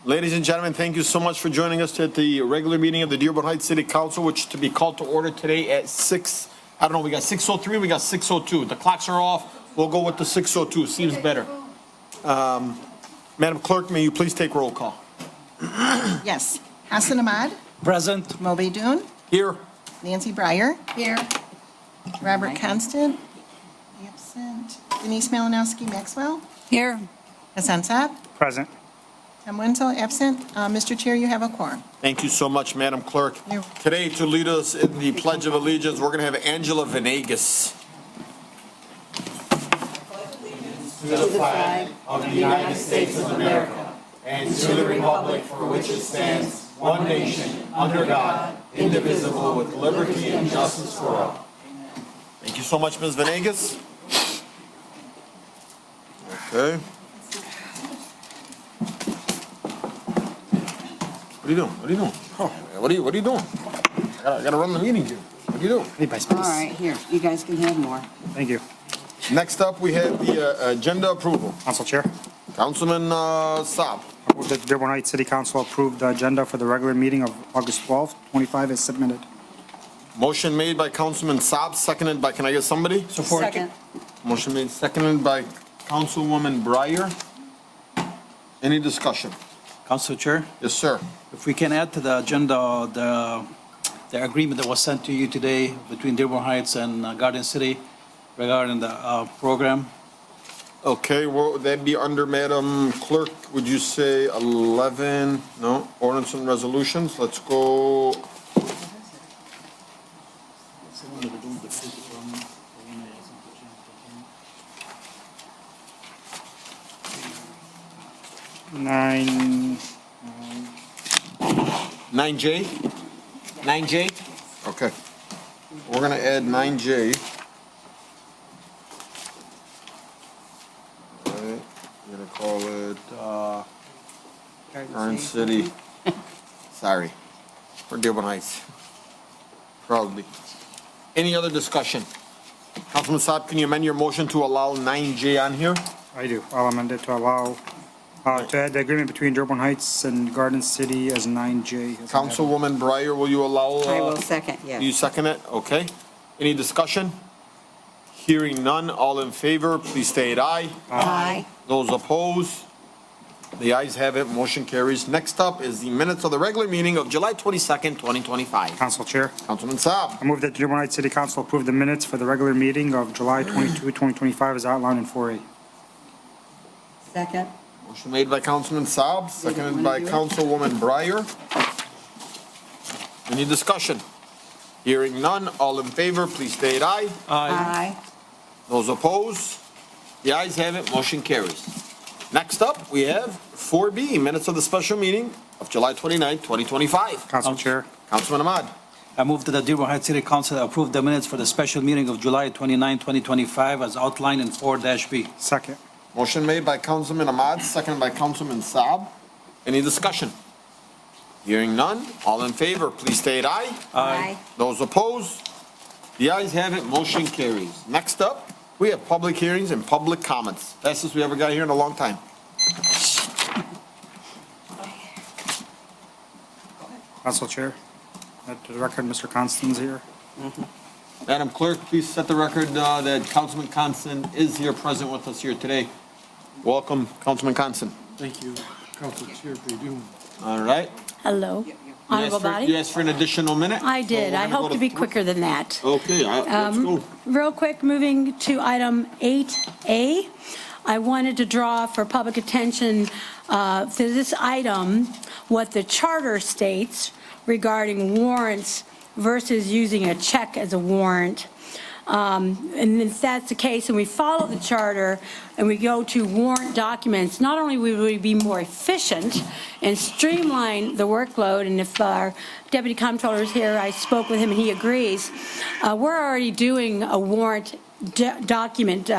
Ladies and gentlemen, thank you so much for joining us at the regular meeting of the Dearborn Heights City Council, which is to be called to order today at 6, I don't know, we got 6:03, we got 6:02. The clocks are off. We'll go with the 6:02. Seems better. Madam Clerk, may you please take roll call? Yes. Hassan Ahmad. Present. Moby Dun. Here. Nancy Breyer. Here. Robert Constant. Absent. Denise Malinowski Maxwell. Here. Hassan Saab. Present. Tom Wenzel, absent. Mr. Chair, you have a quorum. Thank you so much, Madam Clerk. You're- Today, to lead us in the Pledge of Allegiance, we're going to have Angela Venegas. To the flag of the United States of America and to the republic for which it stands, one nation, under God, indivisible, with liberty and justice for all. Thank you so much, Ms. Venegas. Okay. What are you doing? What are you doing? Oh, what are you doing? I gotta run the meeting here. What are you doing? Need by space. All right, here, you guys can have more. Thank you. Next up, we have the agenda approval. Council Chair. Councilman Saab. I move that the Dearborn Heights City Council approve the agenda for the regular meeting of August 12th, 25 as submitted. Motion made by Councilman Saab, seconded by, can I get somebody? Second. Motion made, seconded by Councilwoman Breyer. Any discussion? Council Chair, Yes, sir. if we can add to the agenda the agreement that was sent to you today between Dearborn Heights and Garden City regarding the program. Okay, well, that'd be under Madam Clerk, would you say 11, no, ordinance and resolutions, let's go, Nine. 9J? 9J? Okay. We're gonna add 9J. Alright, we're gonna call it, Garden City. Sorry, for Dearborn Heights. Proudly. Any other discussion? Councilman Saab, can you amend your motion to allow 9J on here? I do. I'll amend it to allow, to add the agreement between Dearborn Heights and Garden City as 9J. Councilwoman Breyer, will you allow? I will second, You yes. second it? Okay. Any discussion? Hearing none, all in favor, please state aye. Aye. Those opposed? The ayes have it, motion carries. Next up is the minutes of the regular meeting of July 22nd, 2025. Council Chair. Councilman Saab. I move that the Dearborn Heights City Council approve the minutes for the regular meeting of July 22, 2025 as outlined in 4A. Second. Motion made by Councilman Saab, seconded by Councilwoman Breyer. Any discussion? Hearing none, all in favor, please state aye. Aye. Those opposed? The ayes have it, motion carries. Next up, we have 4B, minutes of the special meeting of July 29, 2025. Council Chair. Councilman Ahmad. I move that the Dearborn Heights City Council approve the minutes for the special meeting of July 29, 2025 as outlined in 4-B. Second. Motion made by Councilman Ahmad, seconded by Councilman Saab. Any discussion? Hearing none, all in favor, please state aye. Aye. Those opposed? The ayes have it, motion carries. Next up, we have public hearings and public comments. Fastest we ever got here in a long time. Council Chair. Add to the record, Mr. Constant's here. Madam Clerk, please set the record that Councilman Constant is here, present with us here today. Welcome, Councilman Constant. Thank you, Council Chair Perdue. All right. Hello, honorable You body. asked for an additional minute? I did. So we're I gonna hope go to be quicker than that. Okay, let's go. Real quick, moving to item 8A. I wanted to draw for public attention to this item what the charter states regarding warrants versus using a check as a warrant. And if that's the case, and we follow the charter and we go to warrant documents, not only will we be more efficient and streamline the workload, and if our deputy comptroller is here, I spoke with him and he agrees, we're already doing a warrant document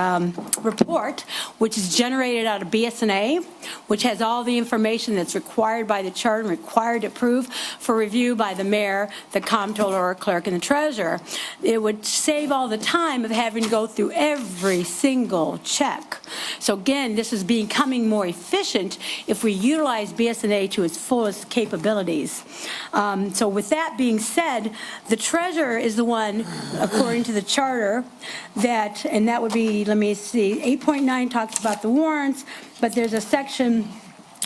report, which is generated out of BSNA, which has all the information that's required by the charter and required to approve for review by the mayor, the comptroller, or clerk, and the treasurer. It would save all the time of having to go through every single check. So again, this is becoming more efficient if we utilize BSNA to its fullest capabilities. So with that being said, the treasurer is the one, according to the charter, and that would be, let me see, 8.9 talks about the warrants, but there's a section,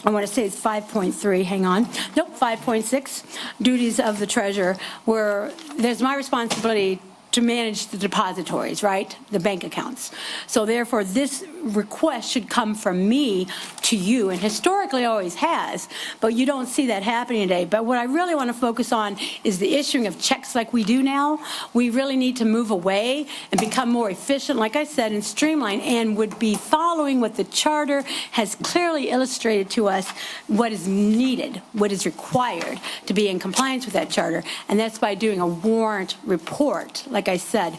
I want to say it's 5.3, hang on. Nope, 5.6, duties of the treasurer, where there's my responsibility to manage the depositories, right? The bank accounts. So therefore, this request should come from me to you, and historically always has, but you don't see that happening today. But what I really want to focus on is the issuing of checks like we do now. We really need to move away and become more efficient, like I said, and streamline, and would be following what the charter has clearly illustrated to us, what is needed, what is required to be in compliance with that charter, and that's by doing a warrant report, like I said,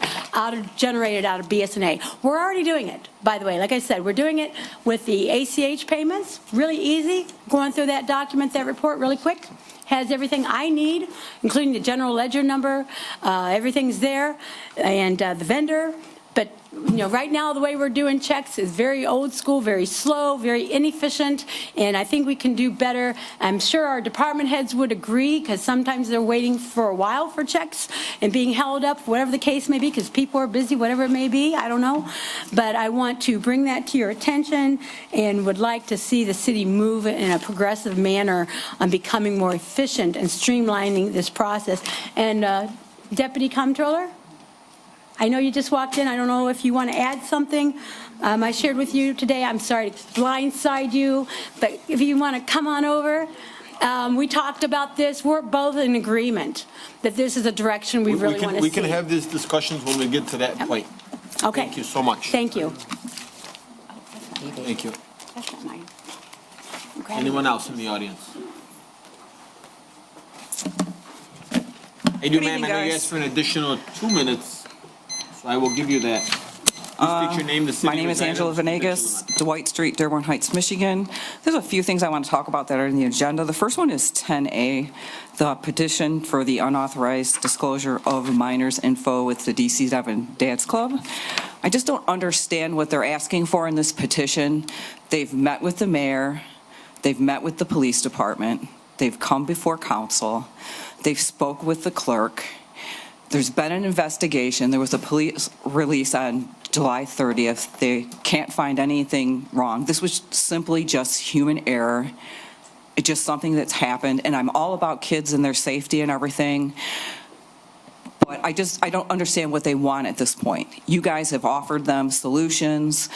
generated out of BSNA. We're already doing it, by the way. Like I said, we're doing it with the ACH payments, really easy. Going through that document, that report really quick. Has everything I need, including the general ledger number. Everything's there, and the vendor. But right now the way we're doing checks is very old school, very slow, very inefficient, and I think we can do better. I'm sure our department heads would agree, because sometimes they're waiting for a while for checks and being held up, whatever the case may be, because people are busy, whatever it may be, I don't know. But I want to bring that to your attention and would like to see the city move in a progressive manner on becoming more efficient and streamlining this process. And Deputy Comptroller? I know you just walked in. I don't know if you want to add something. I shared with you today. I'm sorry to blindside you, but if you want to come on over. We talked about this. We're both in agreement that this is a direction we really want to see. We can have these discussions when we get to that point. Okay. Thank you so much. Thank you. Thank you. That's not mine. Okay. Anyone else in the audience? Hey, ma'am, I know you asked for an additional 2 minutes. So I will give you that. Please state your name, the city. My name is Angela Venegas, Dwight Street, Dearborn Heights, Michigan. There's a few things I want to talk about that are in the agenda. The first one is 10A, the petition for the unauthorized disclosure of minors' info with the DC7 Dads Club. I just don't understand what they're asking for in this petition. They've met with the mayor. They've met with the police department. They've come before council. They've spoke with the clerk. There's been an investigation. There was a police release on July 30th. They can't find anything wrong. This was simply just human error. It's just something that's happened, and I'm all about kids and their safety and everything. But I don't understand what they want at this point. You guys have offered them solutions.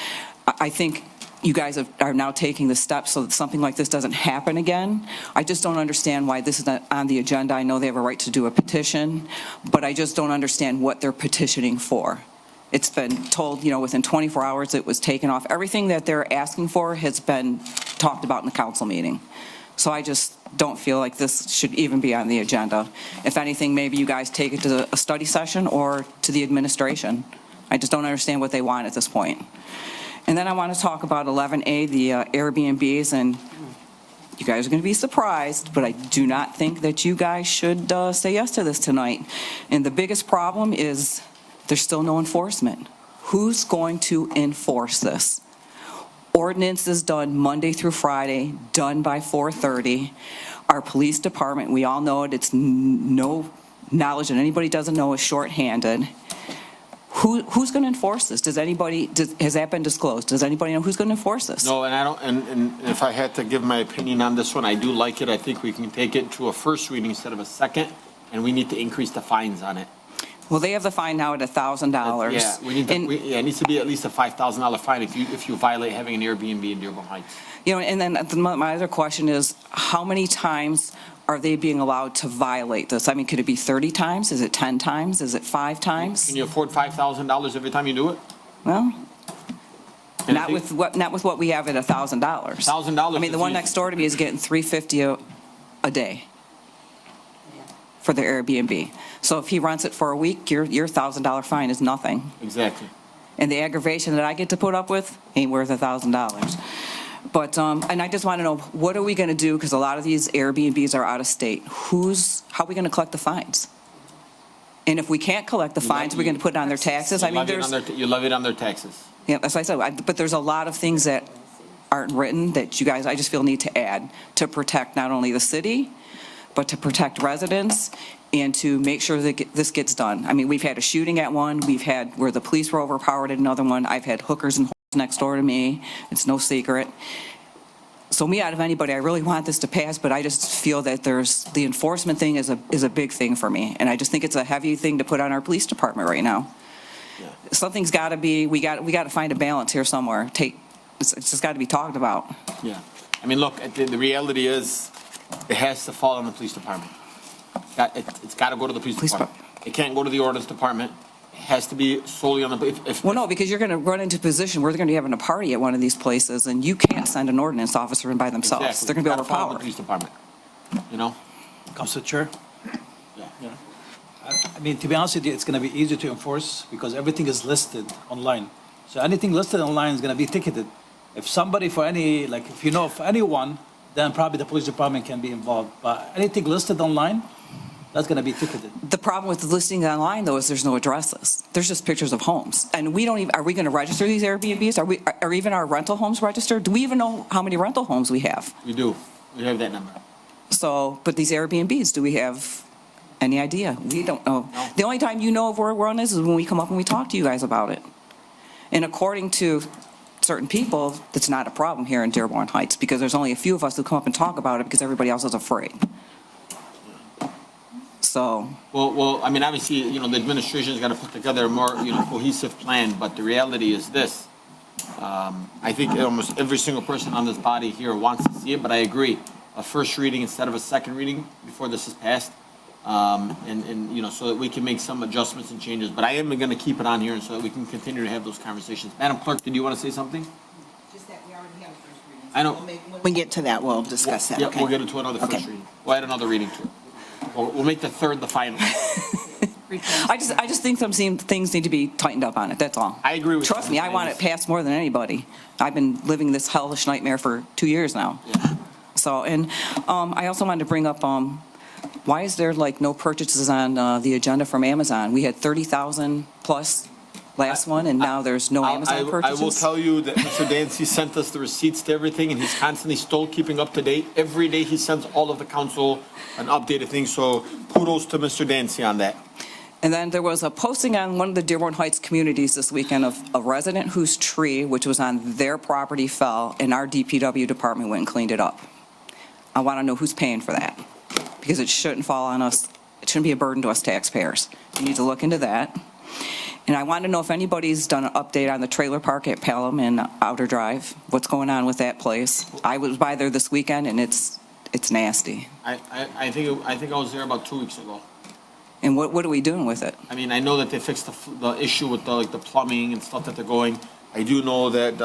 I think you guys are now taking the steps so that something like this doesn't happen again. I just don't understand why this is not on the agenda. I know they have a right to do a petition, but I just don't understand what they're petitioning for. It's been told, within 24 hours it was taken off. Everything that they're asking for has been talked about in the council meeting. So I just don't feel like this should even be on the agenda. If anything, maybe you guys take it to a study session or to the administration. I just don't understand what they want at this point. And then I want to talk about 11A, the Airbnbs, and you guys are going to be surprised, but I do not think that you guys should say yes to this tonight. And the biggest problem is there's still no enforcement. Who's going to enforce this? Ordinance is done Monday through Friday, done by 4:30. Our police department, we all know it, it's no knowledge that anybody doesn't know is shorthanded. Who's going to enforce this? Has that been disclosed? Does anybody know who's going to enforce this? No, and I don't, and if I had to give my opinion on this one, I do like it. I think we can take it to a first reading instead of a second, and we need to increase the fines on it. Well, they have the fine now at $1,000. Yeah, it needs to be at least a $5,000 fine if you violate having an Airbnb in Dearborn Heights. And then my other question is, how many times are they being allowed to violate this? I mean, could it be 30 times? Is it 10 times? Is it 5 times? Can you afford $5,000 every time you do it? Well, not with what we have at $1,000. $1,000. I mean, the one next door to me is getting $350 a day for their Airbnb. So if he rents it for a week, your $1,000 fine is nothing. Exactly. And the aggravation that I get to put up with ain't worth $1,000. But, and I just want to know, what are we going to do? Because a lot of these Airbnbs are out of state. How are we going to collect the fines? And if we can't collect the fines, we're going to put it on their taxes? I mean, You levy it on their taxes. yeah, as I said, but there's a lot of things that aren't written that you guys, I just feel need to add to protect not only the city, but to protect residents and to make sure that this gets done. I mean, we've had a shooting at one, we've had where the police were overpowered at another one, I've had hookers and whores next door to me, it's no secret. So me out of anybody, I really want this to pass, but I just feel that the enforcement thing is a big thing for me. And I just think it's a heavy thing to put on our police department right now. Something's got to be, we got to find a balance here somewhere. It's just got to be talked about. Yeah. I mean, look, the reality is, it has to fall on the police department. It's got to go to the police department. It can't go to the ordinance department. It has to be solely on the, Well, no, because you're going to run into a position where they're going to be having a party at one of these places, and you can't send an ordinance officer in by themselves. Exactly. They're going to be It's gotta fall on the overpowered. police department, you know? Council Chair? Yeah. I mean, to be honest with you, it's going to be easier to enforce because everything is listed online. So anything listed online is going to be ticketed. If somebody for any, like, if you know of anyone, then probably the police department can be involved. But anything listed online, that's going to be ticketed. The problem with the listing online, though, is there's no addresses. There's just pictures of homes. And we don't even, are we going to register these Airbnbs? Are even our rental homes registered? Do we even know how many rental homes we have? We do. We have that number. So, but these Airbnbs, do we have any idea? We don't know. No. The only time you know of where we're on this is when we come up and we talk to you guys about it. And according to certain people, that's not a problem here in Dearborn Heights because there's only a few of us who come up and talk about it because everybody else is afraid. So. Well, I mean, obviously, you know, the administration's got to put together a more, cohesive plan, but the reality is this. I think almost every single person on this body here wants to see it, but I agree. A first reading instead of a second reading before this is passed, so that we can make some adjustments and changes. But I am going to keep it on here and so that we can continue to have those conversations. Madam Clerk, did you want to say something? Just that we already have a first reading. I know. When we get to that, we'll discuss that, Yeah, okay? we'll get into another first reading. We'll add another reading to it. We'll make the third the final. I just think some things need to be tightened up on it, that's all. I agree with you. Trust me, I want it passed more than anybody. I've been living this hellish nightmare for 2 years now. Yeah. So, and I also wanted to bring up, why is there like no purchases on the agenda from Amazon? We had 30,000 plus last one, and now there's no Amazon purchases? I will tell you that Mr. Dancy sent us the receipts to everything, and he's constantly still keeping up to date. Every day he sends all of the council an updated thing, so kudos to Mr. Dancy on that. And then there was a posting on one of the Dearborn Heights communities this weekend of a resident whose tree, which was on their property, fell, and our DPW department went and cleaned it up. I want to know who's paying for that, because it shouldn't fall on us. It shouldn't be a burden to us taxpayers. You need to look into that. And I want to know if anybody's done an update on the trailer park at Pelham and Outer Drive. What's going on with that place? I was by there this weekend, and it's nasty. I think I was there about 2 weeks ago. And what are we doing with it? I mean, I know that they fixed the issue with the plumbing and stuff that they're going. I do know that,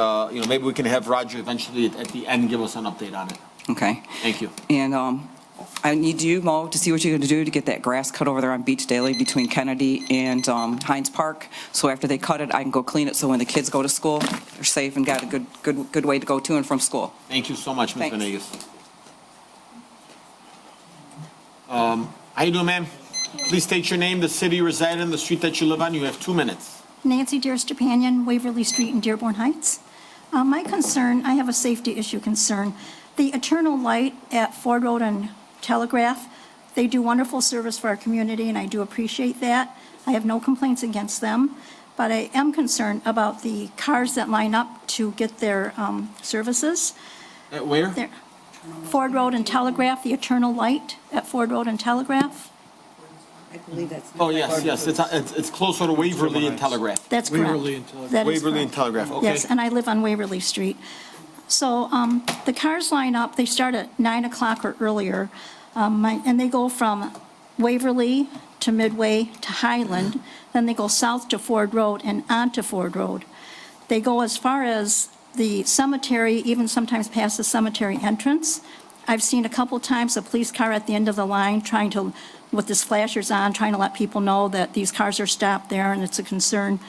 maybe we can have Roger eventually at the end give us an update on it. Okay. Thank you. And I need you, Mo, to see what you're going to do to get that grass cut over there on Beach Daily between Kennedy and Hines Park. So after they cut it, I can go clean it so when the kids go to school, they're safe and got a good way to go to and from school. Thank you so much, Ms. Thanks. Venegas. How you doing, ma'am? Please state your name, the city you reside in, the street that you live on. You have 2 minutes. Nancy Dearstepanian, Waverly Street in Dearborn Heights. My concern, I have a safety issue concern. The Eternal Light at Ford Road and Telegraph, they do wonderful service for our community, and I do appreciate that. I have no complaints against them, but I am concerned about the cars that line up to get their services. At where? There- Ford Road and Telegraph, the Eternal Light at Ford Road and Telegraph. I believe that's. Oh, yes. It's closer to Waverly and Telegraph. That's correct. Waverly and Telegraph. That is Waverly and correct. Telegraph, okay. Yes, and I live on Waverly Street. So the cars line up, they start at 9 o'clock or earlier, and they go from Waverly to Midway to Highland, then they go south to Ford Road and on to Ford Road. They go as far as the cemetery, even sometimes past the cemetery entrance. I've seen a couple times a police car at the end of the line trying to, with his flashers on, trying to let people know that these cars are stopped there and it's a concern.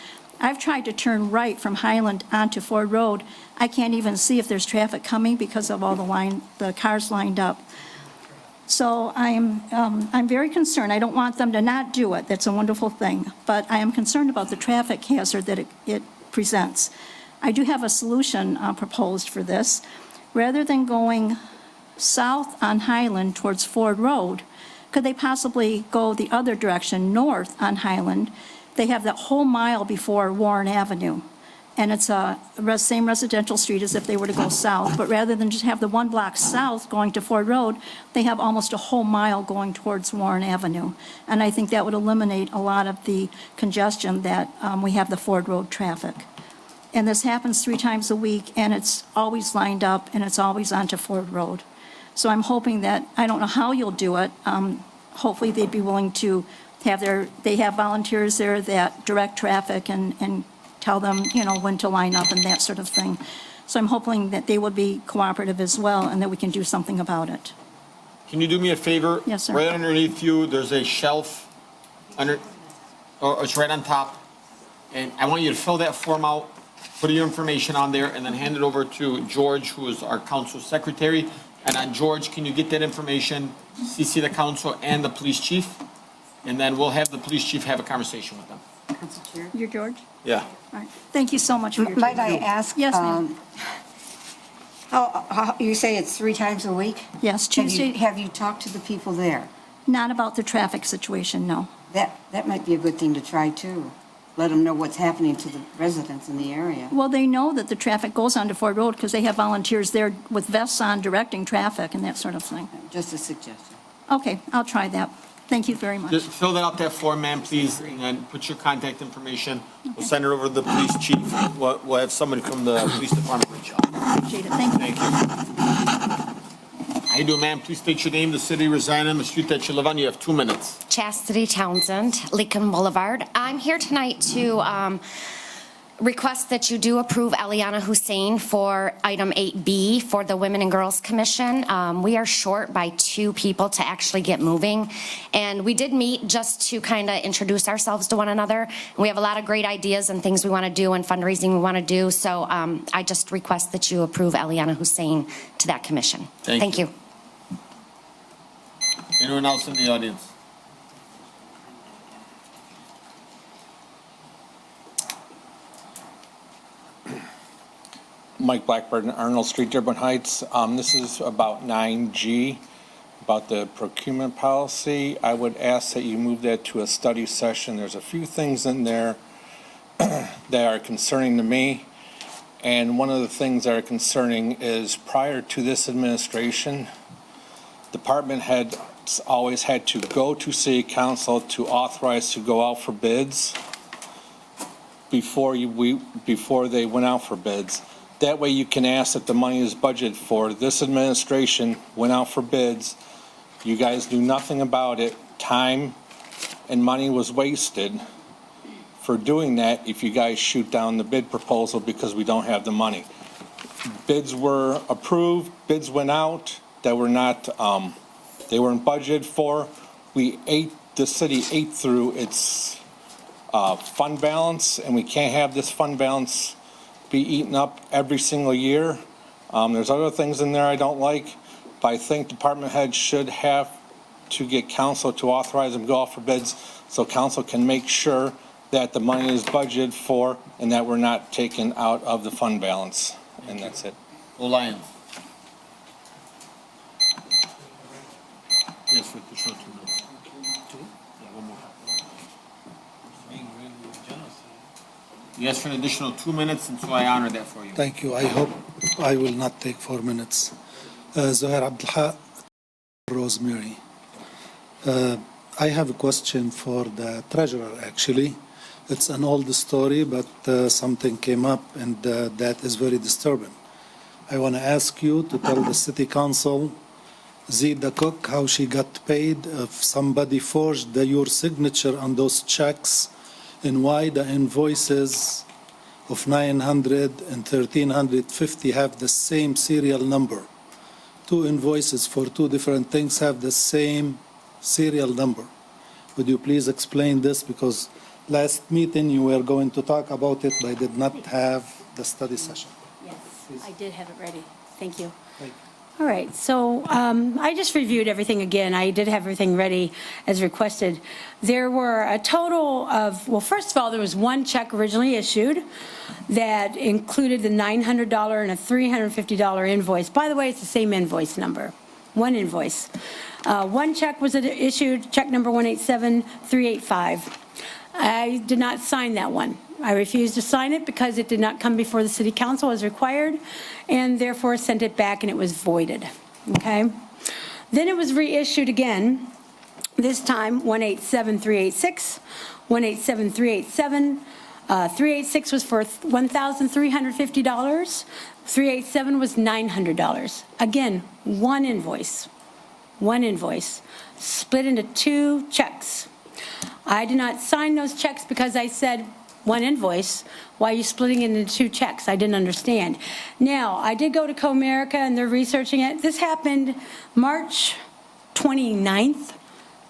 I've tried to turn right from Highland onto Ford Road. I can't even see if there's traffic coming because of all the cars lined up. So I'm very concerned. I don't want them to not do it. That's a wonderful thing. But I am concerned about the traffic hazard that it presents. I do have a solution proposed for this. Rather than going south on Highland towards Ford Road, could they possibly go the other direction, north on Highland? They have that whole mile before Warren Avenue. And it's a same residential street as if they were to go south. But rather than just have the 1 block south going to Ford Road, they have almost a whole mile going towards Warren Avenue. And I think that would eliminate a lot of the congestion that we have the Ford Road traffic. And this happens 3 times a week, and it's always lined up, and it's always onto Ford Road. So I'm hoping that, I don't know how you'll do it. Hopefully they'd be willing to they have volunteers there that direct traffic and tell them, when to line up and that sort of thing. So I'm hoping that they would be cooperative as well and that we can do something about it. Can you do me a favor? Yes, sir. Right underneath you, there's a shelf it's right on top. And I want you to fill that form out, put your information on there, and then hand it over to George, who is our council secretary. And on George, can you get that information, CC the council and the police chief? And then we'll have the police chief have a conversation with them. Council Chair? You're George? Yeah. All right. Thank you so much for your time. Might I ask? Yes, ma'am. How, you say it's 3 times a week? Yes, Tuesday. Have you talked to the people there? Not about the traffic situation, no. That might be a good thing to try, too. Let them know what's happening to the residents in the area. Well, they know that the traffic goes onto Ford Road because they have volunteers there with vests on directing traffic and that sort of thing. Just a suggestion. Okay, I'll try that. Thank you very much. Just fill out that form, ma'am, please, and then put your contact information. We'll send it over to the police chief. We'll have somebody from the police department reach out. Appreciate it. Thank you. Thank you. How you doing, ma'am? Please state your name, the city you reside in, the street that you live on. You have 2 minutes. Chastity Townsend, Lincoln Boulevard. I'm here tonight to request that you do approve Eliana Hussein for item 8B for the Women and Girls Commission. We are short by 2 people to actually get moving. And we did meet just to kind of introduce ourselves to one another. We have a lot of great ideas and things we want to do and fundraising we want to do. So I just request that you approve Eliana Hussein to that commission. Thank you. Anyone else in the audience? Mike Blackburn, Arnold Street, Dearborn Heights. This is about 9G, about the procurement policy. I would ask that you move that to a study session. There's a few things in there that are concerning to me. And one of the things that are concerning is prior to this administration, department had always had to go to city council to authorize to go out for bids before they went out for bids. That way you can ask if the money is budgeted for. This administration went out for bids. You guys do nothing about it. Time and money was wasted for doing that if you guys shoot down the bid proposal because we don't have the money. Bids were approved, bids went out that were not, they weren't budgeted for. The city ate through its fund balance, and we can't have this fund balance be eaten up every single year. There's other things in there I don't like, but I think department heads should have to get council to authorize them to go out for bids so council can make sure that the money is budgeted for and that we're not taken out of the fund balance. And that's it. Lyons. Yes, for additional 2 minutes. Yeah, one more. You asked for an additional 2 minutes, and so I honor that for you. Thank you. I hope I will not take 4 minutes. Zohair Abdelhaq, Rosemary. I have a question for the treasurer, actually. It's an old story, but something came up, and that is very disturbing. I want to ask you to tell the city council, Zee the cook, how she got paid, if somebody forged your signature on those checks, and why the invoices of 900 and 1350 have the same serial number. 2 invoices for 2 different things have the same serial number. Would you please explain this? Because last meeting you were going to talk about it, but I did not have the study session. Yes, I did have it ready. Thank you. Thank you. All right, so I just reviewed everything again. I did have everything ready as requested. There were a total of, well, first of all, there was one check originally issued that included the $900 and a $350 invoice. By the way, it's the same invoice number, one invoice. One check was issued, check number 187385. I did not sign that one. I refused to sign it because it did not come before the city council as required, and therefore sent it back and it was voided, okay? Then it was reissued again, this time 187386, 187387, 386 was for $1,350, 387 was $900. Again, one invoice, split into two checks. I did not sign those checks because I said, one invoice, why are you splitting it into two checks? I didn't understand. Now, I did go to Comerica and they're researching it. This happened March 29th,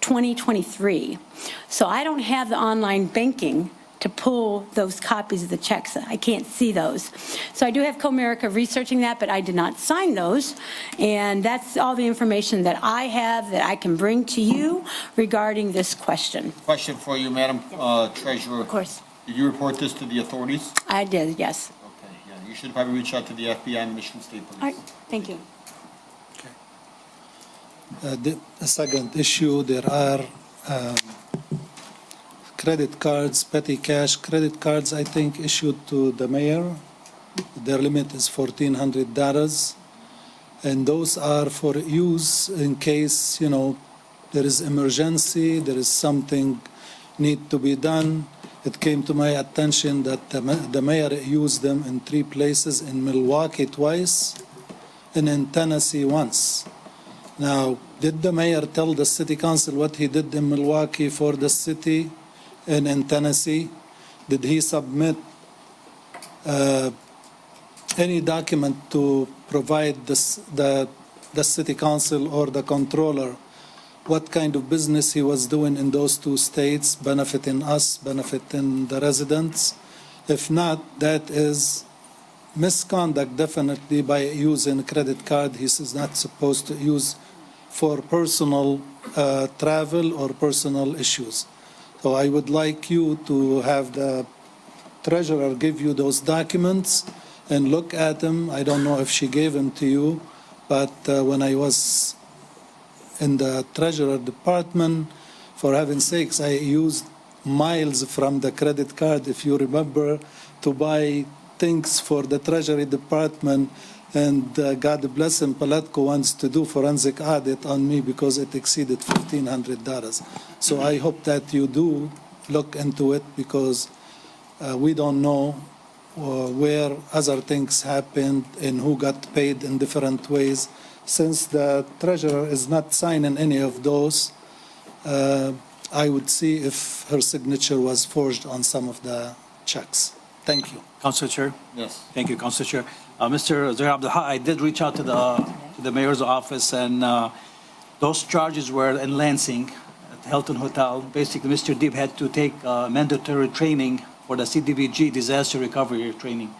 2023. So I don't have the online banking to pull those copies of the checks. I can't see those. So I do have Comerica researching that, but I did not sign those. And that's all the information that I have that I can bring to you regarding this question. Question for you, Madam Treasurer. Of course. Did you report this to the authorities? I did, yes. Okay, yeah, you should probably reach out to the FBI and Michigan State Police. All right, thank you. The second issue, there are credit cards, petty cash credit cards, I think, issued to the mayor. Their limit is $1,400. And those are for use in case, you know, there is emergency, there is something need to be done. It came to my attention that the mayor used them in 3 places, in Milwaukee twice, and in Tennessee once. Now, did the mayor tell the city council what he did in Milwaukee for the city and in Tennessee? Did he submit any document to provide the city council or the controller what kind of business he was doing in those 2 states, benefiting us, benefiting the residents? If not, that is misconduct definitely by using a credit card. He is not supposed to use for personal travel or personal issues. So I would like you to have the treasurer give you those documents and look at them. I don't know if she gave them to you, but when I was in the treasurer department, for heaven's sakes, I used miles from the credit card, if you remember, to buy things for the treasury department. And God bless him, Palatko wants to do forensic audit on me because it exceeded $1,500. So I hope that you do look into it, because we don't know where other things happened and who got paid in different ways. Since the treasurer is not signing any of those, I would see if her signature was forged on some of the checks. Thank you. Council Chair? Yes. Thank you, Council Chair. Mr. Zahir Abdulha, I did reach out to the mayor's office, and those charges were in Lansing at the Hilton Hotel. Basically, Mr. Deeb had to take mandatory training for the CDBG disaster recovery training.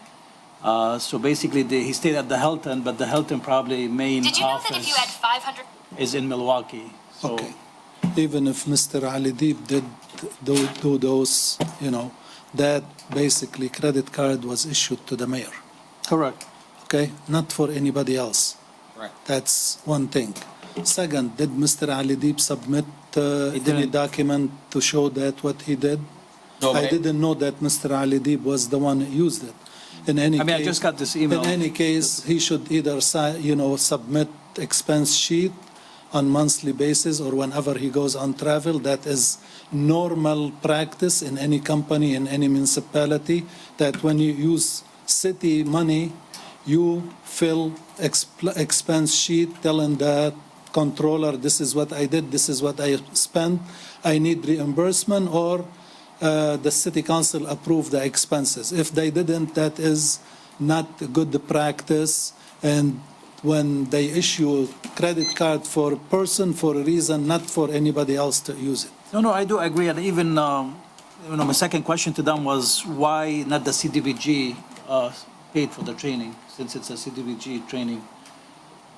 So basically, he stayed at the Hilton, but the Hilton probably main Did you know office that if you had 500? is in Milwaukee. So, Okay. Even if Mr. Ali Deeb did do those, you know, that basically credit card was issued to the mayor. correct. Okay, not for anybody else. Right. That's one thing. Second, did Mr. Ali Deeb submit any didn't. document to show that what he did? No, I but- didn't know that Mr. Ali Deeb was the one who used it. In any I mean, I case, just got this email. In any case, he should either submit expense sheet on monthly basis or whenever he goes on travel. That is normal practice in any company, in any municipality, that when you use city money, you fill expense sheet telling the controller, this is what I did, this is what I spent, I need reimbursement, or the city council approve the expenses. If they didn't, that is not good practice. And when they issue credit card for a person for a reason, not for anybody else to use it. No, I do agree. And even my second question to them was why not the CDBG paid for the training, since it's a CDBG training?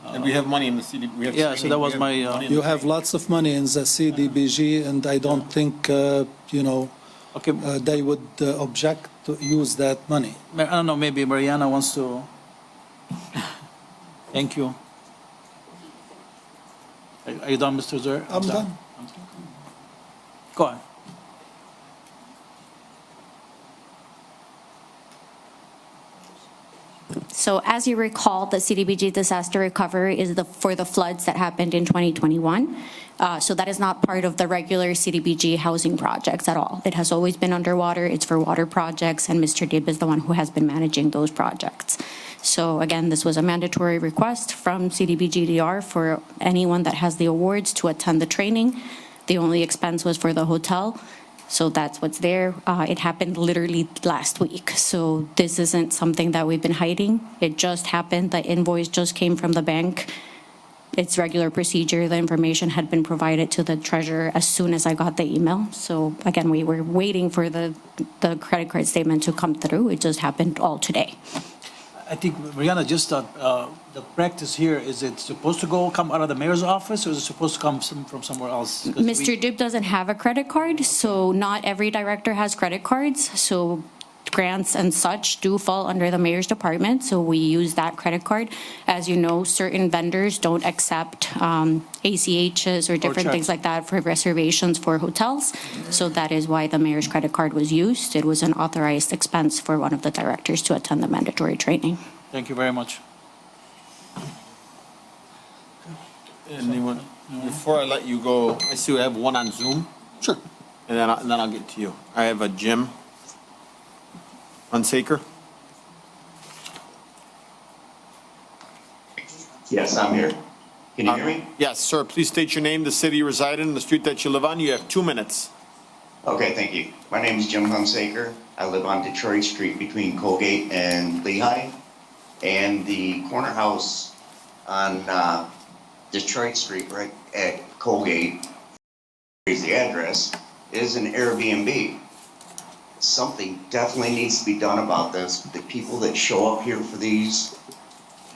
And we have money in the CD. We have Yeah, so that was training, we have my, money in You the have lots of money in the CDBG, and I don't think, okay, they would object to use that money. I don't know, maybe Mariana wants to. Thank you. Are you done, Mr. Zer? I'm done. Go on. So as you recall, the CDBG disaster recovery is for the floods that happened in 2021. So that is not part of the regular CDBG housing projects at all. It has always been underwater. It's for water projects, and Mr. Dib is the one who has been managing those projects. So again, this was a mandatory request from CDBGDR for anyone that has the awards to attend the training. The only expense was for the hotel. So that's what's there. It happened literally last week. So this isn't something that we've been hiding. It just happened. The invoice just came from the bank. It's regular procedure. The information had been provided to the treasurer as soon as I got the email. So again, we were waiting for the credit card statement to come through. It just happened all today. I think, Mariana, just the practice here, is it supposed to come out of the mayor's office, or is it supposed to come from somewhere else? Mr. Dib doesn't have a credit card, so not every director has credit cards. So grants and such do fall under the mayor's department, so we use that credit card. As you know, certain vendors don't accept ACHs or different things like that for reservations for hotels. So that is why the mayor's credit card was used. It was an authorized expense for one of the directors to attend the mandatory training. Thank you very much. Anyone? Before I let you go, I see we have one on Zoom. Sure. And then I'll get to you. I have a Jim Hunsaker. Yes, I'm here. Can you hear me? Yes, sir. Please state your name, the city you reside in, the street that you live on. You have 2 minutes. Okay, thank you. My name is Jim Hunsaker. I live on Detroit Street between Colgate and Lehigh. And the corner house on Detroit Street, right at Colgate, is the address, is an Airbnb. Something definitely needs to be done about this. The people that show up here for these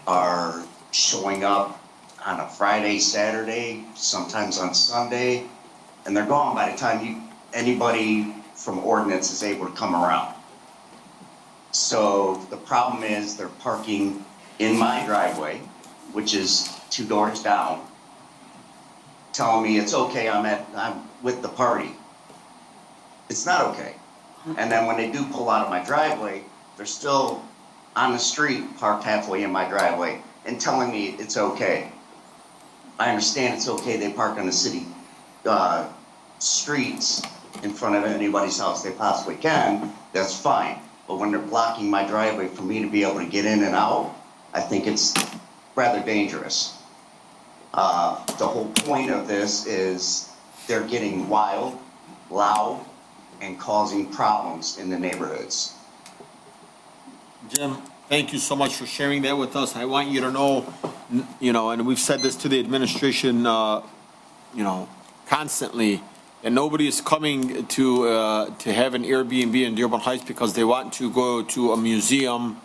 are showing up on a Friday, Saturday, sometimes on Sunday, and they're gone by the time anybody from ordinance is able to come around. So the problem is they're parking in my driveway, which is 2 doors down, telling me it's okay, I'm with the party. It's not okay. And then when they do pull out of my driveway, they're still on the street, parked halfway in my driveway, and telling me it's okay. I understand it's okay, they park on the city streets in front of anybody's house they possibly can, that's fine. But when they're blocking my driveway for me to be able to get in and out, I think it's rather dangerous. The whole point of this is they're getting wild, loud, and causing problems in the neighborhoods. Jim, thank you so much for sharing that with us. I want you to know, and we've said this to the administration, constantly, and nobody is coming to have an Airbnb in Dearborn Heights because they want to go to a museum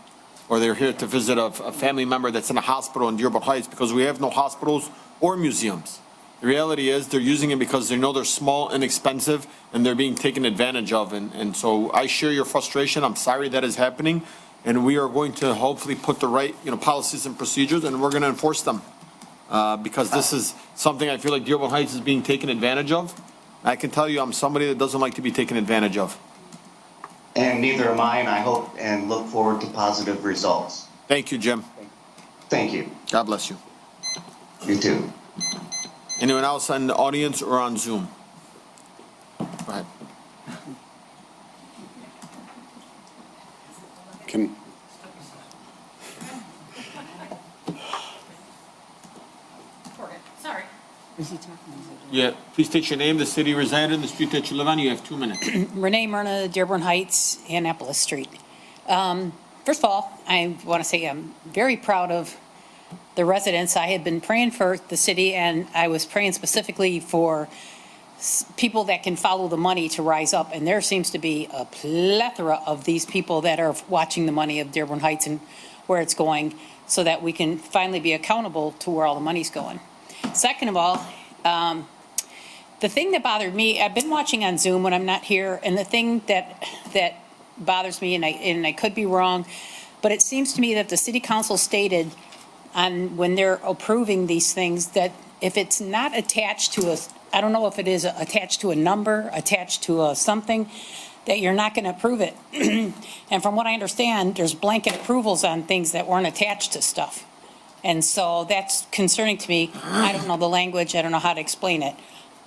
or they're here to visit a family member that's in a hospital in Dearborn Heights, because we have no hospitals or museums. The reality is they're using it because they know they're small, inexpensive, and they're being taken advantage of. And so I share your frustration. I'm sorry that is happening. And we are going to hopefully put the right, policies and procedures, and we're going to enforce them. Because this is something I feel like Dearborn Heights is being taken advantage of. I can tell you I'm somebody that doesn't like to be taken advantage of. And neither am I, and I hope and look forward to positive results. Thank you, Jim. Thank you. God bless you. You too. Anyone else in the audience or on Zoom? Go ahead. Sorry. Yeah, please state your name, the city you reside in, the street that you live on. You have 2 minutes. Renee Myrna, Dearborn Heights, Annapolis Street. First of all, I want to say I'm very proud of the residents. I had been praying for the city, and I was praying specifically for people that can follow the money to rise up, and there seems to be a plethora of these people that are watching the money of Dearborn Heights and where it's going, so that we can finally be accountable to where all the money's going. Second of all, the thing that bothered me, I've been watching on Zoom when I'm not here, and the thing that bothers me, and I could be wrong, but it seems to me that the city council stated on when they're approving these things that if it's not attached to a, I don't know if it is attached to a number, attached to a something, that you're not going to approve it. And from what I understand, there's blanket approvals on things that weren't attached to stuff. And so that's concerning to me. I don't know the language. I don't know how to explain it.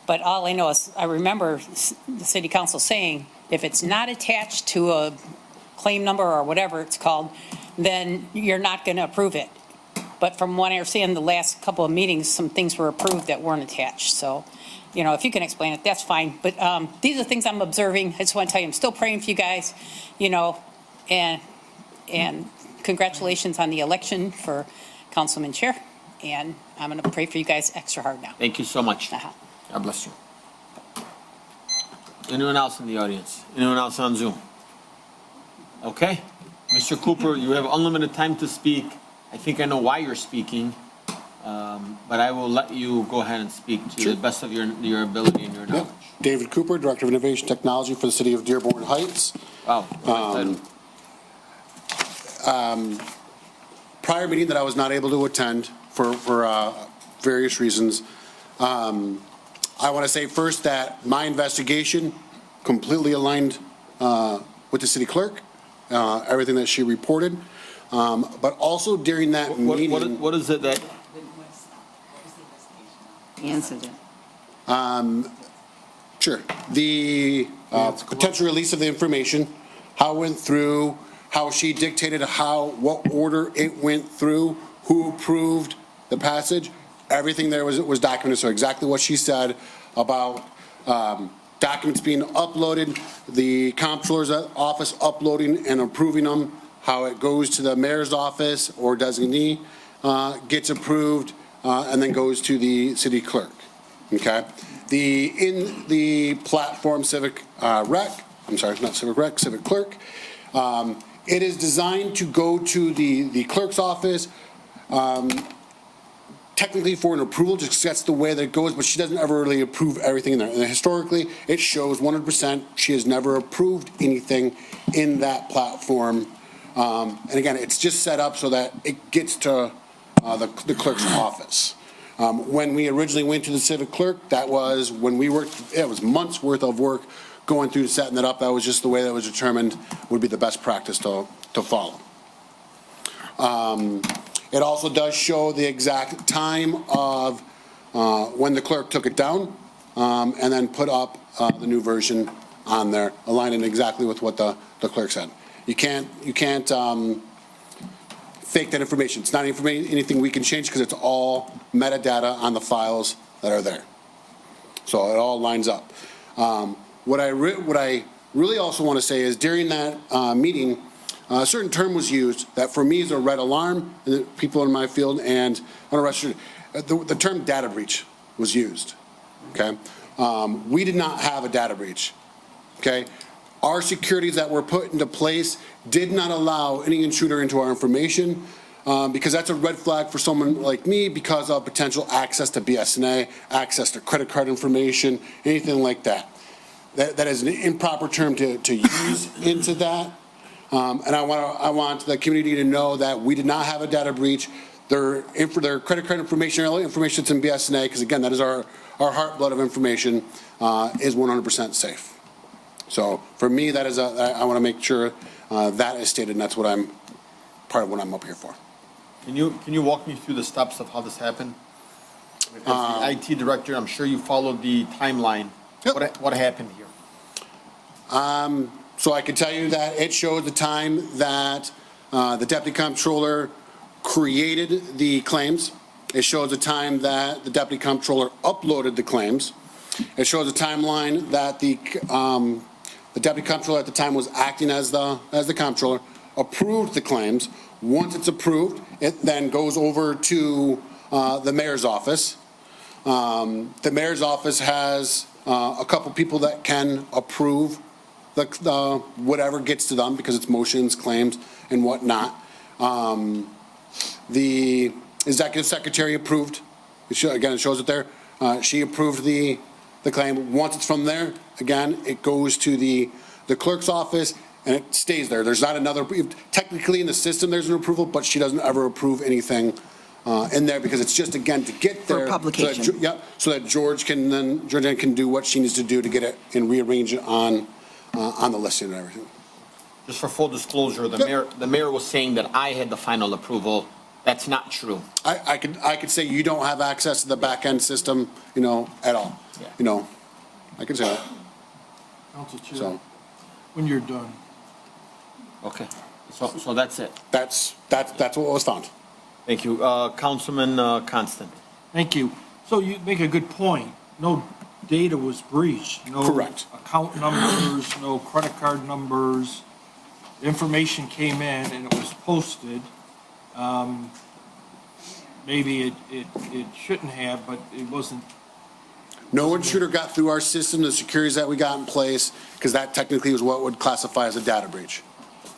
But all I know is I remember the city council saying, if it's not attached to a claim number or whatever it's called, then you're not going to approve it. But from what I understand, the last couple of meetings, some things were approved that weren't attached. So, you know, if you can explain it, that's fine. But these are the things I'm observing. I just want to tell you, I'm still praying for you guys, you know, and congratulations on the election for councilman chair. And I'm going to pray for you guys extra hard now. Thank you so much. God bless you. Anyone else in the audience? Anyone else on Zoom? Okay. Mr. Cooper, you have unlimited time to speak. I think I know why you're speaking, but I will let you go ahead and speak to the best of your ability and your knowledge. Yep. David Cooper, Director of Innovation Technology for the City of Dearborn Heights. Wow. Prior meeting that I was not able to attend for various reasons. I want to say first that my investigation completely aligned with the city clerk, everything that she reported. But also during that meeting. What is it that? The incident. Sure. The potential release of the information, how it went through, how she dictated what order it went through, who approved the passage. Everything there was documented. So exactly what she said about documents being uploaded, the comptroller's office uploading and approving them, how it goes to the mayor's office or designee, gets approved, and then goes to the city clerk. Okay? In the platform civic clerk, it is designed to go to the clerk's office, technically for an approval, just that's the way that it goes, but she doesn't ever really approve everything in there. And historically, it shows 100% she has never approved anything in that platform. And again, it's just set up so that it gets to the clerk's office. When we originally went to the civic clerk, that was when we worked, it was months worth of work going through setting that up. That was just the way that was determined would be the best practice to follow. It also does show the exact time of when the clerk took it down and then put up the new version on there, aligning exactly with what the clerk said. You can't fake that information. It's not anything we can change because it's all metadata on the files that are there. So it all lines up. What I really also want to say is during that meeting, a certain term was used that for me is a red alarm, and the people in my field and on the rest of the term data breach was used. Okay, we did not have a data breach. Okay, our securities that were put into place did not allow any intruder into our information because that's a red flag for someone like me because of potential access to BSNA, access to credit card information, anything like that. That is an improper term to use into that. And I want the community to know that we did not have a data breach. Their credit card information, all the information that's in BSNA, because again, that is our heartblood of information, is 100% safe. So for me, that is I want to make sure that is stated, and that's what part of what I'm up here for. Can you walk me through the steps of how this happened? As the IT director, I'm sure you followed the timeline. Yep. What happened here? So I can tell you that it showed the time that the deputy comptroller created the claims. It shows the time that the deputy comptroller uploaded the claims. It shows a timeline that the deputy comptroller at the time was acting as the comptroller, approved the claims. Once it's approved, it then goes over to the mayor's office. The mayor's office has a couple people that can approve the whatever gets to them because it's motions, claims, and whatnot. The executive secretary approved. Again, it shows it there. She approved the claim. Once it's from there, again, it goes to the clerk's office and it stays there. There's not another, technically in the system there's an approval, but she doesn't ever approve anything in there because it's just, again, to get there. For publication. So that George Georgianne can do what she needs to do to get it and rearrange it on the listing and everything. Just for full disclosure, the mayor was saying that I had the final approval. That's not true. I could say you don't have access to the back end system, at all. Yeah. I can say that. Council Chair, So, when you're done. Okay. So that's it. that's what was found. Thank you. Councilman Constant. Thank you. So you make a good point. No data was breached. No Correct. account numbers, no credit card numbers. Information came in and it was posted. Maybe it shouldn't have, but it wasn't. No intruder got through our system, the securities that we got in place, because that technically is what would classify as a data breach.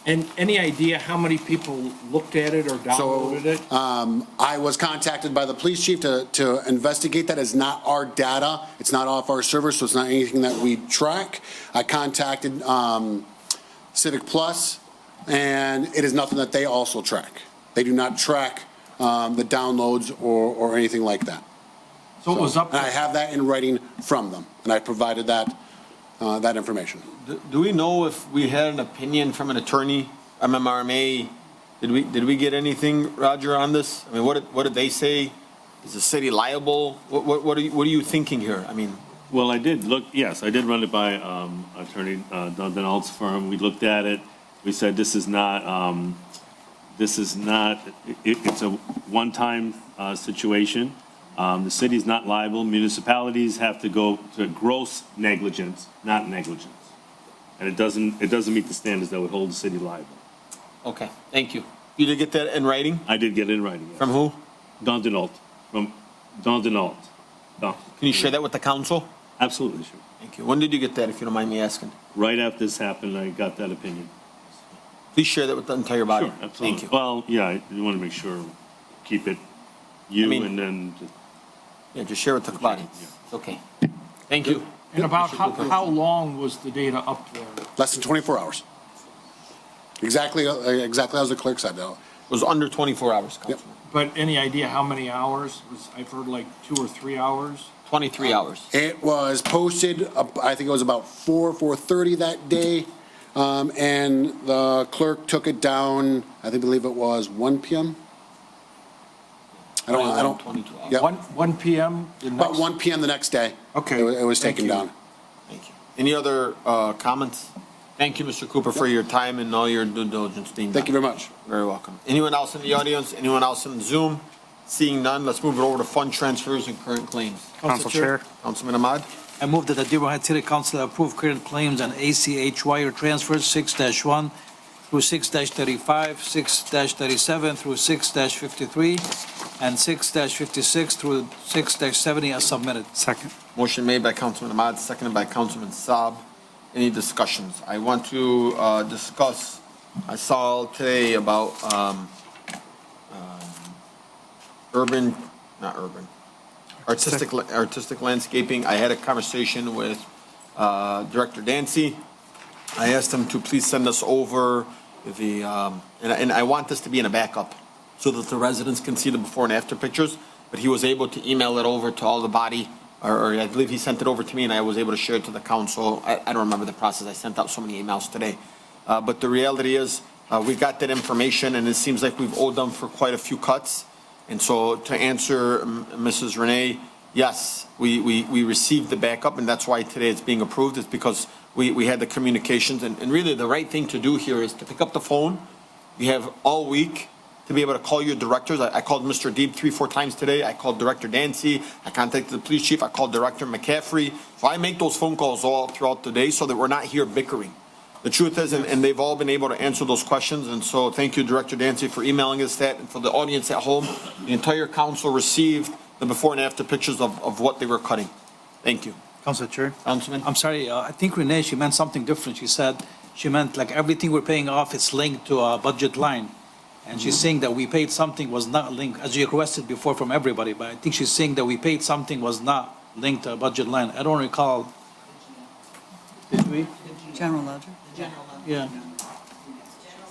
And any idea how many people looked at it or downloaded it? I was contacted by the police chief to investigate that. It's not our data. It's not off our server, so it's not anything that we track. I contacted Civic Plus, and it is nothing that they also track. They do not track the downloads or anything like that. So it was up. And I have that in writing from them, and I provided that information. Do we know if we had an opinion from an attorney, MMRMA? Did we get anything, Roger, on this? I mean, what did they say? Is the city liable? What are you thinking here? I mean. Well, I did look. Yes, I did run it by Attorney Dundon Alt's firm. We looked at it. We said this is not. It's a one-time situation. The city's not liable. Municipalities have to go to gross negligence, not negligence. And it doesn't meet the standards that would hold the city liable. Okay, thank you. You did get that in writing? I did get it in writing, yes. From who? Dundon Alt, from Dundon Alt. Can you share that with the council? Absolutely, sure. Thank you. When did you get that, if you don't mind me asking? Right after this happened, I got that opinion. Please share that with the entire body. Sure, absolutely. Thank you. Well, yeah, you want to make sure, keep it and then. Yeah, just share it with the body. It's okay. Thank you. And about how long was the data up there? Less than 24 hours. Exactly as the clerk said, though. It was under 24 hours, Councilman. Yep. But any idea how many hours? I've heard like 2 or 3 hours. 23 hours. It was posted, I think it was about 4:30 that day, and the clerk took it down, I believe it was 1 p.m. I don't. 22 hours. Yep. 1 p.m. About 1 p.m. the next day. Okay. It was taken Thank you. down. Thank you. Any other comments? Thank you, Mr. Cooper, for your time and all your due diligence being done. Thank you very much. Very welcome. Anyone else in the audience? Anyone else in Zoom? Seeing none, let's move it over to fund transfers and current claims. Council Chair. Councilman Ahmad? I move that the Dearborn Heights City Council approve current claims and ACH wire transfers 6-1 through 6-35, 6-37 through 6-53, and 6-56 through 6-70 as submitted. Second. Motion made by Councilman Ahmad, seconded by Councilman Saab. Any discussions? I want to discuss, I saw today about artistic landscaping. I had a conversation with Director Dancy. I asked him to please send us over the, and I want this to be in a backup so that the residents can see the before and after pictures, but he was able to email it over to all the body, or I believe he sent it over to me and I was able to share it to the council. I don't remember the process. I sent out so many emails today. But the reality is, we got that information and it seems like we've owed them for quite a few cuts. And so to answer Mrs. Renee, yes, we received the backup and that's why today it's being approved, is because we had the communications and really the right thing to do here is to pick up the phone. You have all week to be able to call your directors. I called Mr. Deeb 3-4 times today. I called Director Dancy. I contacted the police chief. I called Director McCaffrey. So I make those phone calls all throughout the day so that we're not here bickering. The truth is, and they've all been able to answer those questions. And so thank you, Director Dancy, for emailing us that. And for the audience at home, the entire council received the before and after pictures of what they were cutting. Thank you. Council Chair. Councilman? I'm sorry, I think Renee, she meant something different. She meant like everything we're paying off, it's linked to a budget line. And she's saying that we paid something was not linked, as you requested before from everybody, but I think she's saying that we paid something was not linked to a budget line. I don't recall. Did we? General ledger? Yeah.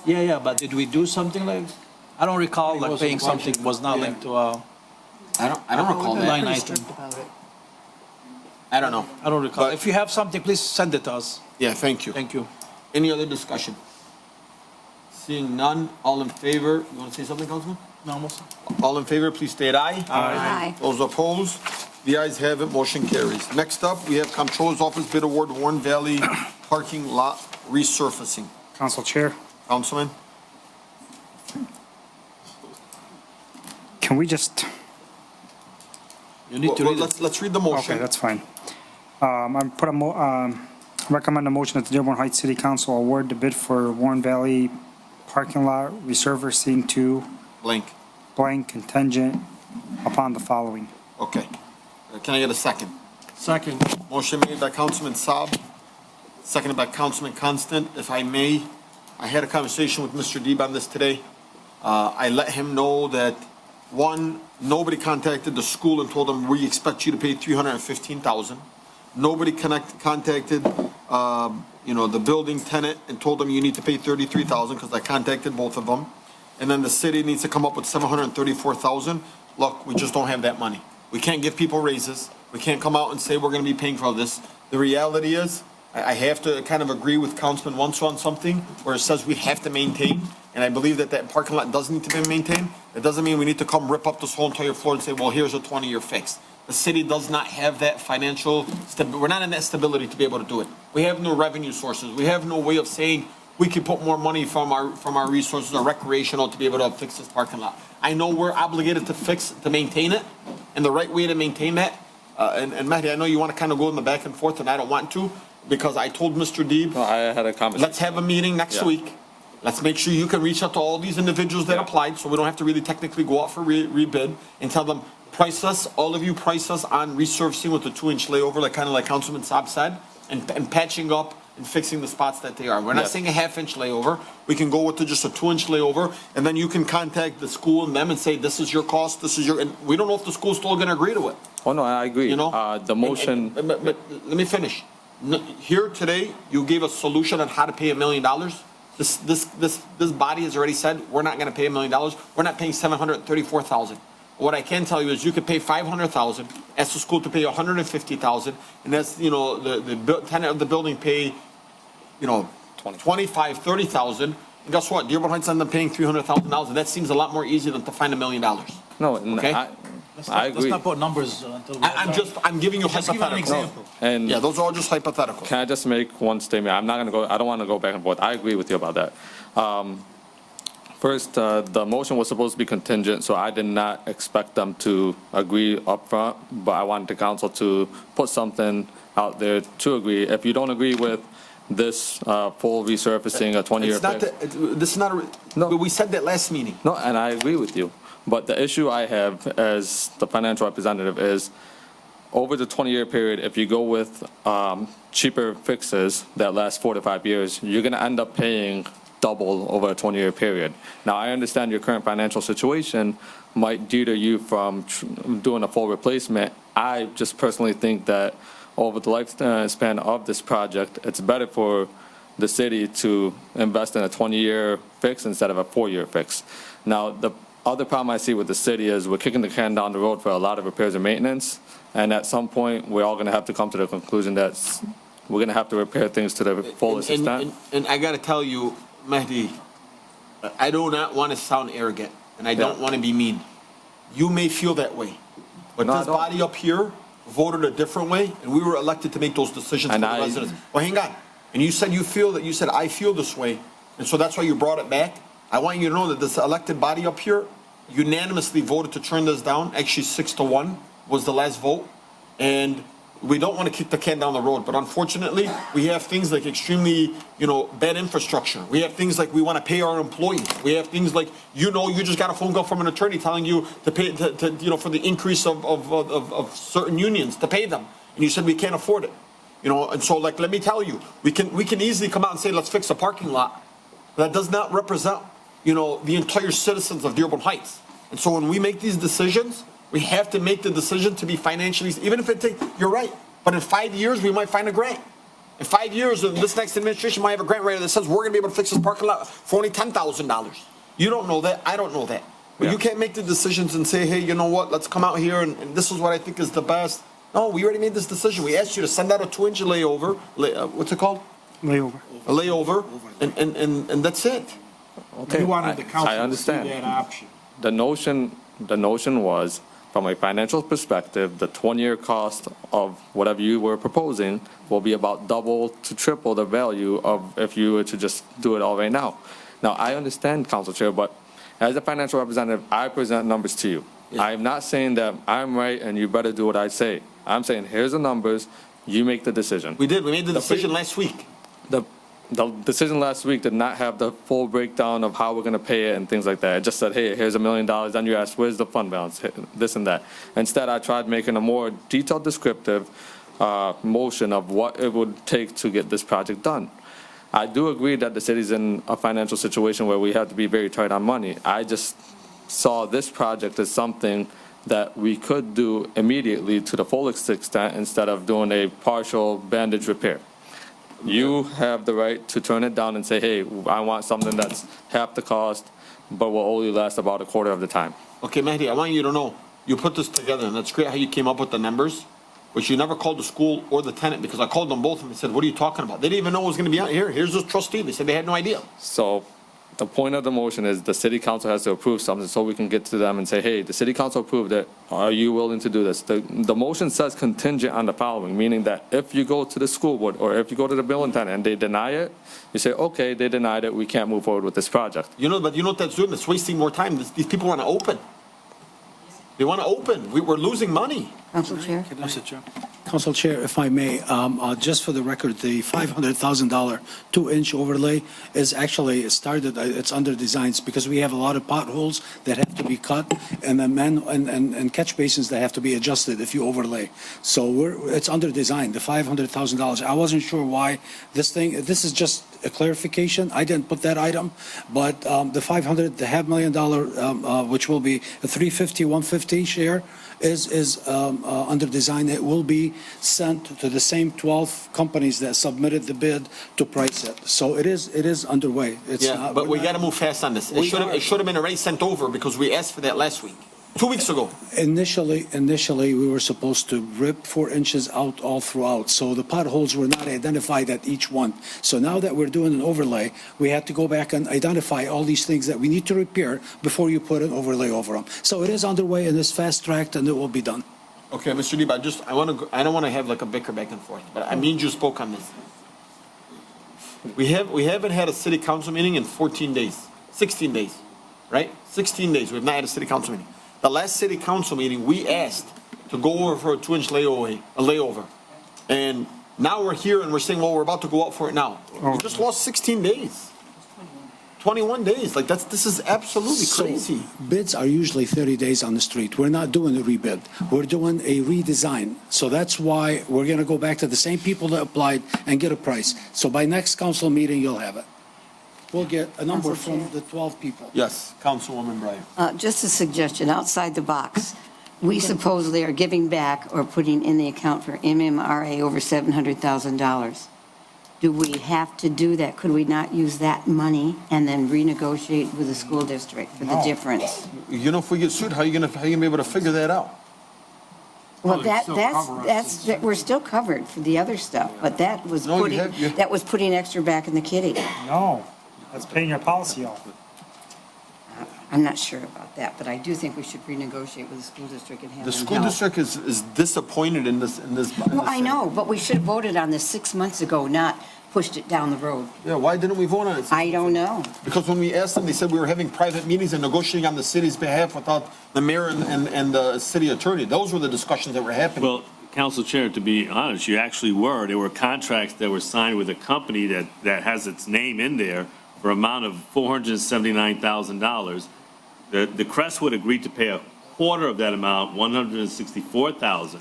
Yeah, but did we do something like, I don't recall like paying something was not linked to a I don't recall that. line item. I don't know. I don't recall. But- If you have something, please send it to us. Yeah, thank you. Thank you. Any other discussion? Seeing none, all in favor, you want to say something, Councilman? No, almost. All in favor, please state aye. Aye. Those opposed, the ayes have it, motion carries. Next up, we have Comptroller's Office bid award Warren Valley parking lot resurfacing. Council Chair, Councilman? can we just, You need to Well, read it. let's read the motion. okay, that's fine. Recommend a motion that the Dearborn Heights City Council award the bid for Warren Valley parking lot resurfacing to Blank. blank contingent upon the following. Okay. Can I get a second? Second. Motion made by Councilman Saab, seconded by Councilman Constant. If I may, I had a conversation with Mr. Deeb on this today. I let him know that, one, nobody contacted the school and told them, we expect you to pay $315,000. Nobody contacted, the building tenant and told them you need to pay $33,000 because I contacted both of them. And then the city needs to come up with $734,000. Look, we just don't have that money. We can't give people raises. We can't come out and say we're going to be paying for all this. The reality is, I have to kind of agree with Councilman Wanso on something where it says we have to maintain, and I believe that that parking lot does need to be maintained. It doesn't mean we need to come rip up this whole entire floor and say, well, here's a 20-year fix. The city does not have that financial, we're not in that stability to be able to do it. We have no revenue sources. We have no way of saying we can put more money from our resources, our recreational, to be able to fix this parking lot. I know we're obligated to maintain it, and the right way to maintain that, and Mehdi, I know you want to kind of go in the back and forth, and I don't want to, because I told Mr. Deeb, No, I had a conversation. let's have a meeting next week. Let's make sure you can reach out to all these individuals that applied, so we don't have to really technically go out for rebid, and tell them, price us, all of you price us on resurfacing with the 2-inch layover, like Councilman Saab said, and patching up and fixing the spots that they are. We're not saying a 1/2-inch layover. We can go with just a 2-inch layover, and then you can contact the school and them and say, this is your cost, this is your, and we don't know if the school's still gonna agree to it. Oh, no, I agree. You know? The motion, But let me finish. Here today, you gave a solution on how to pay $1 million. This body has already said, we're not gonna pay $1 million. We're not paying $734,000. What I can tell you is you could pay $500,000, ask the school to pay $150,000, and that's, the tenant of the building pay, $25,000, $30,000. And guess what? Dearborn Heights ended up paying $300,000, and that seems a lot more easy than to find $1 million. no, Okay? I Let's agree. not put numbers until. I'm giving you Just give an hypotheticals. example. And Yeah, those are all just hypotheticals. can I just make one statement? I don't want to go back and forth. I agree with you about that. First, the motion was supposed to be contingent, so I did not expect them to agree upfront, but I wanted the council to put something out there to agree. If you don't agree with this full resurfacing, a 20-year It's not fix. this is not No. we said that last meeting. No, and I agree with you. But the issue I have as the financial representative is, over the 20-year period, if you go with cheaper fixes that last 4 to 5 years, you're going to end up paying double over a 20-year period. Now, I understand your current financial situation might deter you from doing a full replacement. I just personally think that over the lifespan of this project, it's better for the city to invest in a 20-year fix instead of a 4-year fix. Now, the other problem I see with the city is we're kicking the can down the road for a lot of repairs and maintenance, and at some point, we're all going to have to come to the conclusion that we're going to have to repair things to the fullest extent. And I got to tell you, Mehdi, I do not want to sound arrogant, and I don't want to be mean. You may feel that way, but No, I this don't. body up here voted a different way, and we were elected to make those decisions And for the I- residents. Well, hang on. And you said I feel this way, and so that's why you brought it back. I want you to know that this elected body up here unanimously voted to turn this down. Actually, 6-1 was the last vote, and we don't want to kick the can down the road, but unfortunately, we have things like extremely, bad infrastructure. We have things like we want to pay our employees. We have things like, you just got a phone call from an attorney telling you to pay, for the increase of certain unions, to pay them. and you said we can't afford it. You know, and so like, let me tell you, we can easily come out and say, let's fix a parking lot. That does not represent, you know, the entire citizens of Dearborn Heights. And so when we make these decisions, we have to make the decision to be financially, even if it takes, you're right, but in 5 years, we might find a grant. In 5 years, this next administration might have a grant writer that says, we're gonna be able to fix this parking lot for only $10,000. You don't know that, I don't know that. But you can't make the decisions and say, hey, you know what, let's come out here and this is what I think is the best. No, we already made this decision. We asked you to send out a 2-inch layover, what's it called? Layover. A layover, and that's it. Okay, You wanted the council I to see understand. that option. The notion was, from a financial perspective, the 20-year cost of whatever you were proposing will be about double to triple the value of if you were to just do it all right now. Now, I understand, Council Chair, but as a financial representative, I present numbers to you. I'm not saying that I'm right and you better do what I say. I'm saying, here's the numbers, you make the decision. We did, we made the decision last week. The decision last week did not have the full breakdown of how we're gonna pay it and things like that. It just said, hey, here's $1 million, then you asked, where's the fund balance, this and that. Instead, I tried making a more detailed descriptive motion of what it would take to get this project done. I do agree that the city's in a financial situation where we have to be very tight on money. I just saw this project as something that we could do immediately to the fullest extent instead of doing a partial bandage repair. You have the right to turn it down and say, hey, I want something that's half the cost, but will only last about a quarter of the time. Okay, Mehdi, I want you to know, you put this together, and that's great how you came up with the numbers, but you never called the school or the tenant, because I called them both and said, what are you talking about? They didn't even know it was gonna be out here. Here's this trustee. They said they had no idea. So the point of the motion is the city council has to approve something so we can get to them and say, hey, the city council approved it. Are you willing to do this? The motion says contingent on the following, meaning that if you go to the school board or if you go to the building tenant and they deny it, you say, okay, they denied it. We can't move forward with this project. You know, but you know what that's doing? It's wasting more time. These people wanna open. They wanna open. We're losing money. Council Chair? Council Chair, if I may, just for the record, the $500,000 2-inch overlay is actually started, it's under designs because we have a lot of potholes that have to be cut and and catch basins that have to be adjusted if you overlay. So it's under design, the $500,000. I wasn't sure why this is just a clarification. I didn't put that item, but the $500, the $500,000, which will be a 350, 150 share, is under design. It will be sent to the same 12 companies that submitted the bid to price it. So it is underway. It's Yeah, not- but we we're not- gotta move fast on this. It should have been already sent over because we asked for that last week, 2 weeks ago. Initially, we were supposed to rip 4 inches out all throughout, so the potholes were not identified at each one. So now that we're doing an overlay, we had to go back and identify all these things that we need to repair before you put an overlay over them. So it is underway and it's fast-tracked and it will be done. Okay, Mr. Lieb, I don't wanna have like a bicker back and forth, but I mean, you spoke on this. We haven't had a city council meeting in 14 days, 16 days, right? 16 days, we've not had a city council meeting. The last city council meeting, we asked to go over for a 2-inch layover. And now we're here and we're saying, well, we're about to go out for it now. We just lost 16 days. 21 days, like this is absolutely crazy. So bids are usually 30 days on the street. We're not doing a rebid. We're doing a redesign. So that's why we're going to go back to the same people that applied and get a price. So by next council meeting, you'll have it. We'll get a number from the 12 people. Yes, Councilwoman Breyer. Just a suggestion, outside the box. We supposedly are giving back or putting in the account for MMRA over $700,000. Do we have to do that? Could we not use that money and then renegotiate with the school district for the difference? You know, if we get sued, how you gonna be able to figure that out? Well, we're still covered for the other stuff, but that was putting extra back in the kitty. No, that's paying your policy off. I'm not sure about that, but I do think we should renegotiate with the school district and have The them school help. district is disappointed in this. Well, I know, but we should have voted on this 6 months ago, not pushed it down the road. Yeah, why didn't we vote on it? I don't know. Because when we asked them, they said we were having private meetings and negotiating on the city's behalf without the mayor and the city attorney. Those were the discussions that were happening. Well, Council Chair, to be honest, you actually were. There were contracts that were signed with a company that has its name in there for an amount of $479,000. The Crestwood agreed to pay a quarter of that amount, $164,000.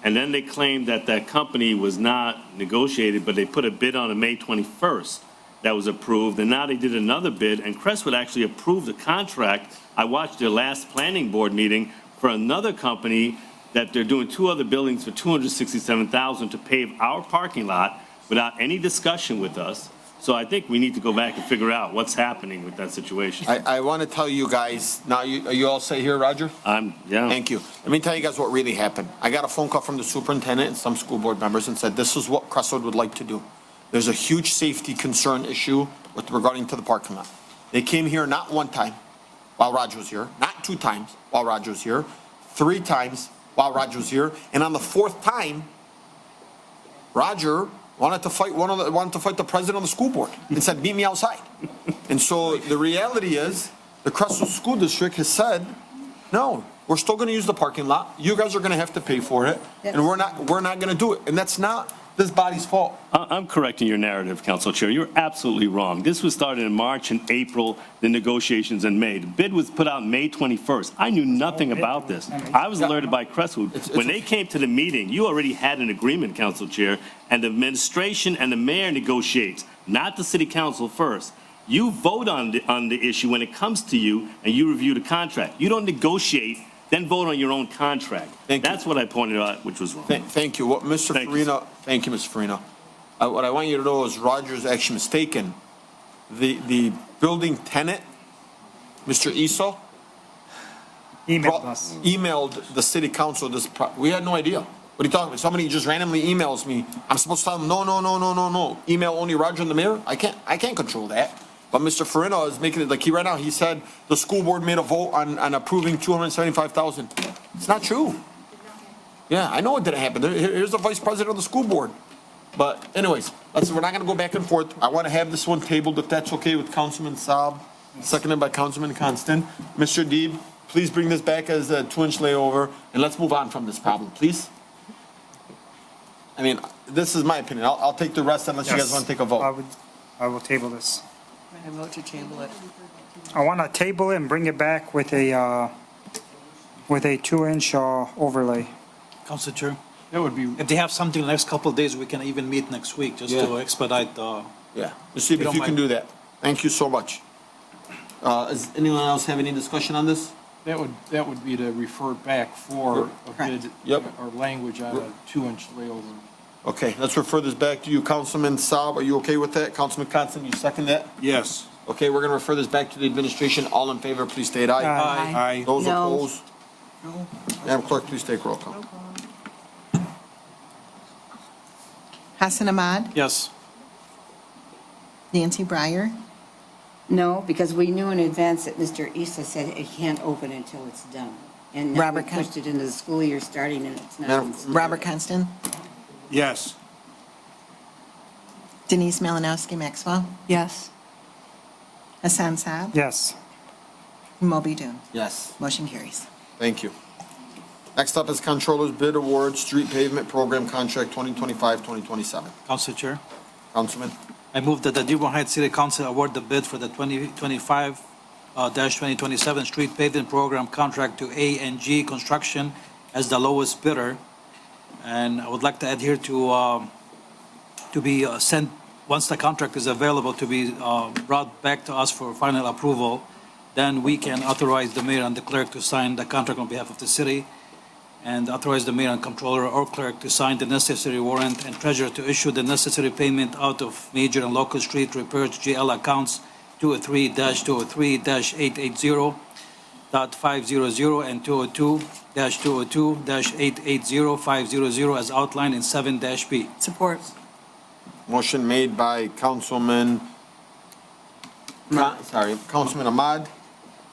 And then they claimed that that company was not negotiated, but they put a bid on May 21st that was approved, and now they did another bid, and Crestwood actually approved the contract. I watched their last planning board meeting for another company that they're doing 2 other buildings for $267,000 to pave our parking lot without any discussion with us. So I think we need to go back and figure out what's happening with that situation. I want to tell you guys, now, are you all set here, Roger? Yeah. Thank you. Let me tell you guys what really happened. I got a phone call from the superintendent and some school board members and said, this is what Crestwood would like to do. There's a huge safety concern issue with regarding to the parking lot. They came here not 1 time while Roger was here, not 2 times while Roger was here, 3 times while Roger was here, and on the 4th time, Roger wanted to fight the president of the school board and said, meet me outside. And so the reality is, the Crestwood School District has said, no, we're still gonna use the parking lot. You guys are gonna have to pay for it, and we're not gonna do it. And that's not this body's fault. I'm correcting your narrative, Council Chair. You're absolutely wrong. This was started in March and April, the negotiations in May. The bid was put out May 21st. I knew nothing about this. I was alerted by Crestwood. When they came to the meeting, you already had an agreement, Council Chair, and the administration and the mayor negotiates, not the city council first. You vote on the issue when it comes to you, and you review the contract. You don't negotiate, then vote on your own contract. That's what I pointed out, which was wrong. Thank you. What Mr. Farina, thank you, Mr. Farina. What I want you to know is Roger's actually mistaken. The building tenant, Mr. Esau, emailed the city council we had no idea. What are you talking about? Somebody just randomly emails me. I'm supposed to tell them, no. Email only Roger and the mayor? I can't control that. But Mr. Farina is making it like he said the school board made a vote on approving $275,000. It's not true. Yeah, I know it didn't happen. Here's the vice president of the school board. But anyways, we're not gonna go back and forth. I want to have this one tabled, if that's okay with Councilman Saab, seconded by Councilman Constant. Mr. Deeb, please bring this back as a 2-inch layover, and let's move on from this problem, please. I mean, this is my opinion. I'll take the rest unless you guys want to take a vote. I will table this. I vote to table it. I want to table it and bring it back with a 2-inch overlay. Council Chair? That would be. If they have something in the next couple of days, we can even meet next week just to expedite the. Yeah, let's see if you can do that. Thank you so much. Does anyone else have any discussion on this? That would be to refer back for a bid or language on a 2-inch layover. Okay, let's refer this back to you. Councilman Saab, are you okay with that? Councilman Constant, you second that? Yes. Okay, we're gonna refer this back to the administration. All in favor, please state aye. Aye. Those No. opposed? No. Madam Clerk, please take roll call. Hassan Ahmad, Yes. Nancy Breyer, No, because we knew in advance that Mr. Issa said it can't open until it's done. And now we Robert Con- pushed it into the school year starting and it's not. Madam- Robert Constant, Yes. Denise Malinowski Maxwell, Yes. Hassan Saab, Yes. Moby Dun. Yes. Motion carries. Thank you. Next up is Controller's Bid Award, Street Pavement Program Contract 2025-2027. Council Chair? Councilman? I move that the Dearborn Heights City Council award the bid for the 2025-2027 street pavement program contract to A&G Construction as the lowest bidder. And I would like to adhere to be sent, once the contract is available, to be brought back to us for final approval. Then we can authorize the mayor and the clerk to sign the contract on behalf of the city, and authorize the mayor and controller or clerk to sign the necessary warrant and treasurer to issue the necessary payment out of major and local street repairs GL accounts 203-203-880.500 and 202-202-880-500 as outlined in 7-B. Support. Motion made by Councilman Ahmad,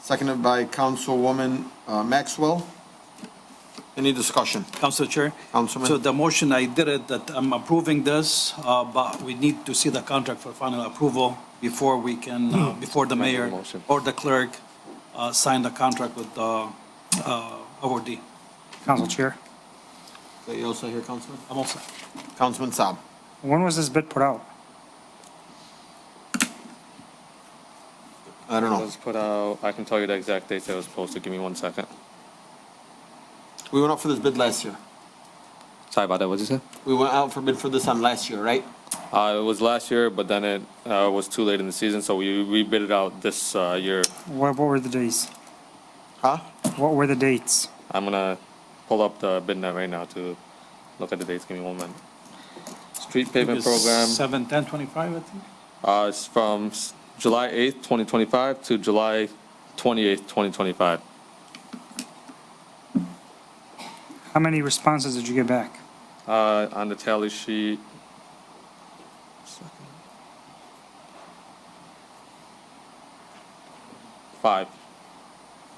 seconded by Councilwoman Maxwell. Any discussion? Council Chair? Councilman? So the motion, I did it, that I'm approving this, but we need to see the contract for final approval before we can, before the mayor or the clerk sign the contract with the awardee. Council Chair. Are you also here, Councilman? I'm also. Councilman Saab. When was this bid put out? I don't know. It was put out, I can tell you the exact dates it was posted. Give me 1 second. We went out for this bid last year. Sorry about that, what did you say? We went out for bid for this on last year, right? It was last year, but then it was too late in the season, so we rebid it out this year. What were the days? Huh? What were the dates? I'm gonna pull up the bid net right now to look at the dates. Give me 1 minute. Street pavement program. 7/10/25, I think. It's from July 8th, 2025 to July 28th, 2025. How many responses did you get back? On the tally sheet. 5.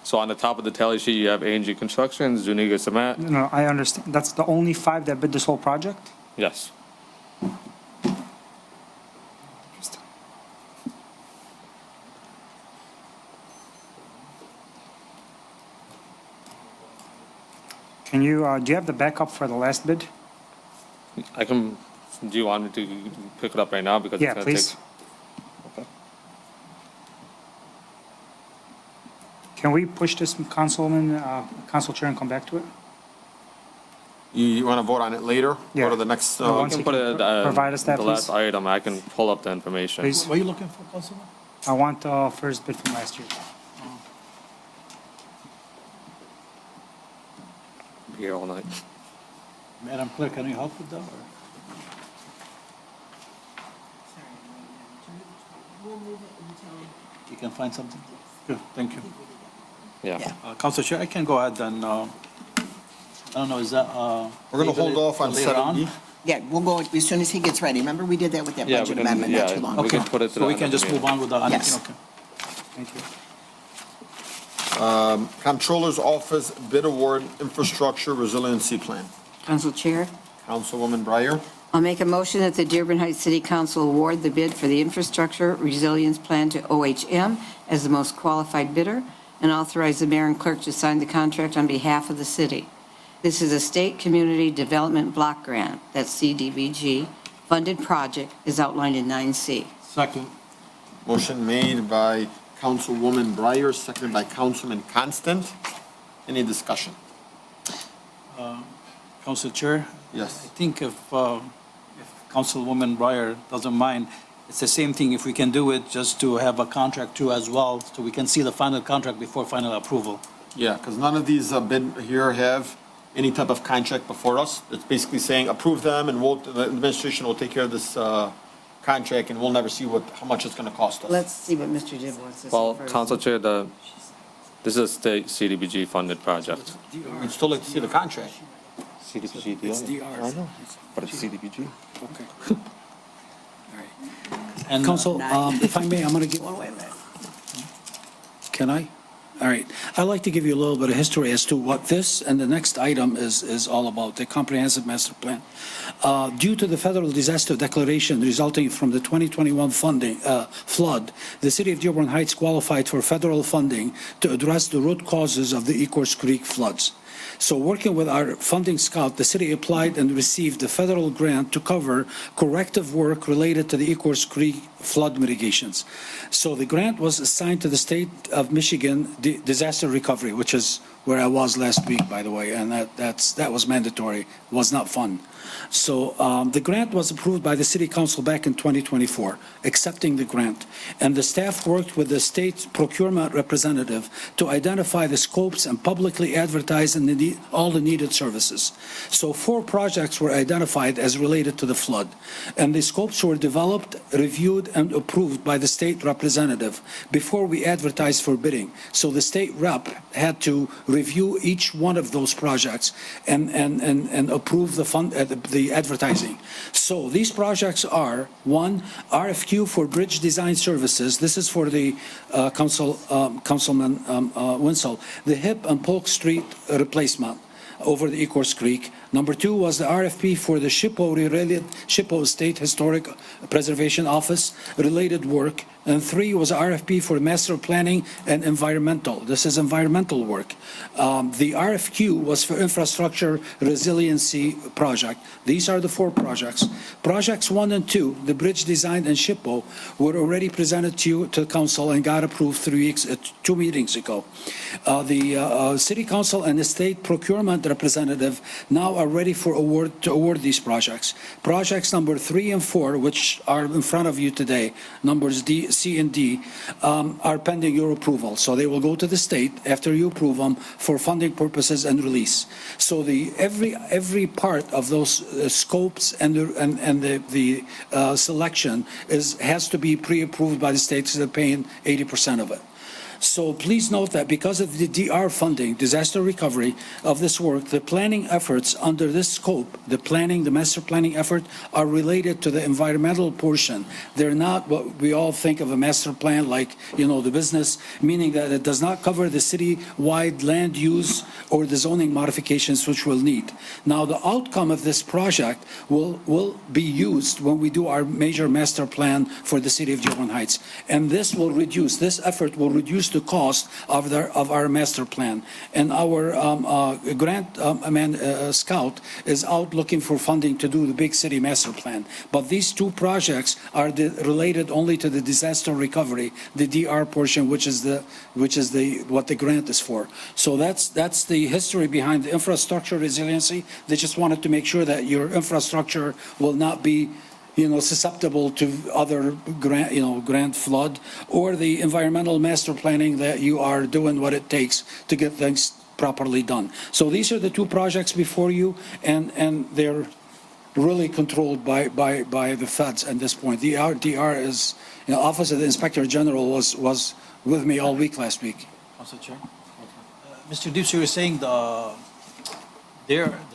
So on the top of the tally sheet, you have A&G Construction, Zuniga Cement. No, I understand. That's the only 5 that bid this whole project? Yes. Can you, do you have the backup for the last bid? I can, do you want me to pick it up right now? Because Yeah, it's gonna please. take. Okay. Can we push this, Councilman, Council Chair, and come back to it? You want to vote on it later? Yeah. Go to the next, No, I once can you put can it, provide us that, the last item, I can pull up the information. Please. What are you looking for, Councilman? I want the first bid from last year. Be here all night. Madam Clerk, can you help with that? or- You can find something? Good, thank you. Yeah. Council Chair, I can go ahead and, I don't know, is that? We're going to hold off on later 7E. Yeah, we'll go as soon as he gets ready. Remember, we did that with that Yeah, budget we can- amendment not yeah, too long we ago. can put it to So the we end can of the just meeting. move on with the, Yes. okay. Thank you. Comptroller's Office Bid Award Infrastructure Resiliency Plan. Council Chair, Councilwoman Breyer. I'll make a motion that the Dearborn Heights City Council award the bid for the Infrastructure Resilience Plan to OHM as the most qualified bidder and authorize the mayor and clerk to sign the contract on behalf of the city. This is a state community development block grant, that's CDBG, funded project is outlined in 9C. Second. Motion made by Councilwoman Breyer, seconded by Councilman Constant. Any discussion? Council Chair? Yes. I think if Councilwoman Breyer doesn't mind, it's the same thing, if we can do it, just to have a contract too as well, so we can see the final contract before final approval. Yeah, because none of these bid here have any type of contract before us. It's basically saying approve them and the administration will take care of this contract and we'll never see how much it's going to cost us. Let's see what Mr. Dib wants to say Well, first. Council Chair, this is a state CDBG funded project. We'd still like to see the contract. CDBG deal? It's DRs. I know, but it's CDBG. Okay. And Council, if I may, I'm going to give. Can I? All right. I'd like to give you a little bit of history as to what this and the next item is all about, the comprehensive master plan. Due to the federal disaster declaration resulting from the 2021 flood, the city of Dearborn Heights qualified for federal funding to address the root causes of the Ecorse Creek floods. So working with our funding scout, the city applied and received a federal grant to cover corrective work related to the Ecorse Creek flood mitigations. So the grant was assigned to the state of Michigan Disaster Recovery, which is where I was last week, by the way, and that was mandatory, was not fun. So the grant was approved by the city council back in 2024, accepting the grant. And the staff worked with the state procurement representative to identify the scopes and publicly advertise all the needed services. So 4 projects were identified as related to the flood. And the scopes were developed, reviewed, and approved by the state representative before we advertised for bidding. So the state rep had to review each one of those projects and approve the advertising. So these projects are, 1, RFQ for bridge design services. This is for the Councilman Winslow, the Hip and Polk Street replacement over the Ecorse Creek. Number 2 was the RFP for the SHPO State Historic Preservation Office related work. And 3 was RFP for master planning and environmental. This is environmental work. The RFQ was for infrastructure resiliency project. These are the 4 projects. Projects 1 and 2, the bridge design and SHPO, were already presented to the council and got approved 2 meetings ago. The city council and the state procurement representative now are ready for award, to award these projects. Projects number 3 and 4, which are in front of you today, numbers D, C, and D, are pending your approval. So they will go to the state after you approve them for funding purposes and release. So every part of those scopes and the selection has to be pre-approved by the state, so they're paying 80% of it. So please note that because of the DR funding, disaster recovery of this work, the planning efforts under this scope, the master planning effort, are related to the environmental portion. They're not what we all think of a master plan, like, the business, meaning that it does not cover the city-wide land use or the zoning modifications which we'll need. Now, the outcome of this project will be used when we do our major master plan for the city of Dearborn Heights. And this effort will reduce the cost of our master plan. And our grant scout is out looking for funding to do the big city master plan. But these two projects are related only to the disaster recovery, the DR portion, which is what the grant is for. So that's the history behind the infrastructure resiliency. They just wanted to make sure that your infrastructure will not be susceptible to other grant flood, or the environmental master planning, that you are doing what it takes to get things properly done. So these are the two projects before you, and they're really controlled by the feds at this point. The DR is, Office of the Inspector General was with me all week last week. Council Chair. Mr. Deep, so you're saying the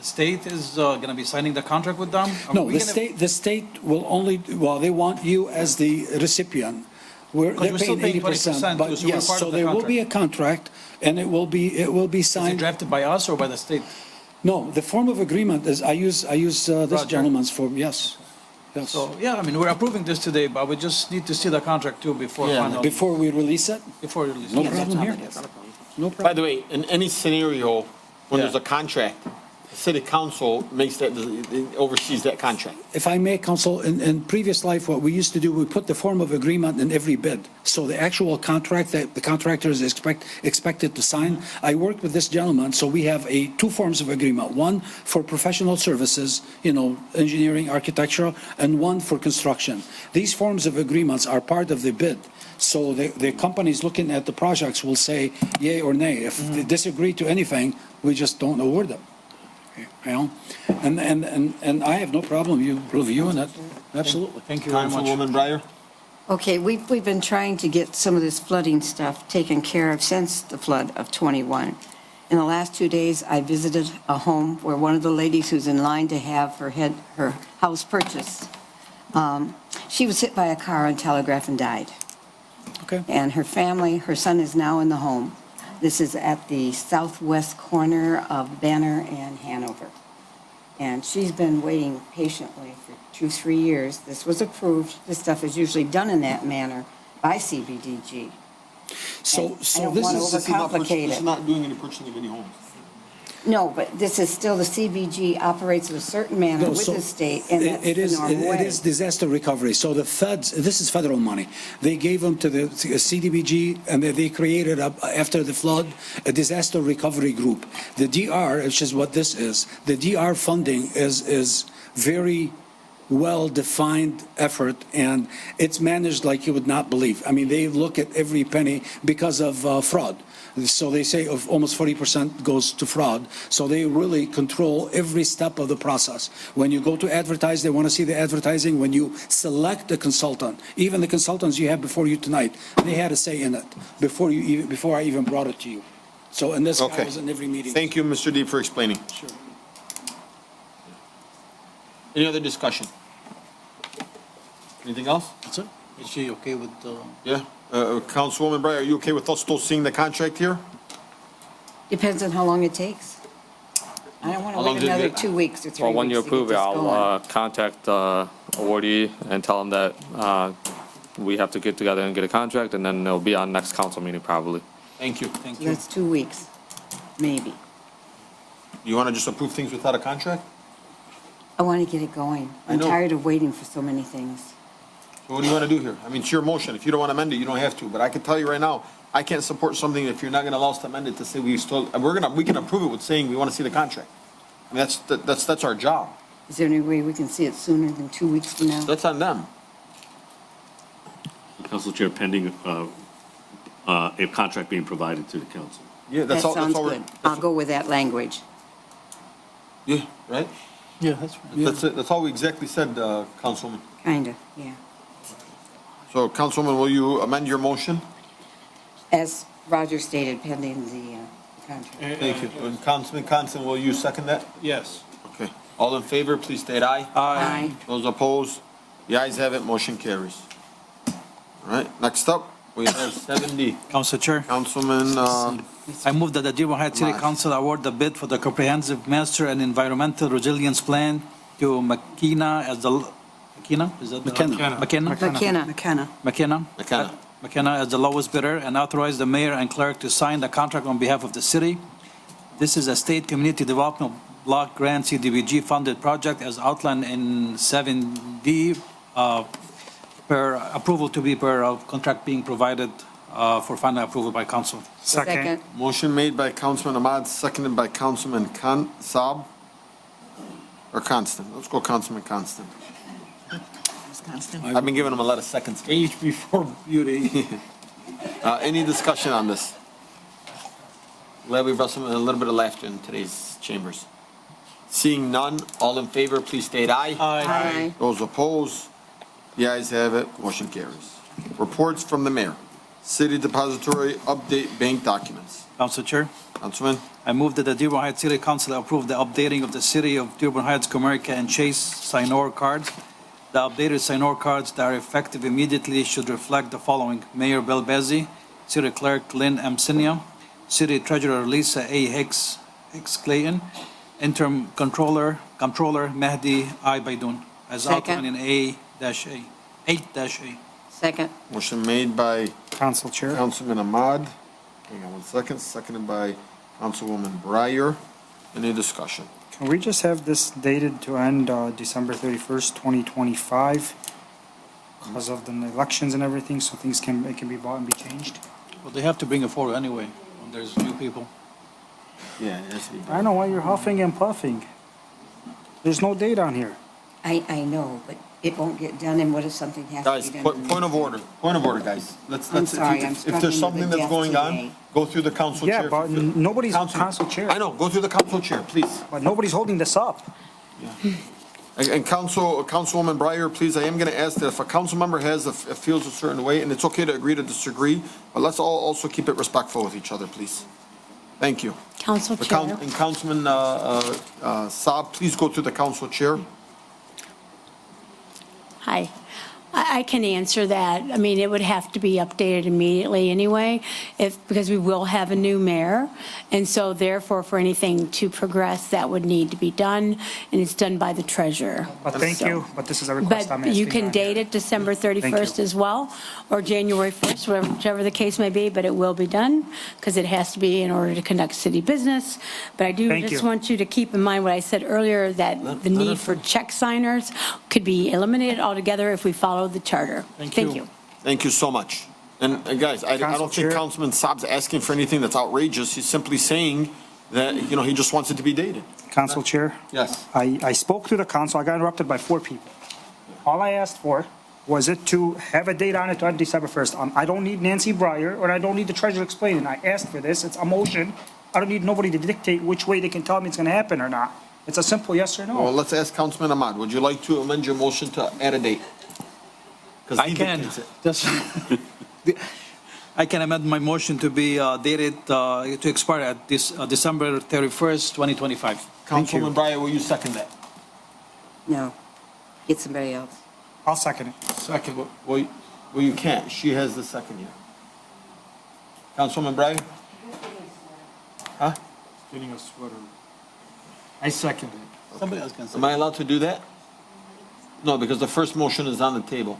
state is going to be signing the contract with them? No, the state will only, they want you as the recipient. They're paying 80%, but yes, so there will be a contract, and it will be signed. Is it drafted by us or by the state? No, the form of agreement is, I use this gentleman's form, yes. Yes. So, yeah, we're approving this today, but we just need to see the contract too before final. Before we release it? Before we release it. No problem here. No problem. By the way, in any scenario, when there's a contract, the city council oversees that contract. If I may, Council, in previous life, what we used to do, we put the form of agreement in every bid. So the actual contract that the contractor is expected to sign, I worked with this gentleman, so we have two forms of agreement. One for professional services, engineering, architectural, and one for construction. These forms of agreements are part of the bid. So the companies looking at the projects will say yay or nay. If they disagree to anything, we just don't award them. And I have no problem you reviewing it. Absolutely. Thank you very much. Councilwoman Breyer. Okay, we've been trying to get some of this flooding stuff taken care of since the flood of '21. In the last 2 days, I visited a home where one of the ladies who's in line to have her house purchased, she was hit by a car on Telegraph and died. Okay. And her son is now in the home. This is at the southwest corner of Banner and Hanover. And she's been waiting patiently for 2-3 years. This was approved. This stuff is usually done in that manner by CBDG. So I don't want to overcomplicate This is it. not doing any purchasing of any homes. No, but this is still, the CBG operates in a certain manner with the state, and that's the normal way. It is disaster recovery. So the feds, this is federal money. They gave them to the CDBG, and they created, after the flood, a disaster recovery group. The DR, which is what this is, the DR funding is very well-defined effort, and it's managed like you would not believe. They look at every penny because of fraud. So they say of almost 40% goes to fraud. So they really control every step of the process. When you go to advertise, they want to see the advertising. When you select a consultant, even the consultants you have before you tonight, they had a say in it before I even brought it to you. So, and this guy was in every meeting. Thank you, Mr. Deep, for explaining. Sure. Any other discussion? Anything else? That's it. Is she okay with the? Yeah. Councilwoman Breyer, are you okay with us still seeing the contract here? Depends on how long it takes. I don't want to wait another 2 weeks or 3 weeks. Well, when you to get approve it, this I'll going. contact the awardee and tell them that we have to get together and get a contract, and then it'll be on next council meeting probably. Thank you. So that's 2 weeks, maybe. You want to just approve things without a contract? I want to get it going. I'm tired of waiting for so many things. So what do you want to do here? It's your motion. If you don't want to amend it, you don't have to. But I can tell you right now, I can't support something if you're not going to allow us to amend it to say we can approve it with saying we want to see the contract. And that's our job. Is there any way we can see it sooner than 2 weeks from now? That's on them. Council Chair, pending a contract being provided to the council. Yeah, That sounds good. I'll go with that language. Yeah, right? Yeah, that's right. That's all we exactly said, Councilwoman. Kinda, yeah. So, Councilwoman, will you amend your motion? As Roger stated, pending the contract. Thank you. And Councilman Constant, will you second that? Yes. Okay. All in favor, please state aye. Aye. Those opposed? The ayes have it, motion carries. All right, next up, we have 7D. Council Chair, Councilman, I move that the Dearborn Heights City Ahmad. Council award the bid for the comprehensive master and environmental resilience plan to McKenna as the, McKenna? Is that the- McKenna. McKenna? McKenna. McKenna? McKenna as the lowest bidder, and authorize the mayor and clerk to sign the contract on behalf of the city. This is a state community development block grant CDBG funded project as outlined in 7D, per approval to be per contract being provided for final approval by council. Second. motion made by Councilman Ahmad, seconded by Councilman Saab. Or Constant, let's go Councilman Constant. I've been giving him a lot of seconds. Age before beauty. Any discussion on this? Glad we brought a little bit of laughter in today's chambers. Seeing none, all in favor, please state aye. Aye. Those opposed, the ayes have it, motion carries. Reports from the mayor. City Depository Update Bank Documents. Council Chair, Councilman, I move that the Dearborn Heights City Council approve the updating of the City of Dearborn Heights, Comerica, and Chase Signor cards. The updated Signor cards that are effective immediately should reflect the following: Mayor Bill Bezzi, City Clerk Lynn M. Sinia, City Treasurer Lisa A. Hicks Clayton, Interim Controller Mehdi I. Baidoun, as outlined in A-A, 8-A. Second. motion made by Council Chair. Councilman Ahmad. Hang on 1 second, seconded by Councilwoman Breyer. Any discussion? Can we just have this dated to end December 31st, 2025? Because of the elections and everything, so it can be bought and be changed? Well, they have to bring it forward anyway, when there's new people. Yeah, yes, we do. I know why you're huffing and puffing. There's no date on here. I know, but it won't get done, and what if something has Guys, to be done? point of order, guys. Let's, I'm if sorry, I'm if there's struggling something with that's death going on, today. go through the council chair. Yeah, but nobody's council chair. I know, go through the council chair, please. But nobody's holding this up. And Councilwoman Breyer, please, I am going to ask that if a council member feels a certain way, and it's okay to agree to disagree, but let's all also keep it respectful with each other, please. Thank you. Council Chair. And Councilman Saab, please go to the council chair. Hi. I can answer that. I mean, it would have to be updated immediately anyway, because we will have a new mayor. And so therefore, for anything to progress, that would need to be done, and it's done by the treasurer. But thank you, but this is a request I'm But asking. you can date it December 31st as well, or January 1st, whichever the case may be, but it will be done, because it has to be in order to conduct city business. But I do Thank just you. want you to keep in mind what I said earlier, that the need for check signers could be eliminated altogether if we follow the charter. Thank you. Thank you so much. And guys, I don't think Councilman Saab's asking for anything that's outrageous. He's simply saying that, he just wants it to be dated. Council Chair? Yes. I spoke to the council, I got interrupted by 4 people. All I asked for was it to have a date on it on December 1st. I don't need Nancy Breyer, or I don't need the treasurer explaining. I asked for this, it's a motion. I don't need nobody to dictate which way they can tell me it's gonna happen or not. It's a simple yes or Well, no. let's ask Councilman Ahmad. Would you like to amend your motion to add a date? 'Cause I he can. dictates it. I can amend my motion to be dated, to expire at December 31st, 2025. Thank you. Councilwoman Breyer, will you second that? No. Get somebody else. I'll second it. Second. Well, you can't. She has the second here. Councilwoman Breyer? Huh? Getting a sweater. I second it. Somebody else can say. Am I allowed to do that? No, because the first motion is on the table.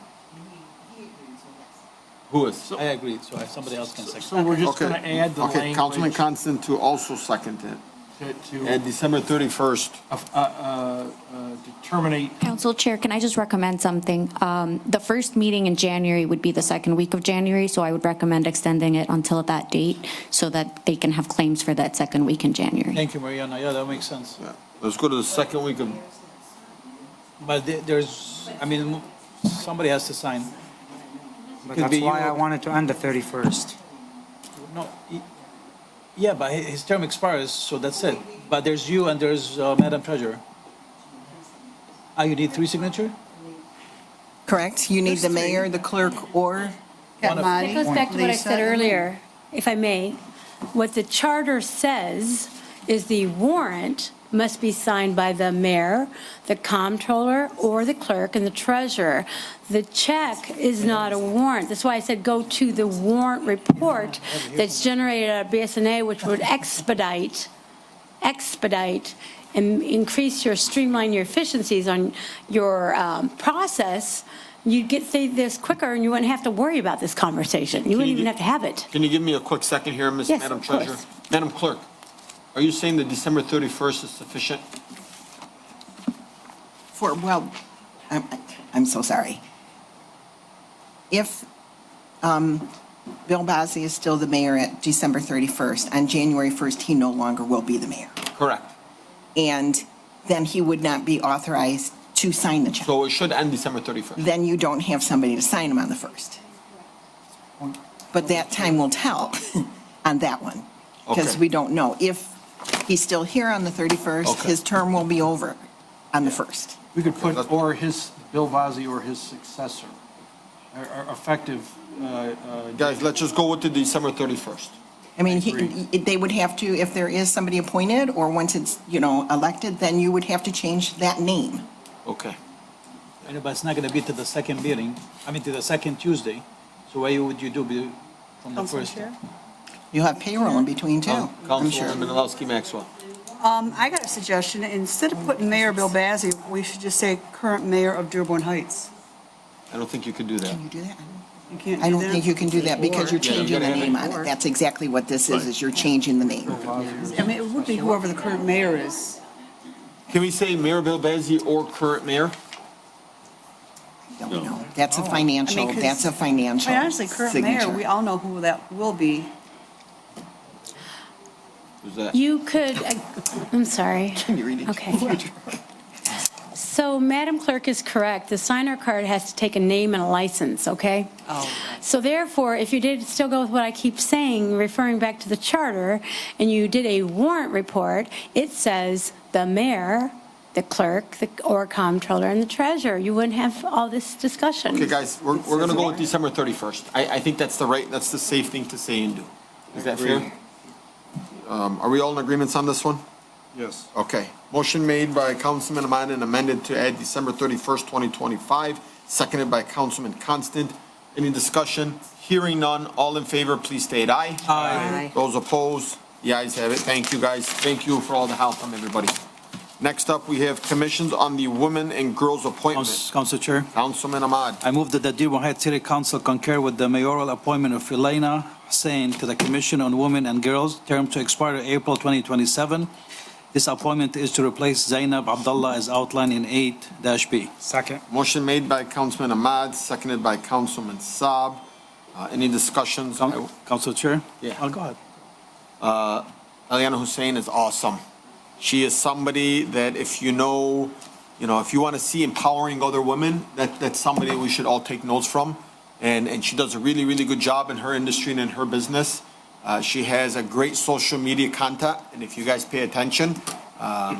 Who is? I agree, so somebody else can second. So we're just gonna add the language. Okay, Councilman Constant to also second it. At December 31st. To terminate. Council Chair, can I just recommend something? The first meeting in January would be the second week of January, so I would recommend extending it until that date so that they can have claims for that second week in January. Thank you, Mariana. Yeah, that makes sense. Let's go to the second week of, But there's, I mean, somebody has to sign. But Could that's be why you I or- wanted to end the 31st. No, yeah, but his term expires, so that's it. But there's you and there's Madam Treasurer. You need 3 signatures? Correct? You need the mayor, the clerk, or That goes back to what I said earlier, if I may. What the charter says is the warrant must be signed by the mayor, the comptroller, or the clerk and the treasurer. The check is not a warrant. That's why I said go to the warrant report that's generated at BSNA, which would expedite, and increase your, streamline your efficiencies on your process. You'd get through this quicker and you wouldn't have to worry about this conversation. You wouldn't even have to have it. can you give me a quick second here, Ms. Yes, Madam of course. Treasurer? Madam Clerk, are you saying that December 31st is sufficient? I'm so sorry. If Bill Bazey is still the mayor at December 31st, on January 1st, he no longer will be the mayor. Correct. And then he would not be authorized to sign the check. So it should end December 31st. Then you don't have somebody to sign them on the 1st. But that time will tell on that one, because Okay. we don't know. If he's still here on the 31st, Okay. his term will be over on the 1st. We could put, or his, Bill Vazzi or his successor, or effective, Guys, let's just go with the December 31st. I mean, they would have to, if there is somebody appointed, or once it's, elected, then you would have to change that name. Okay. But it's not going to be to the second meeting, to the second Tuesday. So why would you do from the first? You'll have payroll in between, too, I'm sure. Councilwoman Menalowski Maxwell. I got a suggestion. Instead of putting Mayor Bill Bazey, we should just say current mayor of Dearborn Heights. I don't think you could do that. Can you do that? You can't I do don't that? think you can do that because you're Yeah, you changing the gotta have name it. on it. That's exactly what this is you're changing the name. I mean, it would be whoever the current mayor is. Can we say Mayor Bill Bazey or current mayor? Don't know. That's a financial, that's a financial Quite honestly, current mayor, signature. we all know who that will be. Who's that? You could, I'm sorry. Can you read it? Okay. So Madam Clerk is correct. The signer card has to take a name and a license, okay? Oh. So therefore, if you did still go with what I keep saying, referring back to the charter, and you did a warrant report, it says the mayor, the clerk, or comptroller, and the treasurer. You wouldn't have all this discussion. Okay, guys, we're going to go with December 31st. I think that's the safe thing to say and do. Is that fair? Are we all in agreements on this one? Yes. Okay. Motion made by Councilman Ahmad and amended to add December 31st, 2025, seconded by Councilman Constant. Any discussion? Hearing none. All in favor, please state aye. Aye. Those opposed? The ayes have it. Thank you, guys. Thank you for all the help from everybody. Next up, we have commissions on the women and girls appointment. Council Chair. Councilman Ahmad. I move that the Dearborn Heights City Council concur with the mayoral appointment of Elena Hussein to the Commission on Women and Girls, term to expire April 2027. This appointment is to replace Zainab Abdullah as outlined in 8-B. Second. Motion made by Councilman Ahmad, seconded by Councilman Saab. Any discussions? Council Chair? Yeah. Oh, go ahead. Eliana Hussein is awesome. She is somebody that if you know, if you want to see empowering other women, that's somebody we should all take notes from. And she does a really, really good job in her industry and in her business. She has a great social media contact, and if you guys pay attention,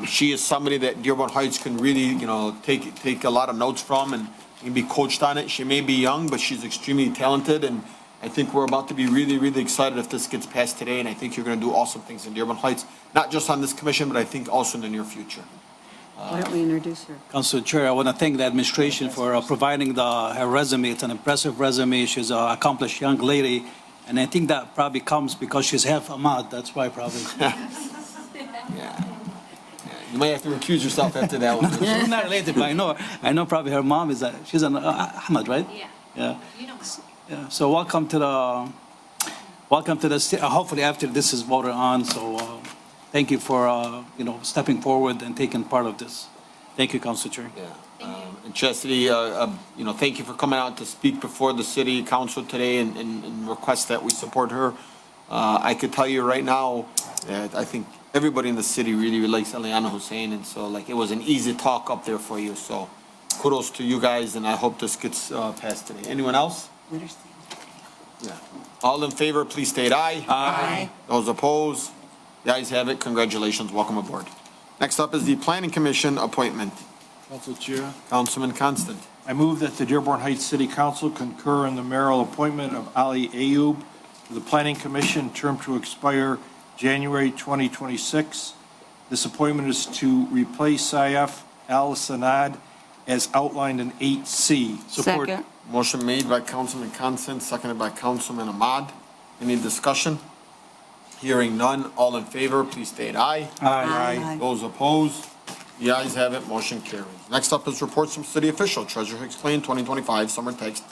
she is somebody that Dearborn Heights can really, take a lot of notes from and be coached on it. She may be young, but she's extremely talented, and I think we're about to be really, really excited if this gets passed today, and I think you're going to do awesome things in Dearborn Heights, not just on this commission, but I think also in the near future. Why don't we introduce her? Council Chair, I want to thank the administration for providing her resume. It's an impressive resume. She's an accomplished young lady, and I think that probably comes because she's half Ahmad. That's why probably. Yeah. You might have to recuse yourself after that one. She's not related, but I know probably her mom is she's an Ahmad, right? Yeah. Yeah. You know. Yeah. So welcome to the hopefully after this is voted on. So thank you for stepping forward and taking part of this. Thank you, Council Chair. Yeah. And Chastity, thank you for coming out to speak before the city council today and request that we support her. I could tell you right now that I think everybody in the city really likes Eliana Hussein, and so like it was an easy talk up there for you. So kudos to you guys, and I hope this gets passed today. Anyone else? Yeah. All in favor, please state aye. Aye. Those opposed? The ayes have it. Congratulations. Welcome aboard. Next up is the Planning Commission appointment. Council Chair, Councilman Constant. I move that the Dearborn Heights City Council concur in the mayoral appointment of Ali Ayoub to the Planning Commission, term to expire January 2026. This appointment is to replace Saif Al-Sanad as outlined in 8C. Support. Motion made by Councilman Constant, seconded by Councilman Ahmad. Any discussion? Hearing none. All in favor, please state aye. Aye. Those opposed? The ayes have it. Motion carries. Next up is reports from city official. Treasurer Hicks Plain, 2025 summer tax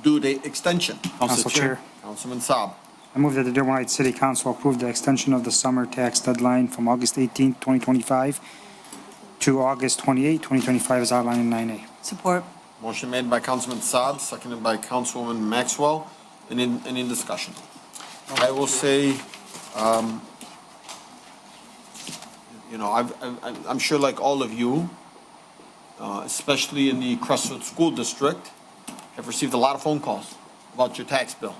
due date extension. Council Chair. Councilman Saab. I move that the Dearborn Heights City Council approve the extension of the summer tax deadline from August 18, 2025 to August 28, 2025 as outlined in 9A. Support. Motion made by Councilman Saab, seconded by Councilwoman Maxwell. Any discussion? I will say, you know, I'm sure like all of you, especially in the Crestwood School District, have received a lot of phone calls about your tax bill.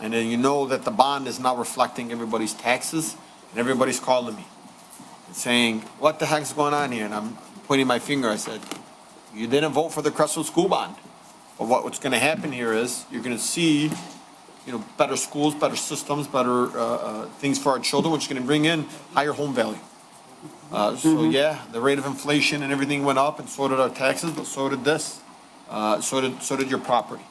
And then you know that the bond is not reflecting everybody's taxes, and everybody's calling me and saying, what the heck's going on here? And I'm pointing my finger. I said, you didn't vote for the Crestwood School Bond. But what's going to happen here is you're going to see, you know, better schools, better systems, better things for our children, which is going to bring in higher home value. So yeah, the rate of inflation and everything went up, and so did our taxes, but so did this. So did your property.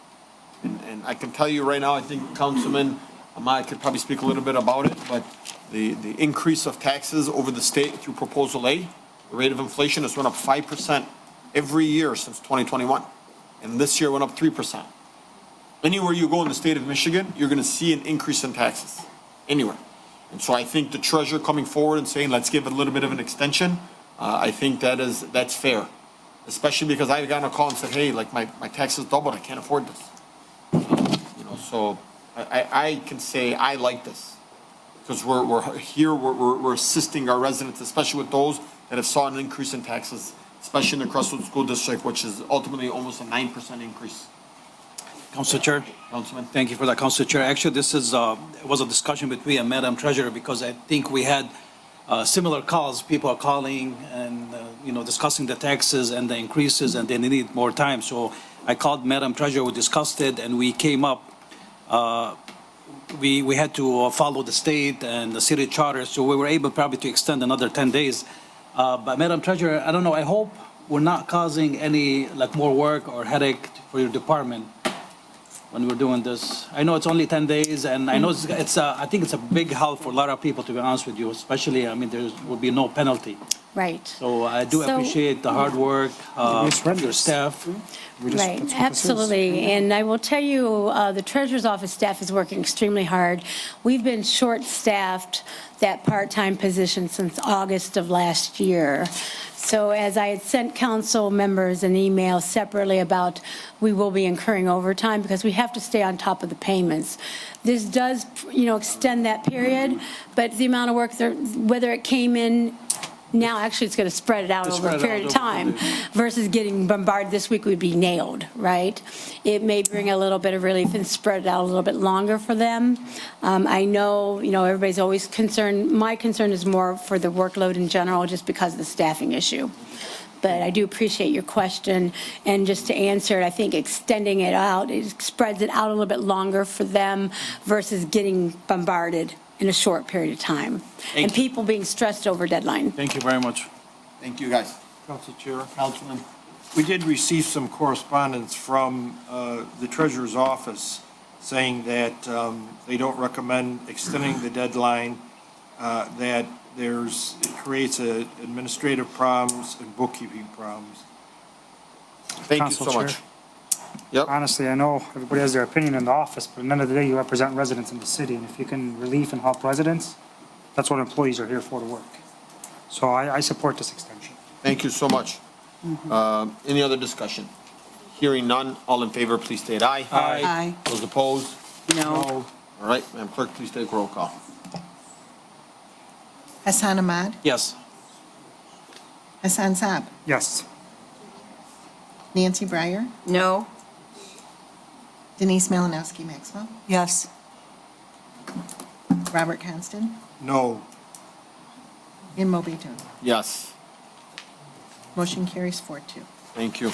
And I can tell you right now, I think Councilman Ahmad could probably speak a little bit about it, but the increase of taxes over the state through Proposal A, the rate of inflation has went up 5% every year since 2021. And this year went up 3%. Anywhere you go in the state of Michigan, you're going to see an increase in taxes. Anywhere. And so I think the treasurer coming forward and saying, let's give it a little bit of an extension, I think that's fair. Especially because I've gotten a call and said, hey, like my taxes doubled, I can't afford this. You know, so I can say I like this. Because we're here, we're assisting our residents, especially with those that have saw an increase in taxes, especially in the Crestwood School District, which is ultimately almost a 9% increase. Council Chair. Councilman. Thank you for that, Council Chair. Actually, this is, it was a discussion between me and Madam Treasurer, because I think we had similar calls. People are calling and, you know, discussing the taxes and the increases, and they need more time. So I called Madam Treasurer, we discussed it, and we came up, we had to follow the state and the city charter, so we were able probably to extend another 10 days. But Madam Treasurer, I don't know, I hope we're not causing any, like, more work or headache for your department when we're doing this. I know it's only 10 days, and I know I think it's a big help for a lot of people, to be honest with you, especially, I mean, there will be no penalty. Right. So I do appreciate the hard work of your staff. Right, absolutely. And I will tell you, the treasurer's office staff is working extremely hard. We've been short-staffed that part-time position since August of last year. So as I had sent council members an email separately about we will be incurring overtime because we have to stay on top of the payments. This does, you know, extend that period, but the amount of work, whether it came in now, actually, it's going to spread it out over a period of time versus getting bombarded this week would be nailed, right? It may bring a little bit of relief and spread it out a little bit longer for them. I know, you know, everybody's always concerned. My concern is more for the workload in general, just because of the staffing issue. But I do appreciate your question. And just to answer it, I think extending it out, it spreads it out a little bit longer for them versus getting bombarded in a short period of time. And people being stressed over deadline. Thank you very much. Thank you, guys. Council Chair. Councilman. We did receive some correspondence from the treasurer's office saying that they don't recommend extending the deadline, that it creates administrative problems and bookkeeping problems. Thank you so much. Yep. Honestly, I know everybody has their opinion in the office, but at the end of the day, you represent residents in the city, and if you can relieve and help residents, that's what employees are here for, to work. So I support this extension. Thank you so much. Any other discussion? Hearing none, all in favor, please state aye. Aye. Those opposed? No. All right, Madam Clerk, please take roll call. Hassan Ahmad, Yes. Hassan Saab, Yes. Nancy Breyer, No? Denise Malinowski Maxwell, Yes. Robert Constant, No. and Moby Dun. Yes. Motion carries 4-2. Thank you.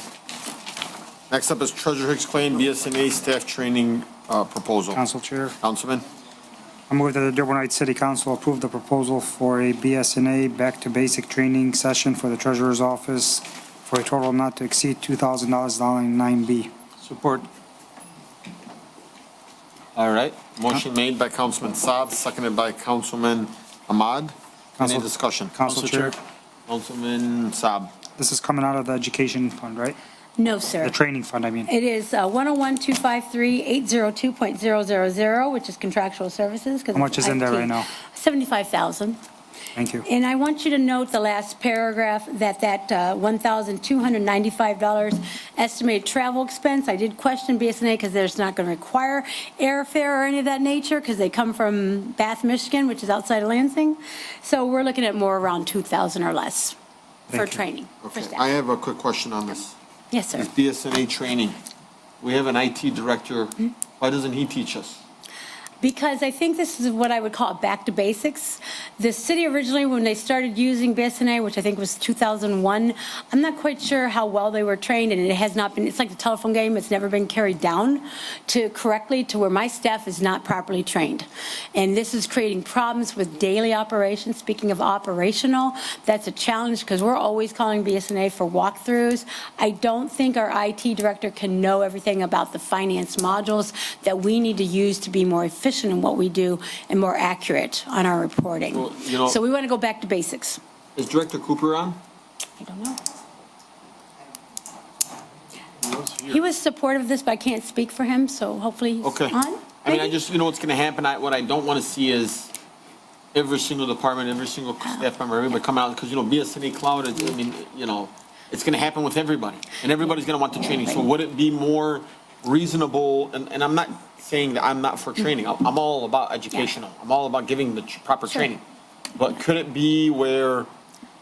Next up is Treasurer Hicks Claim BSNA staff training proposal. Council Chair, Councilman? I move that the Dearborn Heights City Council approve the proposal for a BSNA Back to Basic training session for the Treasurer's Office for a total not to exceed $2,000, line 9B. Support. All right, motion made by Councilman Saab, seconded by Councilman Ahmad. Any Council- discussion? Council Chair, Councilman Saab. this is coming out of the education fund, right? No, sir. The training fund, I mean. It is 101-253-802.000, which is contractual services. How much is in there right now? 75,000. Thank you. And I want you to note the last paragraph, that $1,295 estimated travel expense. I did question BSNA because there's not going to require airfare or any of that nature because they come from Bath, Michigan, which is outside of Lansing. So we're looking at more around 2,000 or less for Thank you. training. for Okay, staff. I have a quick question on this. Yes, sir. This BSNA training, we have an IT director. Why doesn't he teach us? Because I think this is what I would call back to basics. The city originally, when they started using BSNA, which I think was 2001, I'm not quite sure how well they were trained, and it has not been, it's like the telephone game, it's never been carried down correctly to where my staff is not properly trained. And this is creating problems with daily operations. Speaking of operational, that's a challenge because we're always calling BSNA for walkthroughs. I don't think our IT director can know everything about the finance modules that we need to use to be more efficient in what we do and more accurate on our reporting. Well, you know- So we want to go back to basics. Is Director Cooper on? I don't know. He was supportive of this, but I can't speak for him, so hopefully he's Okay. on. I mean, I maybe? just, you know what's gonna happen, what I don't wanna see is every single department, every single staff member, everybody come out, because, BSNA Cloud, I mean, it's gonna happen with everybody, and everybody's gonna want the training, so would it be more reasonable, and I'm not saying that I'm not for training, I'm all about educational, I'm all about giving the proper training, but could it be where,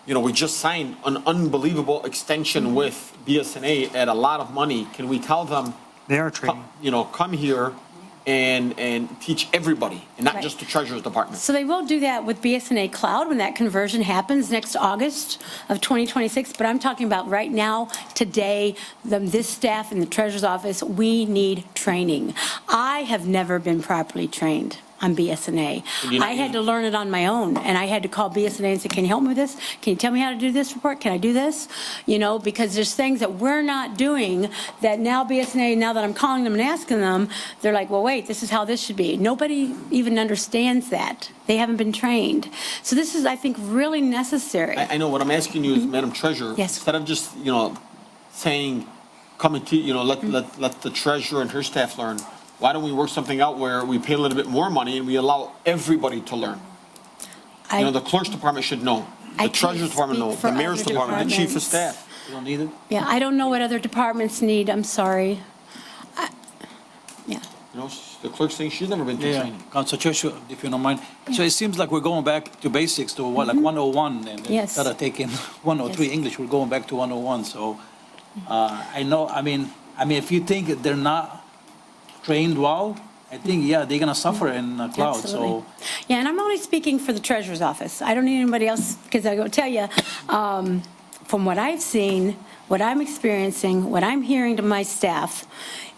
we just signed an unbelievable extension with BSNA at a lot of money, can we tell them, They are training. come here and teach everybody, and not Right. just the treasurer's department. So they will do that with BSNA Cloud when that conversion happens next August of 2026. But I'm talking about right now, today, this staff in the treasurer's office, we need training. I have never been properly trained on BSNA. I had to learn it on my own, and I had to call BSNA and say, can you help me with this? Can you tell me how to do this report? Can I do this? Because there's things that we're not doing that now BSNA, now that I'm calling them and asking them, they're like, well, wait, this is how this should be. Nobody even understands that. They haven't been trained. So this is, I think, really necessary. I know what I'm asking you is, Madam Treasurer, Yes. instead of just, saying, come and let the treasurer and her staff learn, why don't we work something out where we pay a little bit more money and we allow everybody to learn? The clerk's department should know, the treasurer's department know, the mayor's department, the chief of staff. You don't need it? Yeah, I don't know what other departments need. I'm sorry. The clerk's saying she's never been to Yeah, training. Council Chair, if you don't mind. So it seems like we're going back to basics to what, like 101, and Yes. instead of taking 103 English, we're going back to 101. So I know, I mean, if you think that they're not trained well, I think, yeah, they're gonna suffer in cloud, Absolutely. so. Yeah, and I'm only speaking for the treasurer's office. I don't need anybody else, because I will tell you, from what I've seen, what I'm experiencing, what I'm hearing to my staff,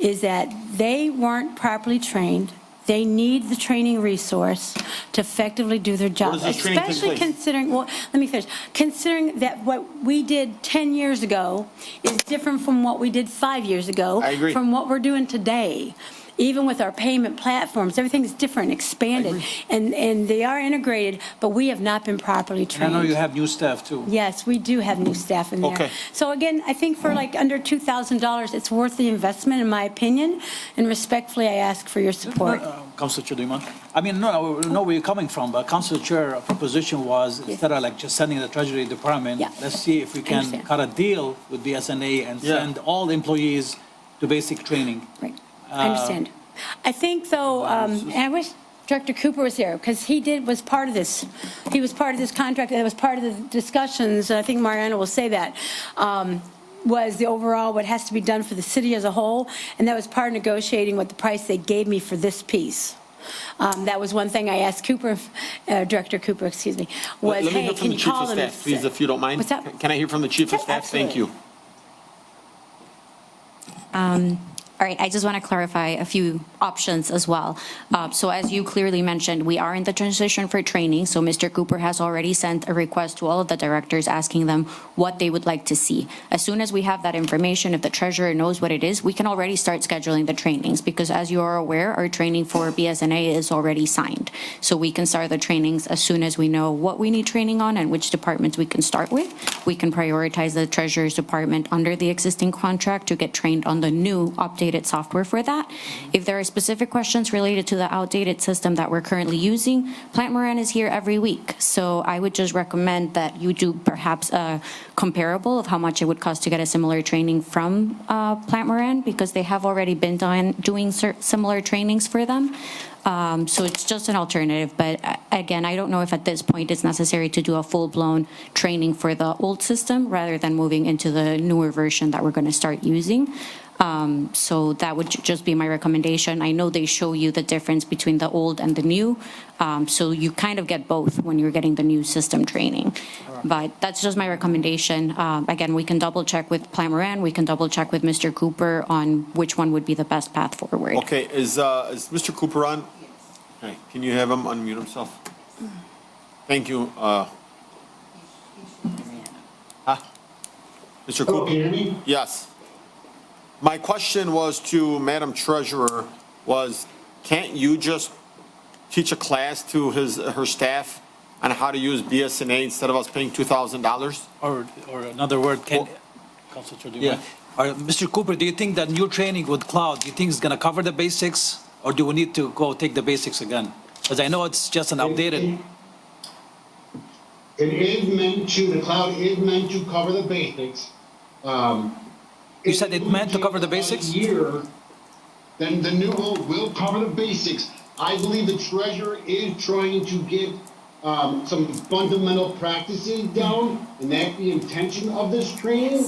is that they weren't properly trained. They need the training resource to effectively do their job. does this training take Especially place? considering, well, let me finish. Considering that what we did 10 years ago is different from what we did 5 years ago. I agree. From what we're doing today. Even with our payment platforms, everything's different, expanded, and they are integrated, but we have not been properly And I trained. know you have new staff too. Yes, we do have new staff in there. Okay. So again, I think for like under $2,000, it's worth the investment, in my opinion, and respectfully, I ask for your support. Council Chair, do you mind? I mean, no, I know where you're coming from, but Council Chair proposition was, instead of like just sending the Treasury Department, Yeah. let's see if we can understand. cut a deal with BSNA and Yeah. send all the employees to basic training. Right, I understand. I think though, and I wish Director Cooper was here, because was part of this. He was part of this contract, and it was part of the discussions, and I think Mariana will say that, was the overall, what has to be done for the city as a whole, and that was part of negotiating what the price they gave me for this piece. That was one thing I asked Cooper, Director Cooper, excuse me, was, Let me hey, hear from can the you chief call of them? staff, please, if you don't mind. What's that? Can I hear from the chief of staff? Thank you. All right, I just want to clarify a few options as well. So as you clearly mentioned, we are in the transition for training. So Mr. Cooper has already sent a request to all of the directors asking them what they would like to see. As soon as we have that information, if the treasurer knows what it is, we can already start scheduling the trainings, because as you are aware, our training for BSNA is already signed. So we can start the trainings as soon as we know what we need training on and which departments we can start with. We can prioritize the treasurer's department under the existing contract to get trained on the new updated software for that. If there are specific questions related to the outdated system that we're currently using, Plant Moran is here every week. So I would just recommend that you do perhaps a comparable of how much it would cost to get a similar training from Plant Moran, because they have already been doing similar trainings for them. So it's just an alternative. But again, I don't know if at this point it's necessary to do a full-blown training for the old system rather than moving into the newer version that we're going to start using. So that would just be my recommendation. I know they show you the difference between the old and the new. So you kind of get both when you're getting the new system training. But that's just my recommendation. Again, we can double check with Plant Moran. We can double check with Mr. Cooper on which one would be the best path forward. Okay, is Mr. Cooper on? Okay, can you have him unmute himself? Thank you. Mr. Cooper? Can you hear me? Yes. My question was to Madam Treasurer was, can't you just teach a class to her staff on how to use BSNA instead of us paying $2,000? Or another word, Councilor, do you mind? Or Mr. Cooper, do you think that new training with cloud, do you think it's going to cover the basics, or do we need to go take the basics again? Because I know it's just an updated. The cloud is meant to cover the basics. You said it meant to cover the basics? Then the new one will cover the basics. I believe the treasurer is trying to get some fundamental practices down, and that's the intention of this training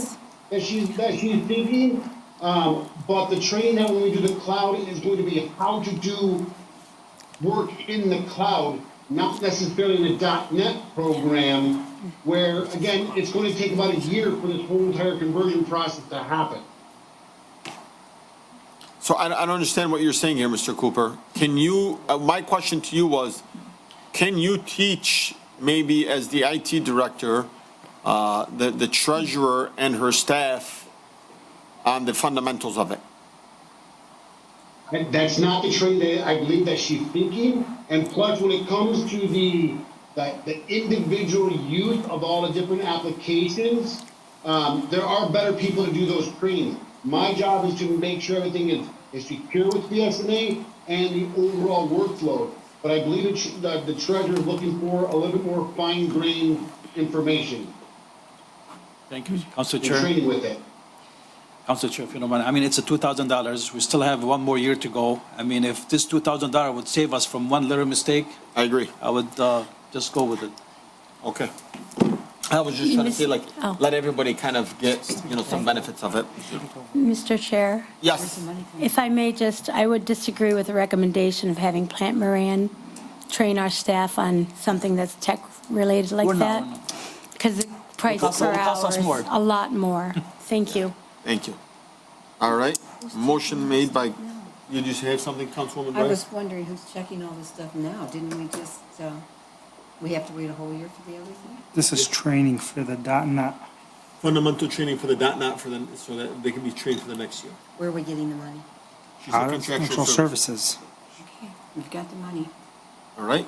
that she's thinking. But the training that when we do the cloud is going to be how to do work in the cloud, not necessarily in the .NET program, where, again, it's going to take about a year for this whole entire conversion process to happen. So I don't understand what you're saying here, Mr. Cooper. Can you, my question to you was, can you teach, maybe as the IT director, the treasurer and her staff on the fundamentals of it? That's not the training that I believe that she's thinking. And plus, when it comes to the individual use of all the different applications, there are better people to do those trainings. My job is to make sure everything is secure with BSNA and the overall workflow. But I believe the treasurer is looking for a little bit more fine-grained information. Thank you, Councilor Chair. Training with it. Councilor Chair, if you don't mind, I mean, it's a $2,000. We still have one more year to go. I mean, if this $2,000 would save us from one little mistake, I agree. I would just go with it. Okay. I was just trying to say, like, let everybody kind of get, some benefits of it. Mr. Chair? Yes. If I may just, I would disagree with the recommendation of having Plant Moran train our staff on something that's tech-related like that. Because the price per hour is a lot more. Thank you. Thank you. All right. Motion made by, did you have something, Councilwoman Bryce? I was wondering who's checking all this stuff now. Didn't we just, we have to wait a whole year for the other thing? This is training for the .NET. Fundamental training for the .NET so that they can be trained for the next year. Where are we getting the money? She's a Contractual services. Okay, we've got the money. All right.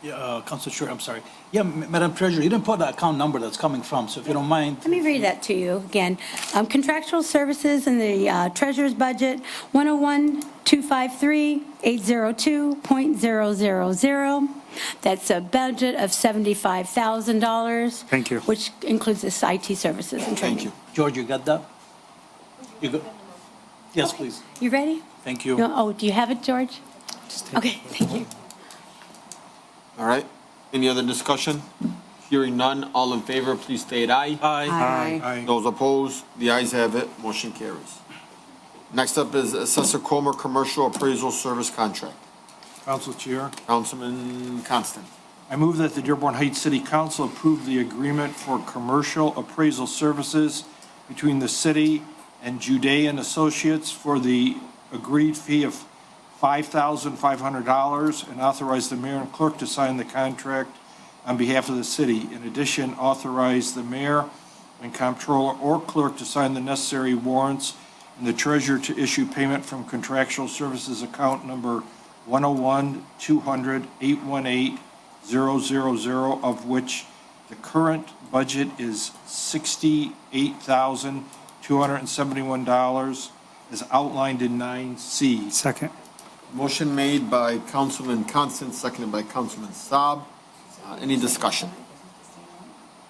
Yeah, Councilor Chair, I'm sorry. Yeah, Madam Treasurer, you didn't put the account number that's coming from, so if you don't mind. Let me read that to you again. Contractual services in the treasurer's budget, 101-253-802.000. That's a budget of $75,000. Thank you. Which includes this IT services and training. Thank you. George, you got that? You go. Yes, please. You ready? Thank you. Oh, do you have it, George? Okay, thank you. All right. Any other discussion? Hearing none, all in favor, please state aye. Aye. Those opposed, the ayes have it, motion carries. Next up is Assessor Comer Commercial Appraisal Service Contract. Council Chair, Councilman Constant. I move that the Dearborn Heights City Council approve the agreement for commercial appraisal services between the city and Judean Associates for the agreed fee of $5,500 and authorize the mayor and clerk to sign the contract on behalf of the city. In addition, authorize the mayor and comptroller or clerk to sign the necessary warrants and the treasurer to issue payment from contractual services account number 101-200-818-000, of which the current budget is $68,271 as outlined in 9C. Second. Motion made by Councilman Constant, seconded by Councilman Saab. Any discussion?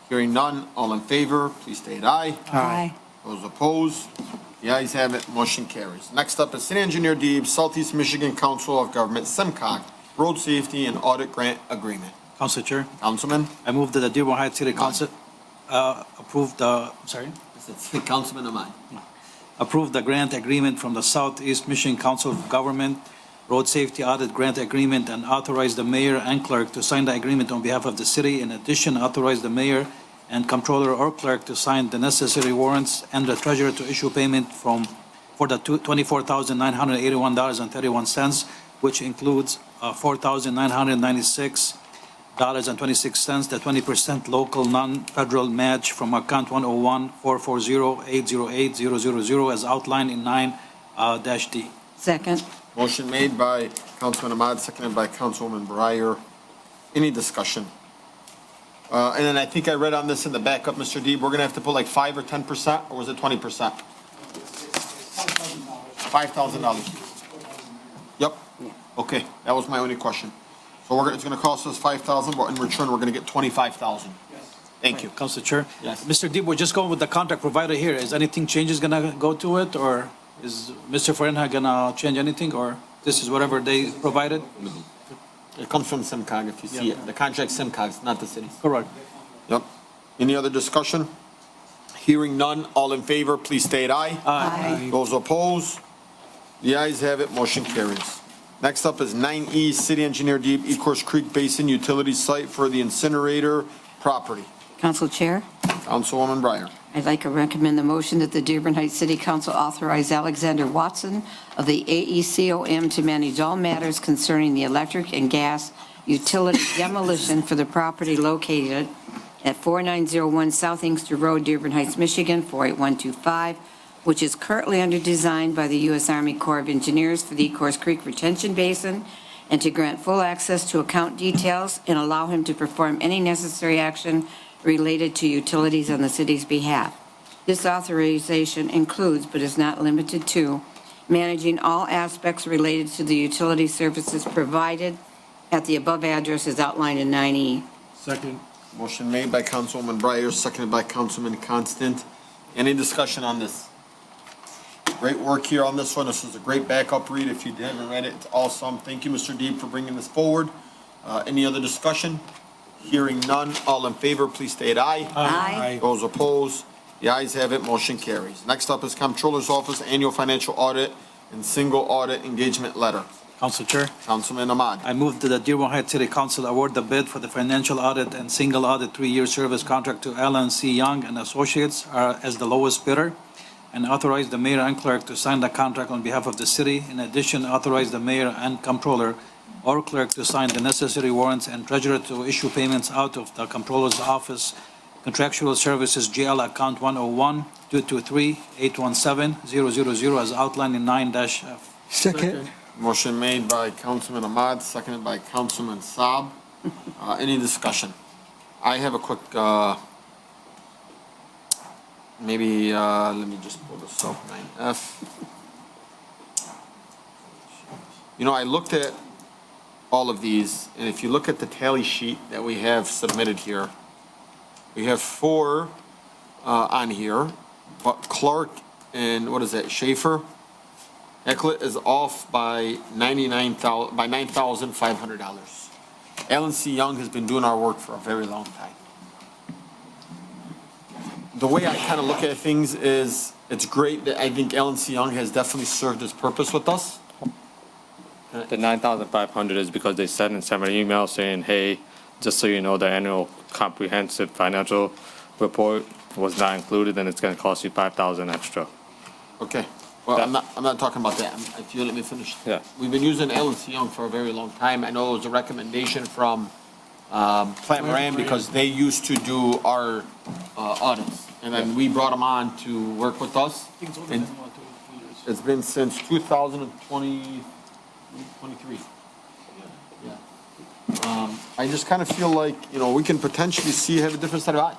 Hearing none, all in favor, please state aye. Aye. Those opposed, the ayes have it, motion carries. Next up is City Engineer Deeb, Southeast Michigan Council of Government, SEMCOG, Road Safety and Audit Grant Agreement. Council Chair, Councilman? I move that the Dearborn Heights City Council approve the, Councilman Ahmad. approve the grant agreement from the Southeast Michigan Council of Government, Road Safety Audit Grant Agreement, and authorize the mayor and clerk to sign the agreement on behalf of the city. In addition, authorize the mayor and comptroller or clerk to sign the necessary warrants and the treasurer to issue payment for the $24,981.31, which includes $4,996.26, the 20% local non-federal match from account 101-440-808-000 as outlined in 9-D. Second. Motion made by Councilman Ahmad, seconded by Councilwoman Breyer. Any discussion? And then I think I read on this in the backup, Mr. Deeb, we're gonna have to put like 5 or 10%, or was it 20%? $5,000. Yep. Okay, that was my only question. So it's gonna cost us 5,000, but in return, we're gonna get 25,000. Thank you. Council Chair? Yes. Mr. Deeb, we're just going with the contract provider here. Is anything changes gonna go to it, or is Mr. Farinha gonna change anything, or this is whatever they provided? It comes from SEMCOG, if you see it. The contract SEMCOG, not the cities. Correct. Yep. Any other discussion? Hearing none, all in favor, please state aye. Aye. Those opposed? The ayes have it, motion carries. Next up is 9E, City Engineer Deep, Ecorse Creek Basin Utility Site for the incinerator property. Council Chair, Councilwoman Breyer. I'd like to recommend the motion that the Dearborn Heights City Council authorize Alexander Watson of the AECOM to manage all matters concerning the electric and gas utility demolition for the property located at 4901 South Inkster Road, Dearborn Heights, Michigan, 48125, which is currently under design by the U.S. Army Corps of Engineers for the Ecorse Creek Retention Basin, and to grant full access to account details and allow him to perform any necessary action related to utilities on the city's behalf. This authorization includes, but is not limited to, managing all aspects related to the utility services provided at the above address as outlined in 9E. second. Motion made by Councilwoman Breyer, seconded by Councilman Constant. Any discussion on this? Great work here on this one. This is a great backup read. If you haven't read it, it's awesome. Thank you, Mr. Deeb, for bringing this forward. Any other discussion? Hearing none, all in favor, please state aye. Aye. Those opposed, the ayes have it, motion carries. Next up is Comptroller's Office Annual Financial Audit and Single Audit Engagement Letter. Council Chair, Councilman Ahmad. I move that the Dearborn Heights City Council award the bid for the financial audit and single audit 3-year service contract to L&C Young and Associates as the lowest bidder, and authorize the mayor and clerk to sign the contract on behalf of the city. In addition, authorize the mayor and comptroller or clerk to sign the necessary warrants and treasurer to issue payments out of the comptroller's office contractual services GL account 101-223-817-000 as outlined in 9-F. Second. Motion made by Councilman Ahmad, seconded by Councilman Saab. Any discussion? I have a quick, let me just pull this up, 9F. You know, I looked at all of these, and if you look at the tally sheet that we have submitted here, we have 4 on here, but Clark and, what is that, Schaefer? ECLIT is off by $9,500. Alan C. Young has been doing our work for a very long time. The way I kind of look at things is, it's great that I think Alan C. Young has definitely served his purpose with us. The 9,500 is because they sent an email saying, hey, just so you know, the annual comprehensive financial report was not included, and it's going to cost you 5,000 extra. Okay. Well, I'm not talking about that. If you let me finish. Yeah. We've been using Ellen C. Young for a very long time. I know it was a recommendation from Plant Moran because they used to do our audits. And then we brought them on to work with us. And it's been since 2023. Yeah. I just kind of feel like, we can potentially have a different set of eyes.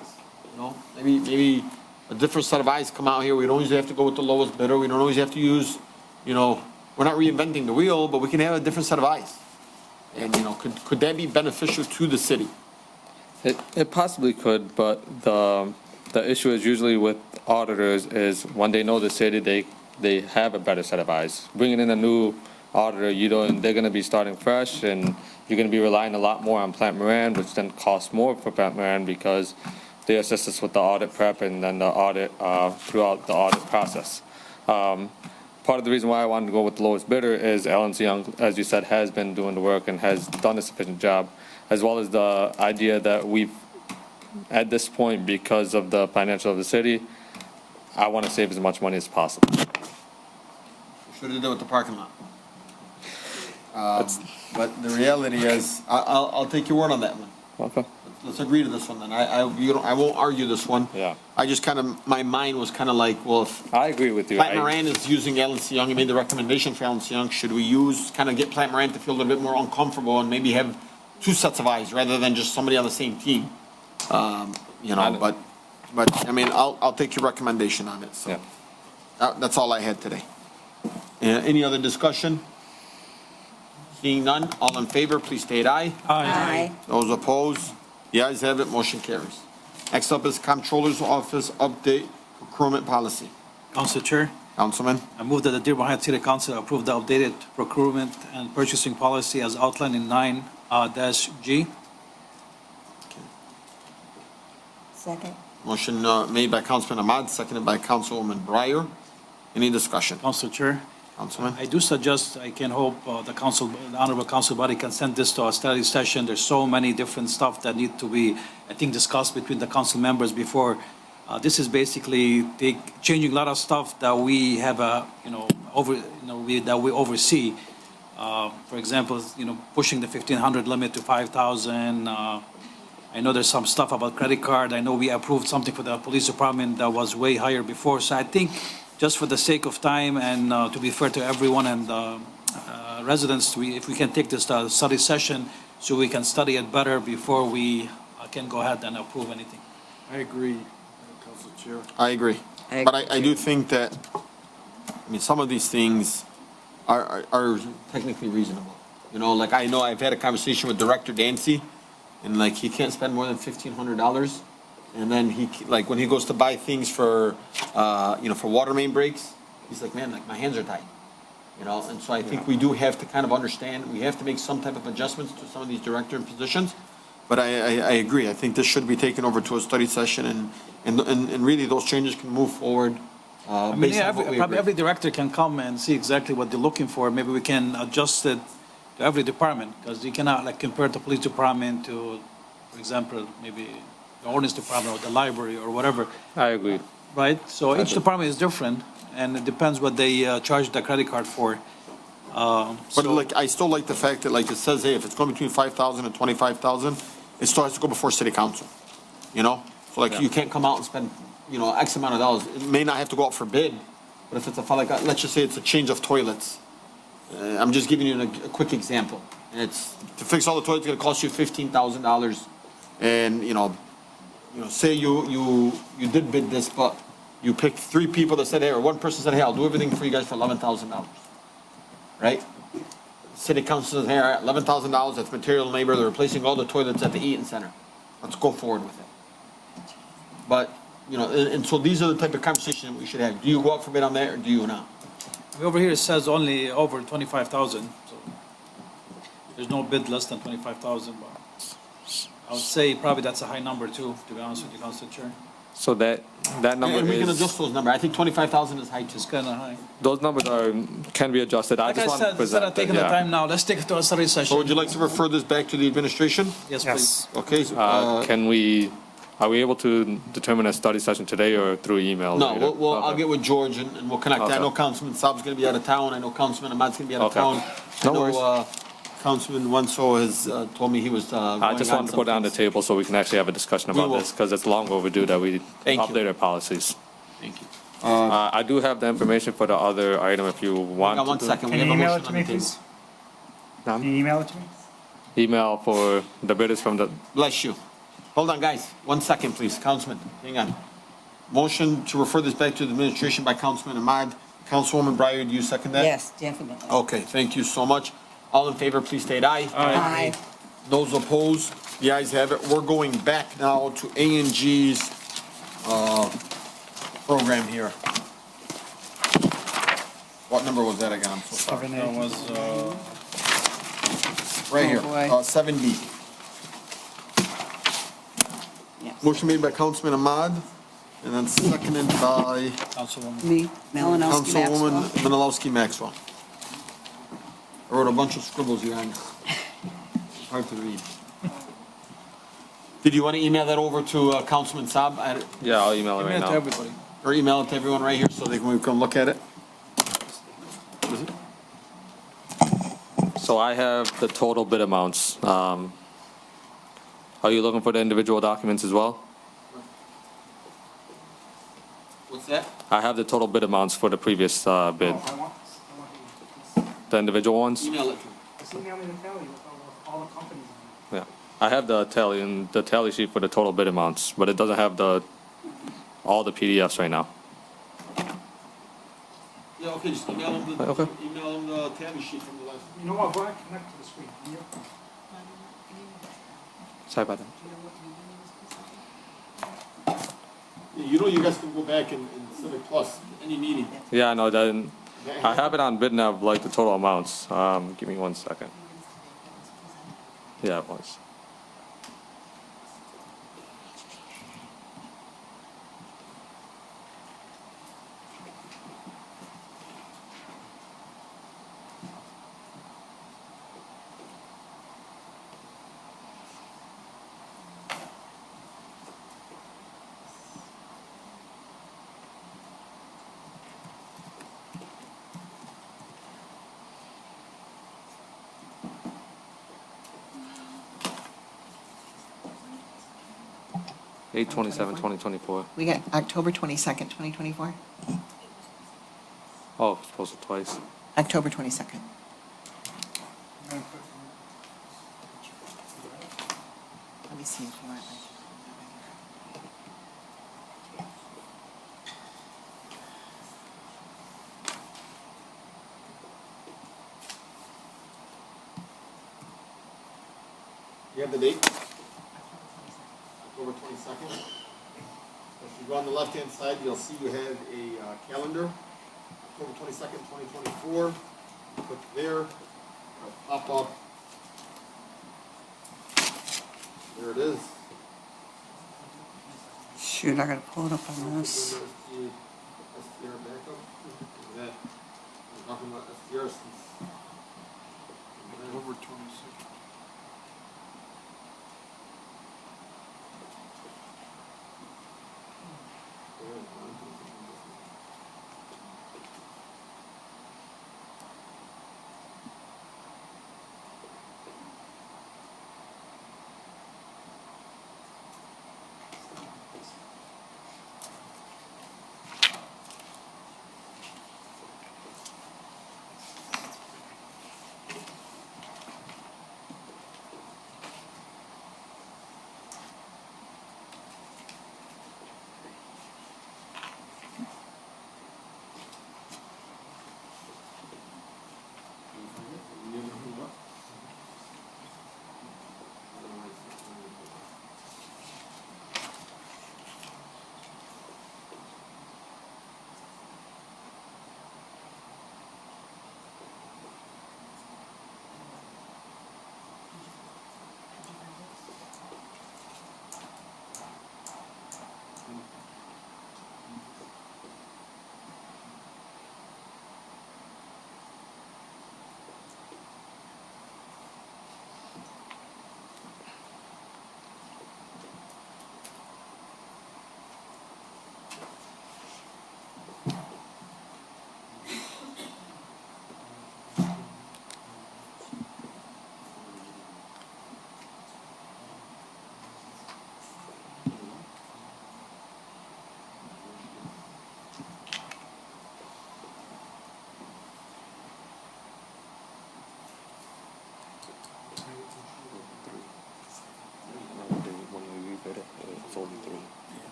Maybe a different set of eyes come out here. We don't usually have to go with the lowest bidder. We don't always have to use, we're not reinventing the wheel, but we can have a different set of eyes. And, could that be beneficial to the city? It possibly could, but the issue is usually with auditors is when they know the city, they have a better set of eyes. Bringing in a new auditor, they're going to be starting fresh, and you're going to be relying a lot more on Plant Moran, which then costs more for Plant Moran because they assist us with the audit prep and then the audit throughout the audit process. Part of the reason why I wanted to go with the lowest bidder is Alan C. Young, as you said, has been doing the work and has done a sufficient job, as well as the idea that we've, at this point, because of the financial of the city, I want to save as much money as possible. Should have done with the parking lot. But the reality is, I'll take your word on that one. Okay. Let's agree to this one then. I won't argue this one. Yeah. I just my mind was kind of like, well, if I agree with you. Plant Moran is using Alan C. Young, he made the recommendation for Alan C. Young, should we get Plant Moran to feel a little bit more uncomfortable and maybe have two sets of eyes rather than just somebody on the same team? But I'll take your recommendation on it. So yeah. That's all I had today. Any other discussion? Seeing none, all in favor, please state aye. Aye. Those opposed? The ayes have it, motion carries. Next up is Comptroller's Office update procurement policy. Council Chair, Councilman, I move that the Dearborn Heights City Council approve the updated procurement and purchasing policy as outlined in 9-G. Second. motion made by Councilman Ahmad, seconded by Councilwoman Breyer. Any discussion? Council Chair, Councilman? I do suggest, I can hope the honorable council body can send this to a study session. There's so many different stuff that need to be, I think, discussed between the council members before. This is basically changing a lot of stuff that we have, that we oversee. For example, pushing the 1,500 limit to 5,000. I know there's some stuff about credit card. I know we approved something for the police department that was way higher before. So I think, just for the sake of time and to be fair to everyone and residents, if we can take this study session so we can study it better before we can go ahead and approve anything. I agree, Council Chair. I agree. But I do think that, some of these things are technically reasonable. I know I've had a conversation with Director Dancy, and he can't spend more than $1,500. And then when he goes to buy things for water main breaks, he's like, man, my hands are tight. And so I think we do have to kind of understand, we have to make some type of adjustments to some of these director positions. But I agree. I think this should be taken over to a study session and really those changes can move forward. Based on what we Probably agree. every director can come and see exactly what they're looking for. Maybe we can adjust it to every department, because you cannot compare the police department to, for example, maybe the ordinance department or the library or whatever. I agree. Right? So each department is different, and it depends what they charge the credit card for. But I still like the fact that it says, hey, if it's going between 5,000 and 25,000, it still has to go before city council. So you can't come out and spend, X amount of dollars. It may not have to go out for bid, but if it's let's just say it's a change of toilets. I'm just giving you a quick example. And it's to fix all the toilets, it's going to cost you $15,000. And, say you did bid this, but you picked 3 people that said, hey, or one person said, hey, I'll do everything for you guys for $11,000. Right? City council says, hey, all right, $11,000, that's material and labor, they're replacing all the toilets at the Eaton Center. Let's go forward with it. But, and so these are the type of conversation we should have. Do you go out for bid on that or do you not? Over here it says only over 25,000, so there's no bid less than 25,000, but I would say probably that's a high number too, to be honest with you, Council Chair. So that number And we can is, adjust those numbers. I think 25,000 is high too. It's kind of high. those numbers can be adjusted. I Like just I want to said, instead present of it, taking the yeah. time now, let's take it to a study session. So would you like to refer this back to the administration? Yes, please. Okay. Are we able to determine a study session today or through email? No, later? I'll Okay. get with George and we'll connect. I Okay. know Councilman Saab's gonna be out of town. I know Councilman Ahmad's gonna be out of Okay. town. No worries. I know, Councilman Wenso has, told me he was, I just wanted to put it on the table so we can actually have a discussion We about will. this, because it's long overdue that we Thank you. update our policies. Thank you. I do have the information for the other item if you want. Got one to- second. We Can have you a email motion it to on me, the table. please? Can you email it to me? Email for the bidders from the, Bless you. Hold on, guys. 1 second, please. Councilman, hang on. Motion to refer this back to the administration by Councilman Ahmad. Councilwoman Breyer, do you second that? Yes, definitely. Okay, thank you so much. All in favor, please state aye. Aye. Those opposed, the ayes have it. We're going back now to A&G's, program here. What number was that again? I'm so sorry. That was, Right here, boy. 7B. Motion made by Councilman Ahmad, and then seconded by Councilwoman. Me, Malinowski, Councilwoman Maxwell. Menalowski Maxwell. I wrote a bunch of scribbles here on, hard to read. Did you want to email that over to Councilman Saab? yeah, I'll email it right Email it to now. everybody. Or email it to everyone right here so we can look at it? So I have the total bid amounts. Are you looking for the individual documents as well? What's that? I have the total bid amounts for the previous bid. The individual ones? Email it to me. Just email me the tally with all the companies on it. Yeah. I have the tally sheet for the total bid amounts, but it doesn't have all the PDFs right now. Yeah, okay, just email them the tally sheet from the last. You know what, go ahead, connect to the screen. Sorry about that. You know you guys can go back in Civic Plus, any meeting. Yeah, no, then, I have it on BidNav, like the total amounts. Give me 1 second. Yeah, it was. Eight 2024. We got October 22nd, 2024? Oh, it's posted twice. October 22nd. Let me see if you want. You have the date? October 22nd. If you go on the left-hand side, you'll see you have a calendar. October 22nd, 2024. Click there. It'll pop up. There it is. Shoot, I gotta pull it up on this. SDR backup. Is that, we're talking about SDR since. October 22nd.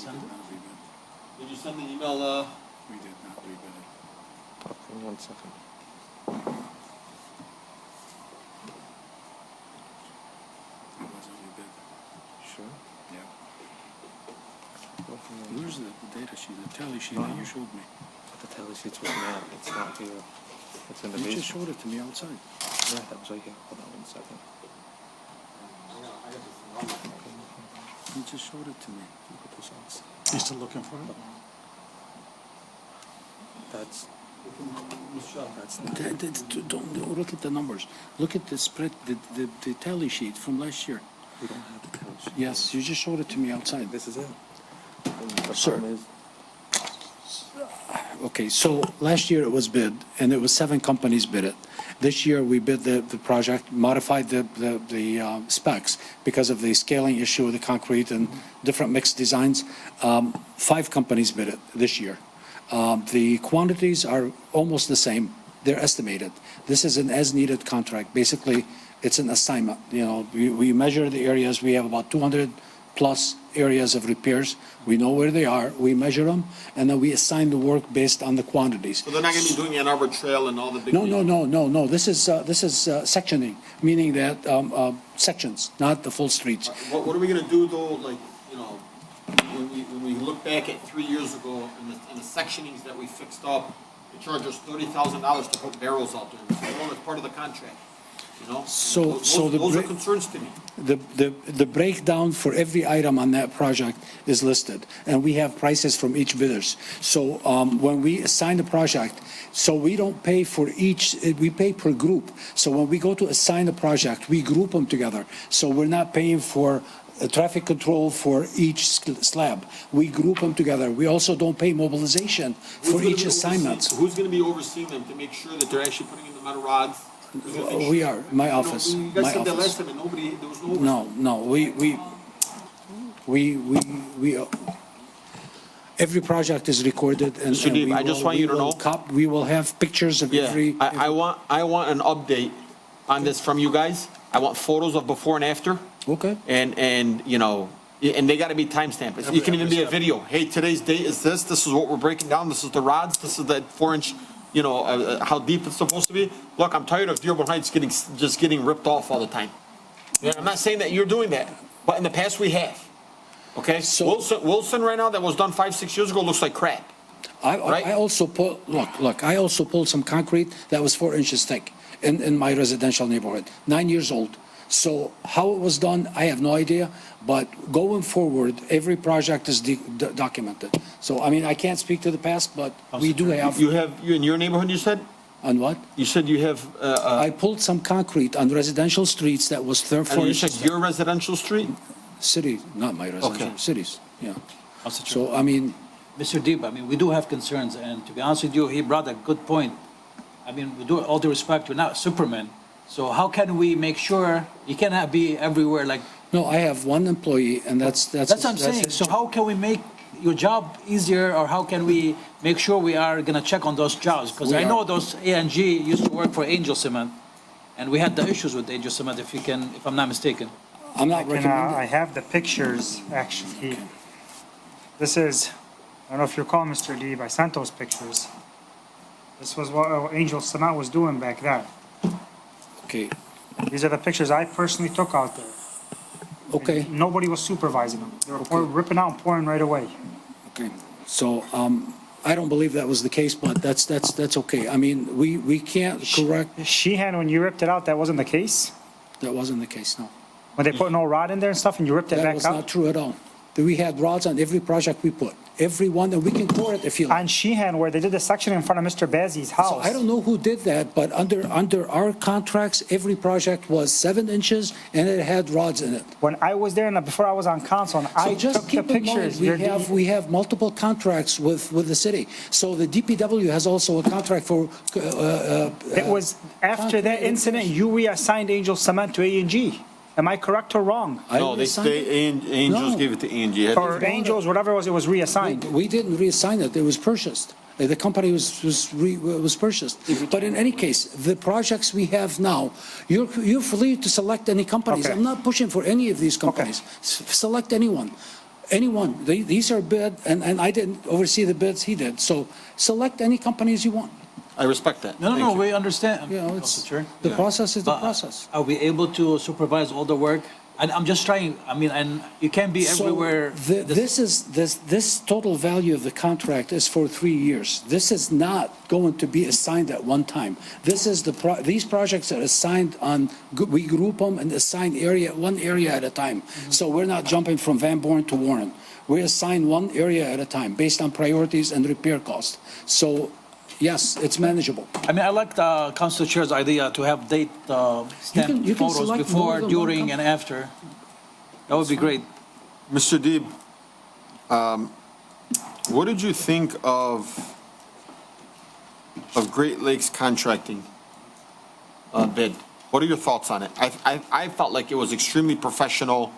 send it? Did you send the email, We did not rebid it. Okay, 1 second. It wasn't rebid. Sure. Yeah. Where's the data sheet, the tally sheet that you showed me? The tally sheet's with Matt, it's not here. It's in the You basement. just showed it to me outside. Yeah, that was right here. Hold on 1 second. You just showed it to me. Put this outside. You still looking for it? That's Don't look at the numbers. Look at the spread, the tally sheet from last year. we don't have the tally sheet. Yes, you just showed it to me outside. This is it. The Sir. problem is, Okay, so last year it was bid, and it was 7 companies bid it. This year, we bid the project, modified the specs because of the scaling issue of the concrete and different mixed designs. 5 companies bid it this year. The quantities are almost the same. They're estimated. This is an as-needed contract. Basically, it's an assignment. You know, we measure the areas. We have about 200+ areas of repairs. We know where they are. We measure them, and then we assign the work based on the quantities. so they're not gonna be doing Ann Arbor Trail and all the big. No. This is sectioning, meaning that sections, not the full streets. What are we gonna do though, like, you know, when we look back at 3 years ago and the sectionings that we fixed up, they charged us $30,000 to put barrels out there. I know that's part of the contract, you know? Those are concerns to me. The breakdown for every item on that project is listed, and we have prices from each bidders. So when we assign the project, so we don't pay for each, we pay per group. So when we go to assign the project, we group them together. So we're not paying for traffic control for each slab. We group them together. We also don't pay mobilization for each assignment. Who's gonna be overseeing them to make sure that they're actually putting in the metal rods? We are, my office, You guys my said that last office. time and there was no. No, we, every project is recorded and. Mr. Deeb, we I just will- want you to we will know- We will have pictures of every. I want an update on this from you guys. I want photos of before and after. Okay. And, you know, and they gotta be timestamped. It can even be a video. Hey, today's date is this is what we're breaking down, this is the rods, this is that 4-inch, you know, how deep it's supposed to be. Look, I'm tired of Dearborn Heights just getting ripped off all the time. Yeah, I'm not saying that you're doing that, but in the past we have. Okay, Wilson right now, that was done 5-6 years ago, looks like crap. I also I also pulled some concrete that was 4 inches thick in my residential neighborhood, 9 years old. So how it was done, I have no idea, but going forward, every project is documented. So, I mean, I can't speak to the past, but we do have. You in your neighborhood, you said? On what? You said you have, I pulled some concrete on residential streets that was 4 and you inches. said your residential street? City, not my residential, Okay. cities, yeah. Council Chair. So, I mean, Mr. Deeb, I mean, we do have concerns, and to be honest with you, he brought a good point. I mean, with all due respect, we're not Superman. So how can we make sure you cannot be everywhere like? no, I have one employee, and that's. That's what I'm saying. his So job. how can we make your job easier, or how can we make sure we are gonna check on those jobs? Because I know those A&G used to work for Angel Cement, and we had the issues with Angel Cement, if I'm not mistaken. I'm not recommending. I have the pictures, actually. This is, I don't know if you recall, Mr. Deeb, I sent those pictures. This was what Angel Cement was doing back then. Okay. These are the pictures I personally took out there. Okay. And nobody was supervising them. They were ripping out and pouring right away. Okay, so, I don't believe that was the case, but that's okay. I mean, we can't correct. Sheehan, when you ripped it out, that wasn't the case? That wasn't the case, no. When they put no rod in there and stuff and you ripped it That back was not out? true at all. We had rods on every project we put, every one, and we can core it if you like. On Sheehan, where they did the section in front of Mr. Bazzi's house. So I don't know who did that, but under our contracts, every project was 7 inches and it had rods in it. When I was there and before I was on council, and So I just took the keep in mind, pictures. we have multiple contracts with the city. So the DPW has also a contract for. It was after that incident, you reassigned Angel Cement to A&G. Am I correct or wrong? No, Angels gave it to A&G. Or Angels, whatever it was reassigned. We didn't reassign it, it was purchased. The company was purchased. But in any case, the projects we have now, you're free to select any companies. Okay. I'm not pushing for any of these companies. Select anyone. anyone. These are bid, and I didn't oversee the bids, he did. So select any companies you want. I respect that. No, Thank no, you. we understand. You know, it's, Council Chair. the process is the But process. Are we able to supervise all the work? And I'm just trying, I mean, and you can't be everywhere. So this total value of the contract is for 3 years. This is not going to be assigned at one time. This is these projects are assigned on, we group them and assign one area at a time. So we're not jumping from Van Born to Warren. We assign one area at a time based on priorities and repair cost. So yes, it's manageable. I mean, I like the Council Chair's idea to have date stamp you can photos select before, more than one during, and after. That would be great. Mr. Deeb, what did you think of Great Lakes contracting bid? What are your thoughts on it? I felt like it was extremely professional.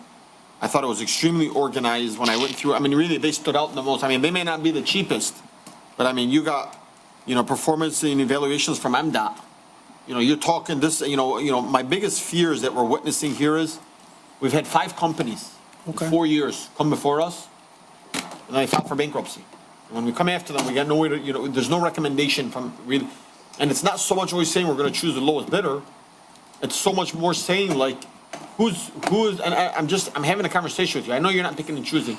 I thought it was extremely organized when I went through. I mean, really, they stood out the most. I mean, they may not be the cheapest, but I mean, you got, performance and evaluations from MDOT. You're talking this, my biggest fears that we're witnessing here is we've had 5 companies in 4 years come before us, and they filed for bankruptcy. And when we come after them, we got nowhere to, there's no recommendation from really, and it's not so much always saying we're going to choose the lowest bidder. It's so much more saying like, who's, and I'm having a conversation with you. I know you're not picking and choosing.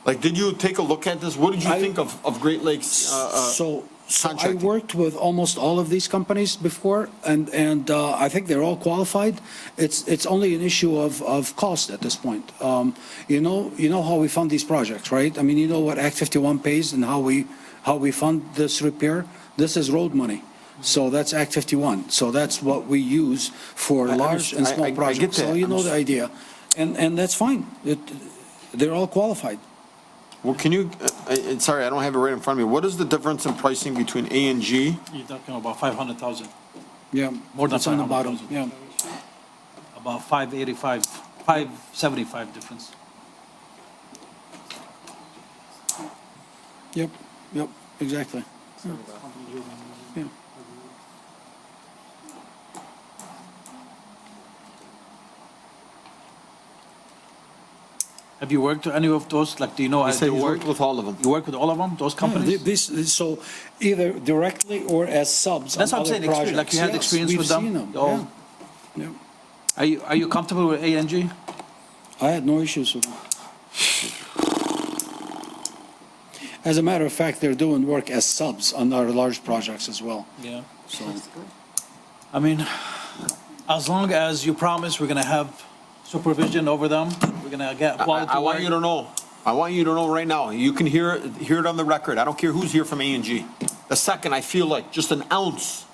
Like, did you take a look at this? What did you think of Great Lakes? So I worked with almost all of these companies before, and I think they're all qualified. It's only an issue of cost at this point. You know how we fund these projects, right? I mean, you know what Act 51 pays and how we fund this repair. This is road money. So that's Act 51. So that's what we use for large and small projects. So you know the idea. And that's fine. They're all qualified. Well, can you, sorry, I don't have it right in front of me. What is the difference in pricing between A and G? You're talking about 500,000. Yeah. More than it's on the bottom. 500,000. Yeah. About 585, 575 difference. Yep, exactly. Yeah. Have you worked with any of those? Like, do you know? I said you worked with all of them. You work with all of them, those companies? So either directly or as subs. That's what I'm saying, projects. like you had experience with them? We've seen them, Oh. yeah. Are you comfortable with A and G? I had no issues with them. As a matter of fact, they're doing work as subs on our large projects as well. Yeah. So, I mean, as long as you promise we're gonna have supervision over them, we're gonna get quality. I want you to know. I want you to know right now. You can hear it on the record. I don't care who's here from A&G. The second I feel like just an ounce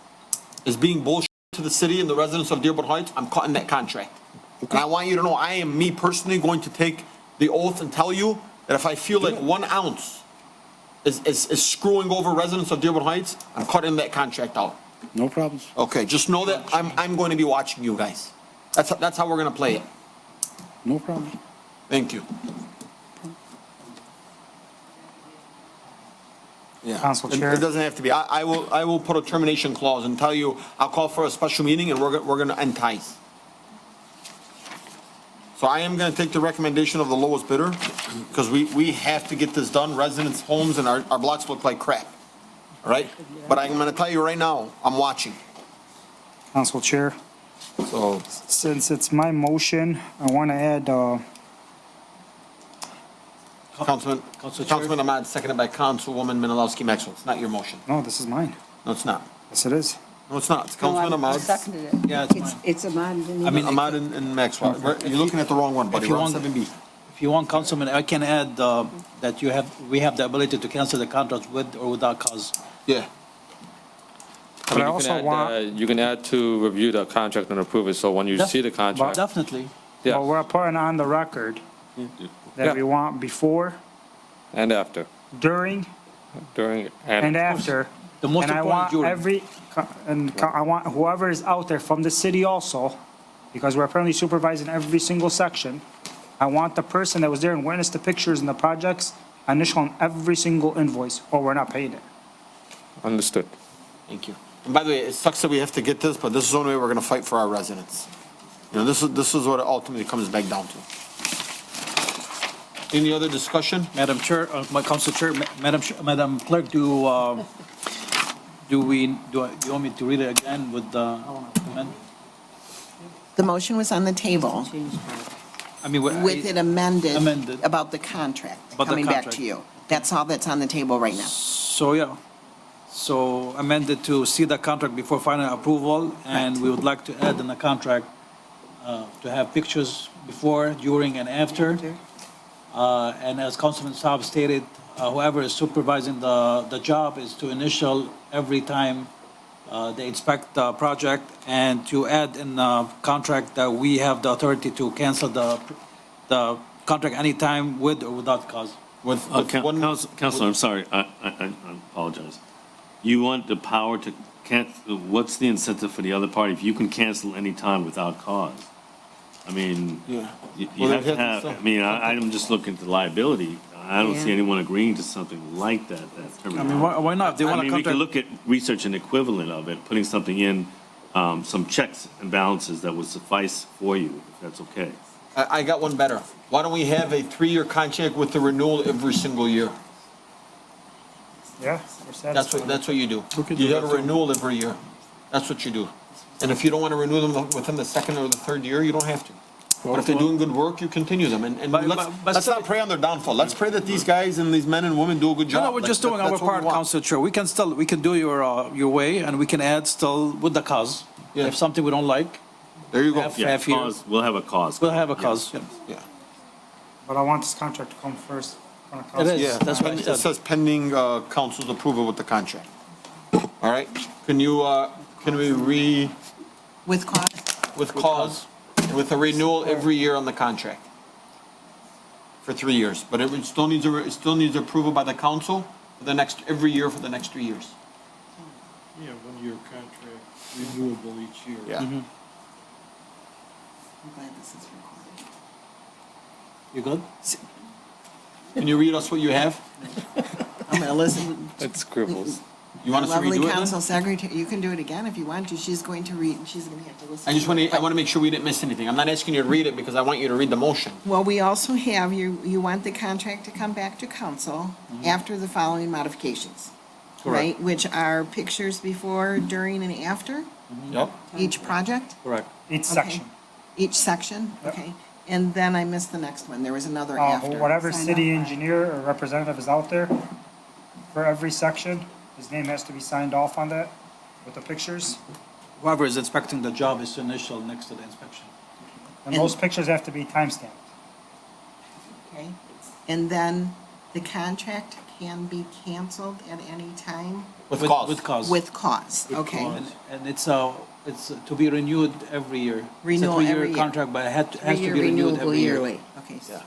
is being bullshit to the city and the residents of Dearborn Heights, I'm cutting that contract. And I want you to know I am me personally going to take the oath and tell you that if I feel like 1 ounce is screwing over residents of Dearborn Heights, I'm cutting that contract out. no problems. Okay, just know that I'm going to be watching you guys. That's how we're gonna play it. No problem. Thank you. Yeah. Council It Chair. doesn't have to be. I will put a termination clause and tell you, I'll call for a special meeting and we're gonna end ties. So I am gonna take the recommendation of the lowest bidder, because we have to get this done. Residents' homes and our blocks look like crap. All right? But I'm gonna tell you right now, I'm watching. Council Chair. So, Since it's my motion, I want to add, Councilman Ahmad, seconded by Councilwoman Menalowski Maxwell. It's not your motion. no, this is mine. No, it's not. Yes, it is. No, it's not. It's Councilman Ahmad. seconded it. Yeah, it's mine. It's Ahmad. I mean, Ahmad and Maxwell. You're looking at the wrong one, buddy. If you We're on want- 7B. If you want, Councilman, I can add that we have the ability to cancel the contract with or without cause. Yeah. But I also want, You can add to review the contract and approve it, so when you see the contract. Definitely. Yeah, well, we're putting on the record that we want before, and after, during, during, and after. The most And I important want during. I want whoever is out there from the city also, because we're apparently supervising every single section. I want the person that was there and witnessed the pictures and the projects, initial on every single invoice, or we're not paying it. Understood. Thank you. And by the way, it sucks that we have to get this, but this is the only way we're gonna fight for our residents. This is what it ultimately comes back down to. Any other discussion? Madam Chair, my council chair, Madam Clerk, do you want me to read it again with the amendment? The motion was on the table I mean, with it amended Amended. about the contract About the coming back contract. to you. That's all that's on the table right now. So, yeah. So amended to see the contract before final approval, and we would like to add in the contract to have pictures before, during, and after. And as Councilman Saab stated, whoever is supervising the job is to initial every time they inspect the project, and to add in the contract that we have the authority to cancel the contract anytime with or without cause. Counselor, I'm sorry, I apologize. You want the power to cancel, what's the incentive for the other party if you can cancel any time without cause? I mean, Yeah. you Well, have to they'd have have, to- I mean, I'm just looking to liability. I don't see Yeah. anyone agreeing to something like that, that I terminology. mean, why not? They I want mean, to we could contract. look at research and equivalent of it, putting something in, some checks and balances that would suffice for you, if that's okay. I got one better. Why don't we have a 3-year contract with the renewal every single year? Yeah, we're satisfied. That's what you do. You have a renewal every year. That's what you do. And if you don't want to renew them within the second or the third year, you don't have to. But if they're doing good work, you continue them. And let's not pray on their downfall. Let's pray that these guys and these men and women do a good job. No, we're just doing our That's what we part, want. Council Chair. We can do your way, and we can add still with the cause. Yeah. If something we don't like, There you go. half Yeah, year, cause, we'll have a cause. we'll have a cause. Yeah. Yeah. But I want this contract to come first. It is. Yeah, That's what I it said. says pending council's approval with the contract. All right? Can we With cause? with cause, with a renewal every year on the contract for 3 years, but it still needs approval by the council for every year for the next 3 years. Yeah, 1-year contract, renewable each year. Yeah. I'm glad this is recorded. You good? Can you read us what you have? I'm going to listen. It scribbles. You want us to Lovely redo it council then? secretary, you can do it again if you want to. She's going to read, she's going to have to listen. I want to make sure we didn't miss anything. I'm not asking you to read it because I want you to read the motion. Well, we also have, you want the contract to come back to council after the following modifications, right? Which are pictures before, during, and after Yep. each project? Correct. Each Okay. section. Each section, okay. And then I missed the next one. There was another after. Whatever Sign city off by- engineer or representative is out there, for every section, his name has to be signed off on that with the pictures. Whoever is inspecting the job is to initial next to the inspection. And those pictures have to be timestamped. Okay. And then the contract can be canceled at any time With cause. With cause. with cause, okay? And it's to be renewed every year. Renewal It's a every 3-year year. contract, but it has to 3-year be renewed renewable every year. yearly. Okay, so-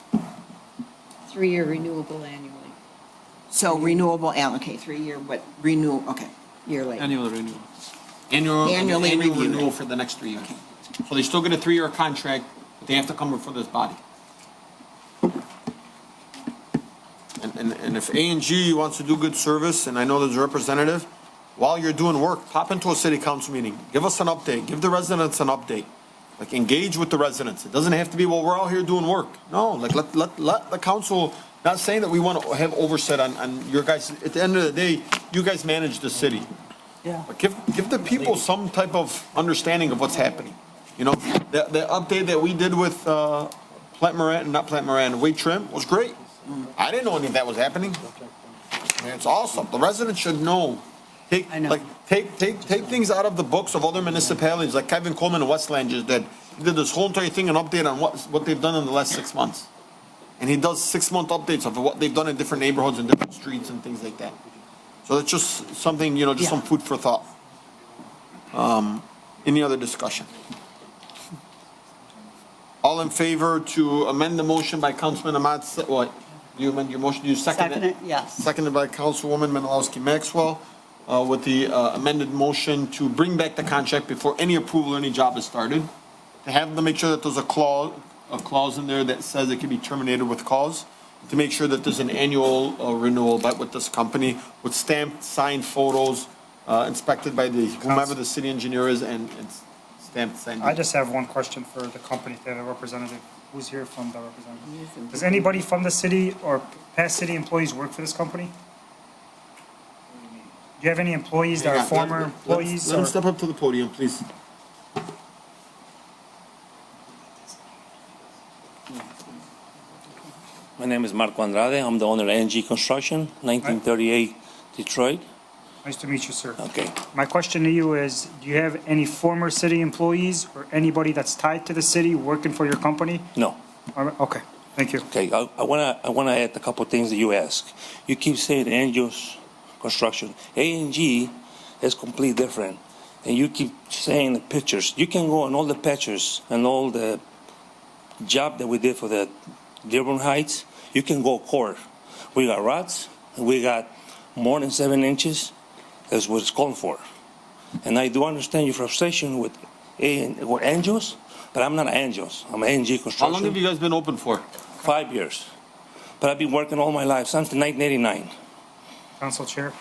3-year renewable annually, so renewable, okay, 3-year, but renew, okay. yearly. Annual renewal. Annually Annual reviewed. renewal for the next 3 years. So they still get a 3-year contract, but they have to come before this body. And if A&G wants to do good service, and I know there's a representative, while you're doing work, pop into a city council meeting, give us an update, give the residents an update. Like, engage with the residents. It doesn't have to be, well, we're out here doing work. No, like, let the council, not saying that we want to have oversight on your guys. At the end of the day, you guys manage the city. Yeah. But give the people some type of understanding of what's happening. You know, the update that we did with Wade Trim was great. I didn't know any of that was happening. I mean, it's awesome. The residents should know. Take things out of the books of other municipalities, like Kevin Coleman in Westland just did. He did this whole entire thing, an update on what they've done in the last 6 months. And he does 6-month updates of what they've done in different neighborhoods and different streets and things like that. So it's just something, just some food for thought. Any other discussion? All in favor to amend the motion by Councilman Ahmad, what? You amend your motion, you second it? Yes. Seconded by Councilwoman Menalowski Maxwell, with the amended motion to bring back the contract before any approval or any job is started. To have them make sure that there's a clause in there that says it can be terminated with cause. To make sure that there's an annual renewal with this company with stamped, signed photos, inspected by whomever the city engineer is and stamped, signed. I just have one question for the company, if they have a representative. Who's here from the representative? Does anybody from the city or past city employees work for this company? Do you have any employees that are former employees? Let him or- step up to the podium, please. My name is Marco Andrade. I'm the owner of NG Construction, 1938 Detroit. Nice to meet you, sir. Okay. My question to you is, do you have any former city employees or anybody that's tied to the city working for your company? No. Okay, thank you. Okay, I wanna add a couple of things that you ask. You keep saying Angels Construction. A&G is completely different. And you keep saying the pictures. You can go on all the pictures and all the job that we did for the Dearborn Heights. You can go court. We got rods, and we got more than 7 inches. That's what it's called for. And I do understand your frustration with Angels, but I'm not Angels. I'm A&G Construction. How long have you guys been open for? 5 years. But I've been working all my life since 1989. Council Chair,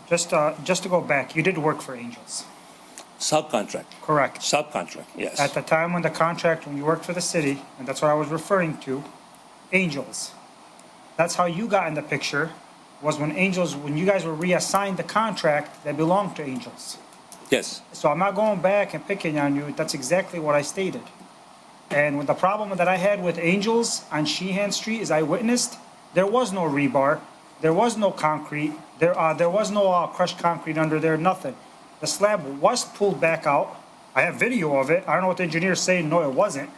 just to go back, you did work for Angels. Subcontract. Correct. Subcontract, yes. At the time when when you worked for the city, and that's what I was referring to, Angels. That's how you got in the picture, was when you guys were reassigned the contract that belonged to Angels. Yes. So I'm not going back and picking on you, that's exactly what I stated. And with the problem that I had with Angels on Sheehan Street is I witnessed, there was no rebar, there was no concrete, there was no crushed concrete under there, nothing. The slab was pulled back out. I have video of it. I don't know what the engineer's saying. No, it wasn't.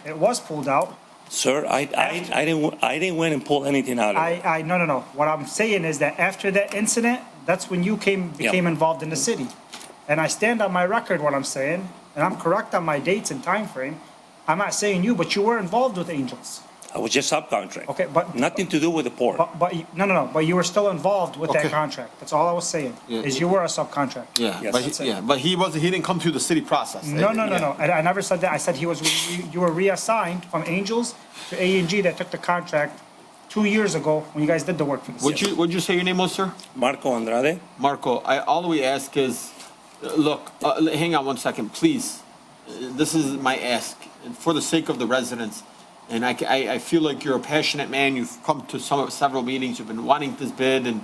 It was pulled out. Sir, I didn't went and pull anything out of it. No. What I'm saying is that after that incident, that's when you became involved in the city. And I stand on my record what I'm saying, and I'm correct on my dates and time frame. I'm not saying you, but you were involved with Angels. I was just subcontract. Okay, but nothing to do with the port. But you were still involved with that contract. That's all I was saying. Yeah. Is you were a subcontract. Yeah, That's it. but he didn't come through the city process. No. I never said that. I said you were reassigned from Angels to A&G that took the contract 2 years ago when you guys did the work for the city. What'd you say your name was, sir? Marco Andrade. Marco, all we ask is, look, hang on one second, please. This is my ask, for the sake of the residents. And I feel like you're a passionate man. You've come to several meetings. You've been wanting this bid, and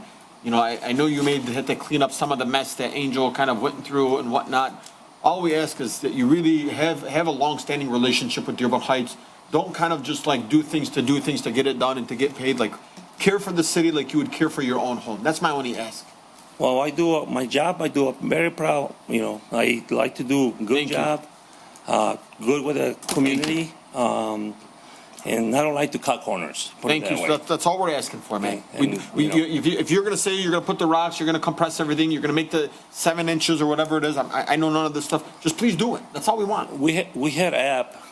I know you had to clean up some of the mess that Angel kind of went through and whatnot. All we ask is that you really have a long-standing relationship with Dearborn Heights. Don't kind of just like do things to get it done and to get paid. Like, care for the city like you would care for your own home. That's my only ask. Well, I do my job. I do it very proud. I like to do a good job, good with the community. And I don't like to cut corners. Thank you. So that's all we're asking for, man. If you're going to say you're going to put the rocks, you're going to compress everything, you're going to make the 7 inches or whatever it is, I know none of this stuff. Just please do it. That's all we want. We had an app.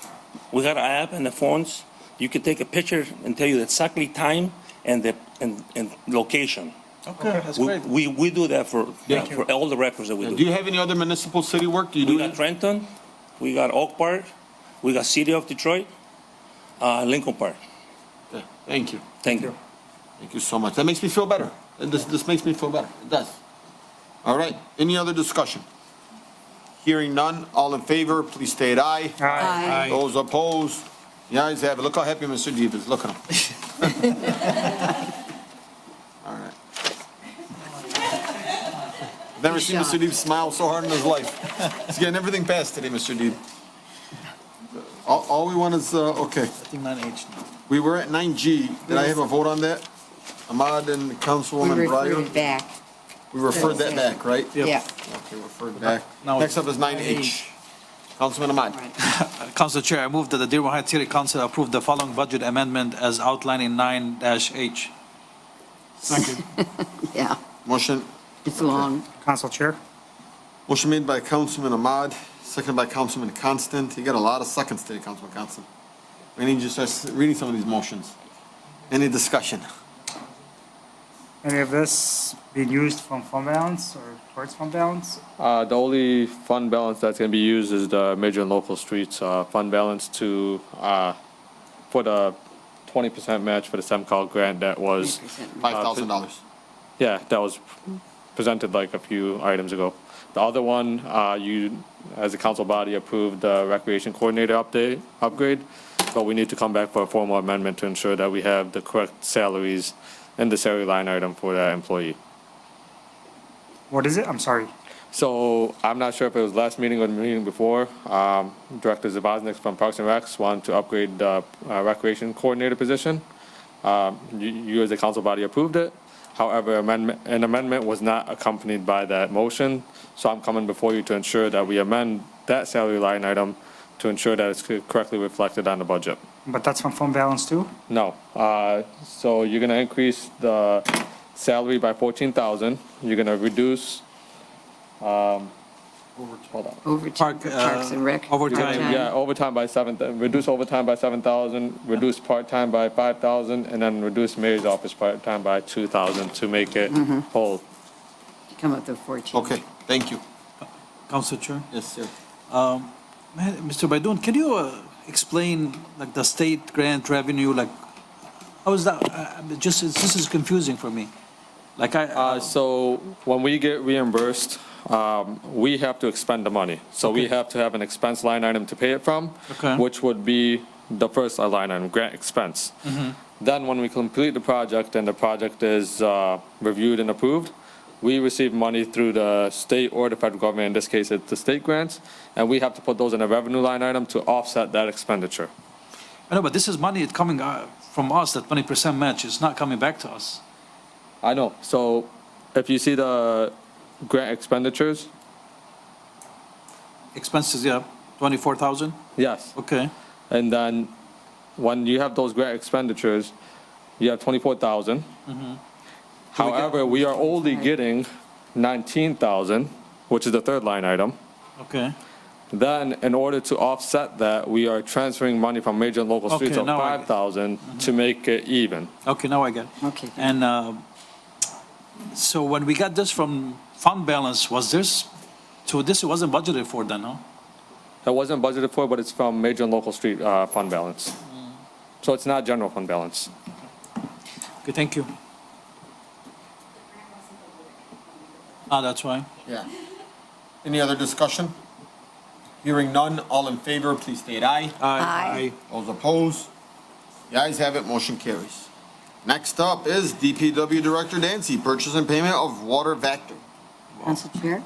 We got an app in the phones. You can take a picture and tell you exactly time and location. Okay, that's great. We do that for all the records that we do. Do you have any other municipal city work? We got Trenton, we got Oak Park, we got City of Detroit, Lincoln Park. Okay, thank you. Thank you. Thank you so much. That makes me feel better. This makes me feel better. It does. All right. Any other discussion? Hearing none. All in favor, please state aye. Aye. Those opposed? The ayes have it. Look how happy Mr. Deeb is. Look at him. All right. Never seen Mr. Deeb smile so hard in his life. He's getting everything passed today, Mr. Deeb. All we want is, okay. I think 9H. We were at 9G. Did I have a vote on that? Ahmad and Councilwoman We Breyer? referred it back. We referred that back, right? Yep. Yeah. Okay, referred back. Now Next up is 9H. Councilman Ahmad. Council Chair, I move that the Dearborn Heights City Council approve the following budget amendment as outlined in 9-H. Second. Yeah, Motion. it's long. Council Chair. Motion made by Councilman Ahmad, seconded by Councilman Constant. You got a lot of seconds today, Councilman Constant. We need you to start reading some of these motions. Any discussion? Any of this being used from fund balance or towards fund balance? The only fund balance that's going to be used is the major and local streets fund balance to for the 20% match for the SEMCOG grant that was $5,000. Yeah, that was presented like a few items ago. The other one, you, as a council body, approved the recreation coordinator upgrade. but we need to come back for a formal amendment to ensure that we have the correct salaries in the salary line item for that employee. What is it? I'm sorry. So I'm not sure if it was last meeting or the meeting before. Director Zaboznik from Parks and Recs wanted to upgrade the recreation coordinator position. You as a council body approved it. However, an amendment was not accompanied by that motion. So I'm coming before you to ensure that we amend that salary line item to ensure that it's correctly reflected on the budget. But that's from fund balance too? No. So you're going to increase the salary by 14,000. You're going to reduce, hold on. Overtime, Parks and Rec. Overtime. Yeah, overtime by reduce overtime by 7,000, reduce part-time by 5,000, and then reduce mayor's office part-time by 2,000 to make it whole. Come up to 14. Okay, thank you. Council Chair. Yes, sir. Mr. Baidoon, can you explain like the state grant revenue, like how is that? This is confusing for me. Like so when we get reimbursed, we have to expend the money. So we have to have an expense line item to pay it from, which would be the first line item, grant expense. Then when we complete the project and the project is reviewed and approved, we receive money through the state or the federal government. In this case, it's the state grants, and we have to put those in a revenue line item to offset that expenditure. I know, but this is money coming from us, that 20% match is not coming back to us. I know. So if you see the grant expenditures. Expenses, yeah, 24,000? Yes. Okay. And then when you have those grant expenditures, you have 24,000. However, we are only getting 19,000, which is the third line item. Okay. Then, in order to offset that, we are transferring money from major and local streets of 5,000 to make it even. Okay, now I get it. Okay. And so when we got this from fund balance, so this wasn't budgeted for then, no? It wasn't budgeted for, but it's from major and local street fund balance. So it's not general fund balance. Okay, thank you. That's why. Yeah. Any other discussion? Hearing none, all in favor, please state aye. Aye. Those opposed? The ayes have it, motion carries. Next up is DPW Director Dancy, purchase and payment of water vector. Council Chair,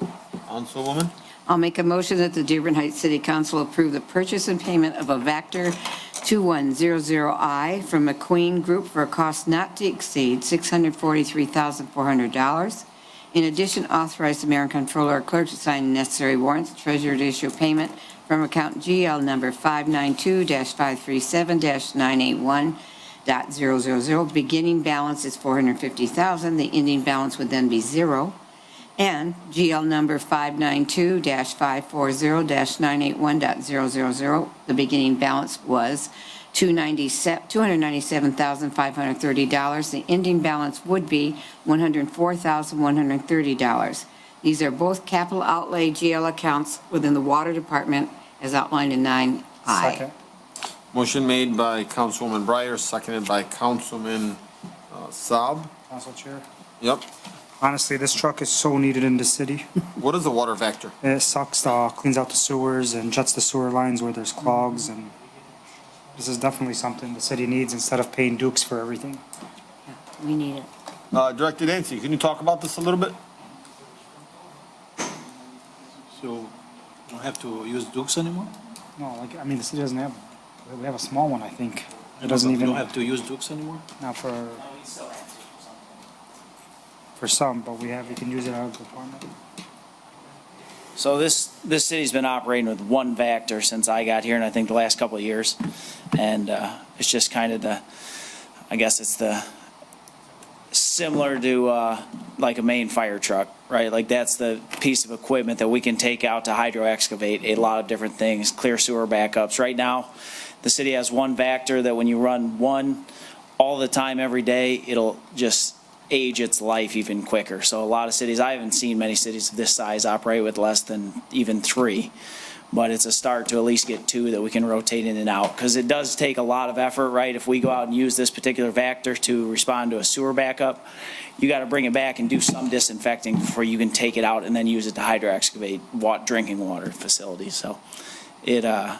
Councilwoman? I'll make a motion that the Dearborn Heights City Council approve the purchase and payment of a Vector 2100I from McQueen Group for a cost not to exceed $643,400. In addition, authorize the mayor and comptroller or clerk to sign necessary warrants, treasurer to issue payment from account GL number 592-537-981.000. Beginning balance is $450,000. The ending balance would then be $0. And GL number 592-540-981.000. The beginning balance was $297,530. The ending balance would be $104,130. These are both capital outlay GL accounts within the Water Department as outlined in 9I. Second. Motion made by Councilwoman Breyer, seconded by Councilman Saab. Council Chair. Yep. Honestly, this truck is so needed in the city. What is a water vector? It sucks, cleans out the sewers and juts the sewer lines where there's clogs, and this is definitely something the city needs instead of paying Dukes for everything. We need it. Director Dancy, can you talk about this a little bit? So you don't have to use Dukes anymore? No, like, I mean, the city doesn't have, we have a small one, I think. It You doesn't even. don't have to use Dukes anymore? Not for some, but we can use it out of the department. So this city's been operating with one Vector since I got here, and I think the last couple of years. And it's just kind of I guess it's similar to like a main fire truck, right? Like that's the piece of equipment that we can take out to hydro excavate a lot of different things, clear sewer backups. Right now, the city has one Vector that when you run one all the time every day, it'll just age its life even quicker. So a lot of cities, I haven't seen many cities of this size operate with less than even 3, but it's a start to at least get 2 that we can rotate in and out, because it does take a lot of effort, right? If we go out and use this particular Vector to respond to a sewer backup, you got to bring it back and do some disinfecting before you can take it out and then use it to hydro excavate drinking water facilities. So it, like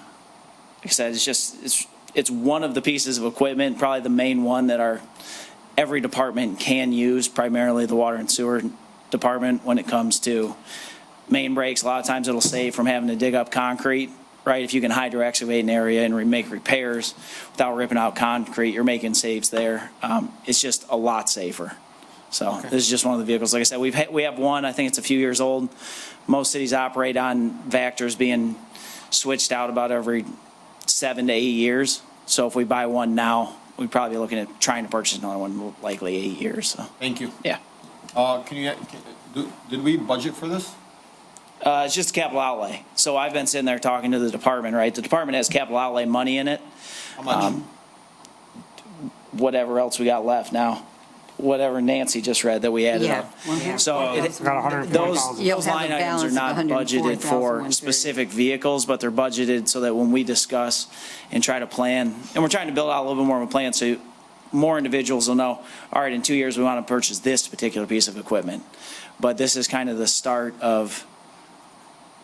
I said, it's it's one of the pieces of equipment, probably the main one that every department can use, primarily the water and sewer department when it comes to main breaks. A lot of times it'll save from having to dig up concrete, right? If you can hydro excavate an area and make repairs without ripping out concrete, you're making saves there. It's just a lot safer. So this is just one of the vehicles. Like I said, we have one, I think it's a few years old. Most cities operate on Vectors being switched out about every 7 to 8 years. So if we buy one now, we'd probably be looking at trying to purchase another one, likely 8 years. So. Thank you. Yeah. Did we budget for this? It's just capital outlay. So I've been sitting there talking to the department, right? The department has capital outlay money in it. How much? Whatever else we got left now. Whatever Nancy just read that we added up. So those line items are not budgeted for specific vehicles, but they're budgeted so that when we discuss and try to plan, and we're trying to build out a little bit more of a plan so more individuals will know, all right, in 2 years we want to purchase this particular piece of equipment. But this is kind of the start of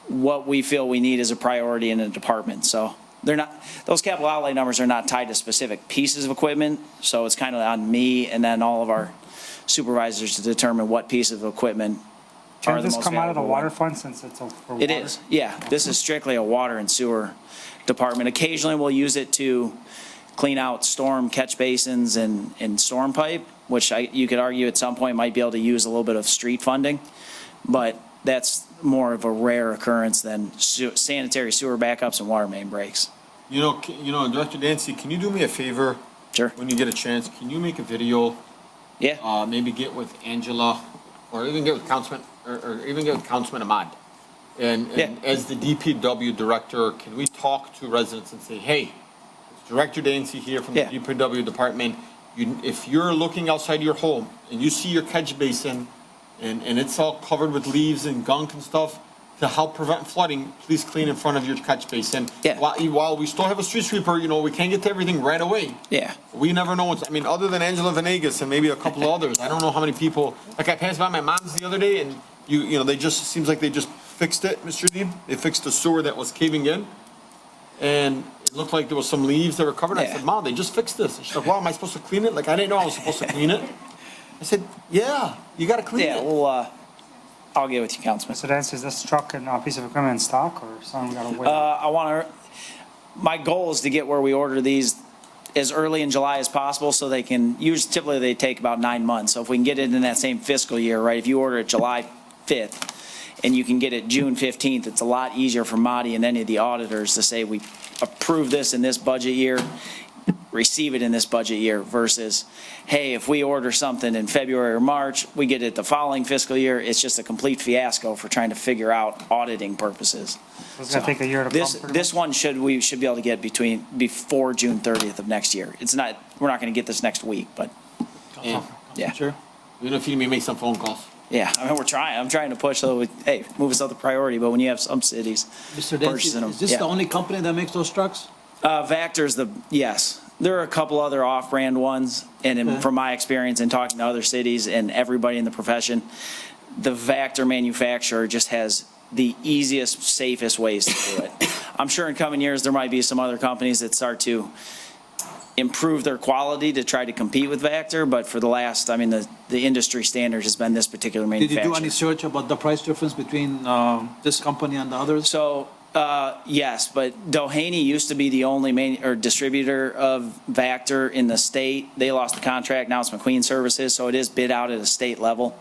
what we feel we need as a priority in a department. So they're not, those capital outlay numbers are not tied to specific pieces of equipment. So it's kind of on me and then all of our supervisors to determine what piece of equipment are the most valuable. Can this come out of the water fund since it's for water? It is, yeah. This is strictly a water and sewer department. Occasionally we'll use it to clean out storm catch basins and storm pipe, which you could argue at some point might be able to use a little bit of street funding, but that's more of a rare occurrence than sanitary sewer backups and water main breaks. You know, Director Dancy, can you do me a favor? Sure. When you get a chance, can you make a video? Yeah. Maybe get with Angela, or even get with Councilman, or even get with Councilman Ahmad. And as the DPW director, can we talk to residents and say, hey, it's Director Dancy here from the DPW department. If you're looking outside your home and you see your catch basin and it's all covered with leaves and gunk and stuff, to help prevent flooding, please clean in front of your catch basin. Yeah. While we still have a street sweeper, we can't get to everything right away. Yeah. We never know other than Angela Venegas and maybe a couple of others, I don't know how many people, like I passed by my mom's the other day and seems like they just fixed it, Mr. Deeb. They fixed the sewer that was caving in. And it looked like there was some leaves that were covered. I said, Mom, they just fixed this. And she's like, well, am I supposed to clean it? Like, I didn't know I was supposed to clean it. I said, yeah, you got to clean it. Yeah, well, I'll get with you, Councilman. So Nancy, is this truck and piece of equipment in stock or something we got to wait? My goal is to get where we order these as early in July as possible so they can typically they take about 9 months. So if we can get it in that same fiscal year, right? If you order it July 5th and you can get it June 15th, it's a lot easier for Marty and any of the auditors to say we approve this in this budget year, receive it in this budget year versus, hey, if we order something in February or March, we get it the following fiscal year. It's just a complete fiasco for trying to figure out auditing purposes. So it's going to take a year to come. This one we should be able to get before June 30th of next year. We're not going to get this next week, but yeah. Sure. Even if you may make some phone calls. Yeah, we're trying. I'm trying to push so move us up the priority. But when you have some cities Mr. purchasing them, is this the only company that makes those trucks? Vector's yes. There are a couple other off-brand ones, and from my experience in talking to other cities and everybody in the profession, the Vector manufacturer just has the easiest, safest ways to do it. I'm sure in coming years there might be some other companies that start to improve their quality to try to compete with Vector, but for the last, the industry standard has been this particular manufacturer. Did you do any search about the price difference between this company and the others? So, yes, but Doheny used to be the only distributor of Vector in the state. They lost the contract. Now it's McQueen Services, so it is bid out at a state level.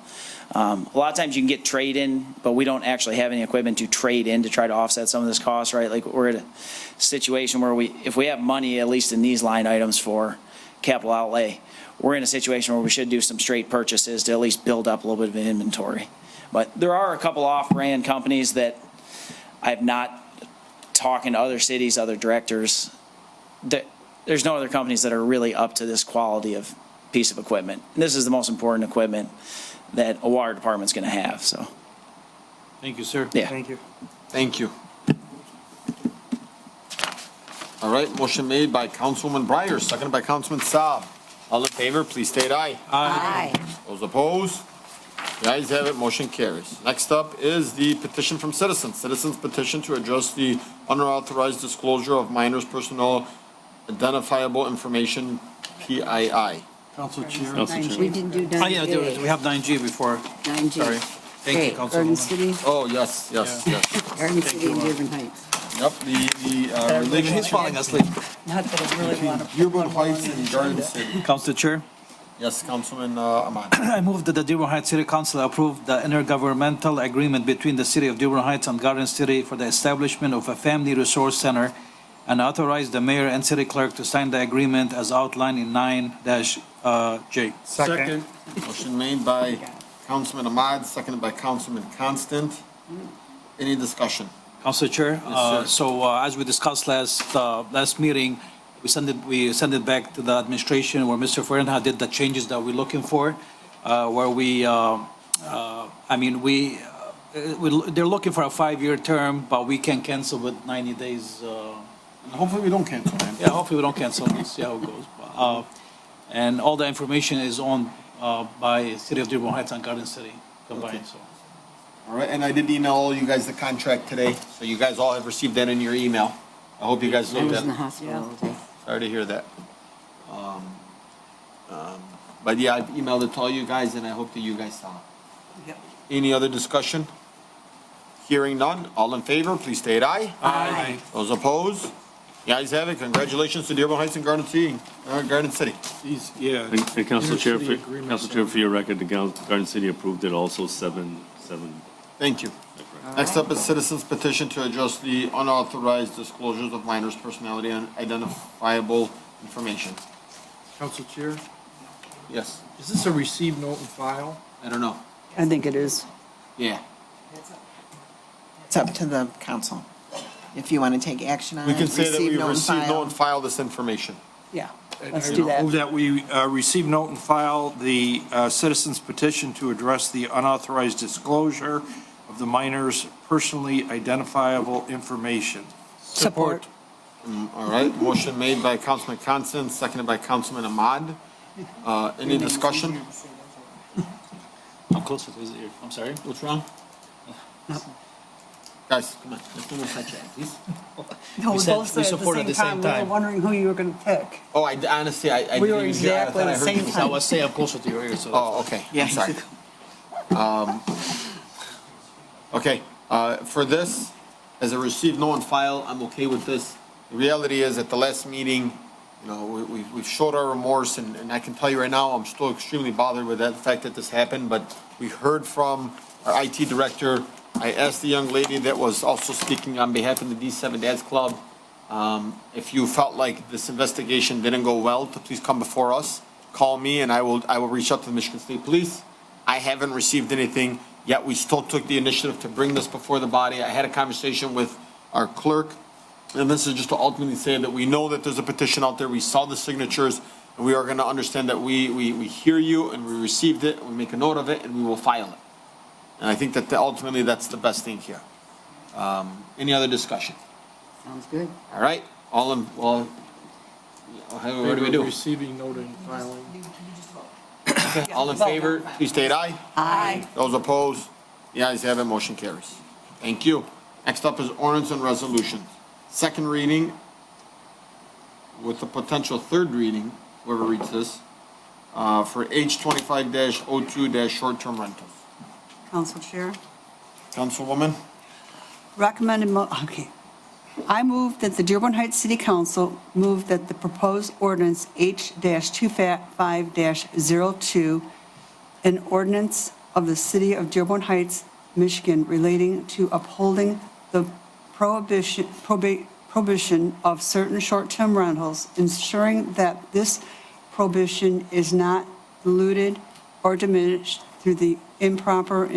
A lot of times you can get trade-in, but we don't actually have any equipment to trade in to try to offset some of this cost, right? Like we're at a situation where if we have money, at least in these line items for capital outlay, we're in a situation where we should do some straight purchases to at least build up a little bit of inventory. But there are a couple off-brand companies that I've not talking to other cities, other directors. There's no other companies that are really up to this quality of piece of equipment. And this is the most important equipment that a water department's going to have. So, thank you, sir. Yeah. Thank you. Thank you. All right, motion made by Councilwoman Breyer, seconded by Councilman Saab. All in favor, please state aye. Aye. Those opposed? The ayes have it, motion carries. Next up is the petition from citizens. Citizens petition to address the unauthorized disclosure of minors' personal identifiable information, PII. Council Chair. Council Chair. We didn't do Oh, yeah, there was- 9J. we have 9G before. 9G. Sorry. Thank you, Okay, Garden Councilwoman. City, Oh, yes, yes, yes. Garden City and Dearborn Heights. Yep, the relation He's falling asleep. Not that I really want to. Dearborn Heights and Garden City. Council Chair. Yes, Councilman Ahmad. I move that the Dearborn Heights City Council approve the intergovernmental agreement between the City of Dearborn Heights and Garden City for the establishment of a family resource center and authorize the mayor and city clerk to sign the agreement as outlined in 9-J. Second. Motion made by Councilman Ahmad, seconded by Councilman Constant. Any discussion? Council Chair, sir. as we discussed last meeting, we send it back to the administration where Mr. Fahrenheit did the changes that we're looking for, where they're looking for a 5-year term, but we can cancel with 90 days. Hopefully we don't cancel, man. Yeah, hopefully we don't cancel. We'll see how it goes. And all the information is owned by City of Dearborn Heights and Garden City combined, so. All right, and I did email all you guys the contract today, so you guys all have received that in your email. I hope you guys I looked was at in the it. hospital all day. Sorry to hear that. But yeah, I've emailed it to all you guys, and I hope that you guys saw it. Yep. Any other discussion? Hearing none, all in favor, please state aye. Aye. Those opposed? The ayes have it. Congratulations to Dearborn Heights and Garden City. Yeah. And Council Chair, City agreement. Council Chair, for your record, the Garden City approved it also 7-7. Thank you. Next up is citizens petition to address the unauthorized disclosures of minors' personality and identifiable information. Council Chair, Yes, is this a received note and file? I don't know. I think it is. Yeah. It's up to the council. If you want to take action on it. We can say that receive, we note, and received, file. know, and file this information. Yeah, And let's I do that. Move that we receive, note, and file the citizens petition to address the unauthorized disclosure of the minors' personally identifiable information. Support. All right, motion made by Councilman Constant, seconded by Councilman Ahmad. Any discussion? I'm closer to his ear. I'm sorry. What's wrong? Guys, come on, let's not touch it, please. No, we said both we said support at the same time. We were wondering who you were going to pick. Oh, I honestly, I We didn't were even hear. I exactly thought I the heard same you. So I was saying I'm closer to your ear, so. Oh, okay, I'm sorry. Okay, for this, as a received, know, and file, I'm okay with this. The reality is, at the last meeting, you know, we've showed our remorse, and I can tell you right now, I'm still extremely bothered with that fact that this happened, but we heard from our IT director. I asked the young lady that was also speaking on behalf of the D7 Dads Club, if you felt like this investigation didn't go well, to please come before us, call me, and I will reach out to the Michigan State Police. I haven't received anything, yet we still took the initiative to bring this before the body. I had a conversation with our clerk, and this is just to ultimately say that we know that there's a petition out there, we saw the signatures, and we are gonna understand that we hear you, and we received it, we make a note of it, and we will file it. And I think that ultimately that's the best thing here. Any other discussion? Sounds good. All right, all in, well, what do we do? Receiving, note, and filing. Okay, all in favor, please state aye. Aye. Those opposed, the ayes have it, motion carries. Thank you. Next up is ordinance and resolutions. Second reading with a potential third reading, whoever reads this, for H 25-02- short-term rentals. Council Chair. Councilwoman? Okay. I move that the Dearborn Heights City Council move that the proposed ordinance H-25-02, an ordinance of the City of Dearborn Heights, Michigan relating to upholding the prohibition of certain short-term rentals, ensuring that this prohibition is not diluted or diminished through the improper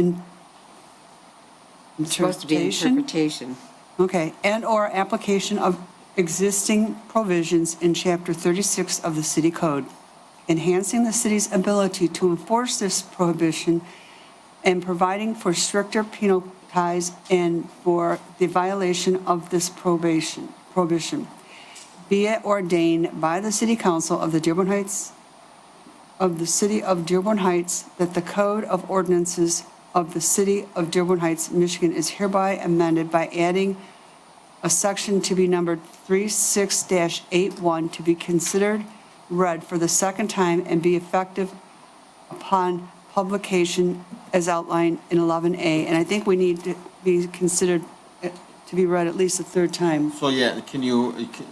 It's supposed to be interpretation. Okay, and/or application of existing provisions in Chapter 36 of the City Code, enhancing the city's ability to enforce this prohibition and providing for stricter penalties and for the violation of this prohibition. Be it ordained by the City Council of the Dearborn Heights, of the City of Dearborn Heights, that the Code of Ordinances of the City of Dearborn Heights, Michigan is hereby amended by adding a section to be numbered 36-81 to be considered read for the second time and be effective upon publication as outlined in 11A. And I think we need to be considered to be read at least a third time. So yeah,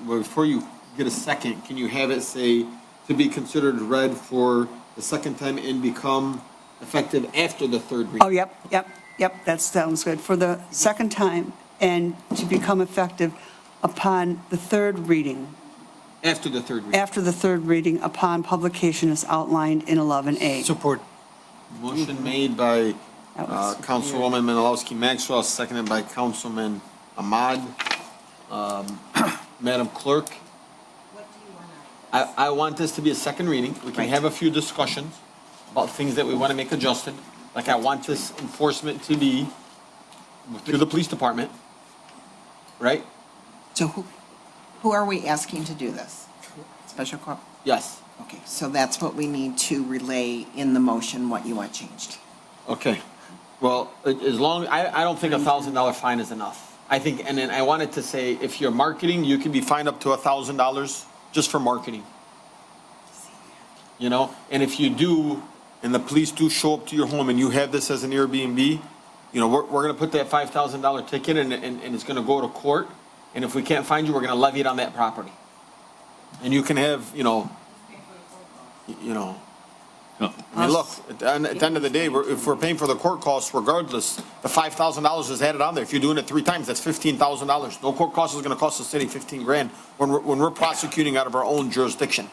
before you get a second, can you have it say to be considered read for the second time and become effective after the third reading? Oh, yep, that sounds good. For the second time and to become effective upon the third reading. After the third reading. After the third reading upon publication as outlined in 11A. Support. Motion made by Councilwoman Menalowski Maxwell, seconded by Councilman Ahmad. Madam Clerk? I want this to be a second reading. We can have a few discussions about things that we want to make adjusted. Like I want this enforcement to be through the police department, right? So who are we asking to do this? Special corp? Yes. Okay, so that's what we need to relay in the motion, what you want changed. Okay. Well, as long, I don't think $1,000 fine is enough. I think, and then I wanted to say, if you're marketing, you can be fined up to $1,000 just for marketing. You know, and if you do, and the police do show up to your home and you have this as an Airbnb, you know, we're gonna put that $5,000 ticket and it's gonna go to court. And if we can't find you, we're gonna levy it on that property. And you can have, you know, I mean, look, at the end of the day, if we're paying for the court costs regardless, the $5,000 is added on there. If you're doing it 3 times, that's $15,000. No court cost is gonna cost the city 15 grand when we're prosecuting out of our own jurisdiction.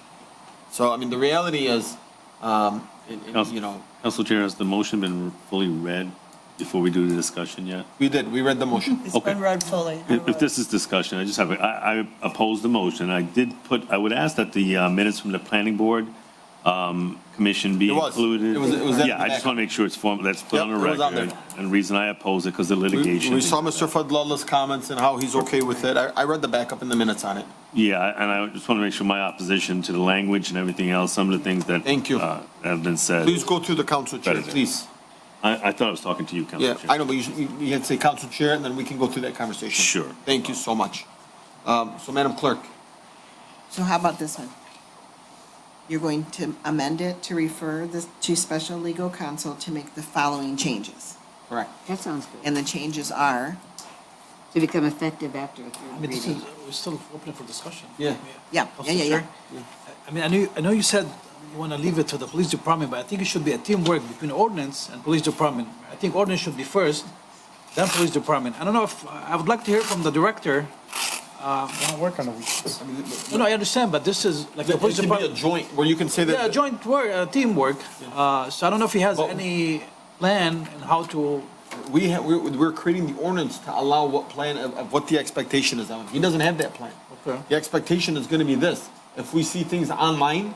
So, I mean, the reality is, you know. Council Chair, has the motion been fully read before we do the discussion yet? We did, we read the motion. It's been read fully. If this is discussion, I oppose the motion. I would ask that the minutes from the planning board commission be included. It was Yeah, I just want to make sure it's that's put on the it was on record. there. And the reason I oppose it, because the litigation. We saw Mr. Fadlullah's comments and how he's okay with it. I read the backup in the minutes on it. Yeah, and I just want to make sure my opposition to the language and everything else, some of the things that. Thank you. Have been said. Please go through the council chair, please. I thought I was talking to you, Council Yeah, Chair. I know, but you had to say council chair and then we can go through that conversation. Sure. Thank you so much. So Madam Clerk. So how about this one? You're going to amend it to refer this to special legal counsel to make the following changes. Correct. That sounds good. And the changes are? To become effective after a third I mean, reading. we're still open for discussion. Yeah. Yeah. I mean, I know you said you want to leave it to the police department, but I think it should be a teamwork between ordinance and police department. I think ordinance should be first, then police department. I don't know if, I would like to hear from the director. Work on the weekends. No, I understand, but this is like the It police should be a department. joint, where you can say that. Yeah, joint work, teamwork. So I don't know if he has any plan and how to. We're creating the ordinance to allow what plan of what the expectation is on. He doesn't have that plan. Okay. The expectation is gonna be this. If we see things online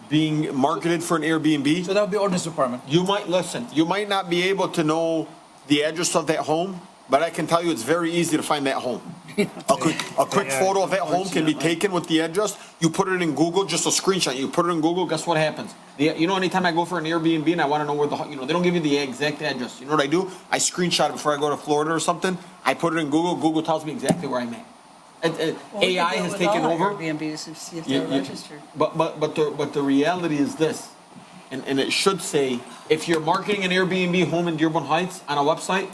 being marketed for an Airbnb. So that would be ordinance department. You might not be able to know the address of that home, but I can tell you it's very easy to find that home. A quick photo of that home can be taken with the address. You put it in Google, just a screenshot. You put it in Google, guess what happens? You know, anytime I go for an Airbnb and I want to know where they don't give you the exact address. You know what I do? I screenshot it before I go to Florida or something. I put it in Google. Google tells me exactly where I'm at. AI has taken over. Airbnbs and see if they're registered. But the reality is this, and it should say, if you're marketing an Airbnb home in Dearborn Heights on a website,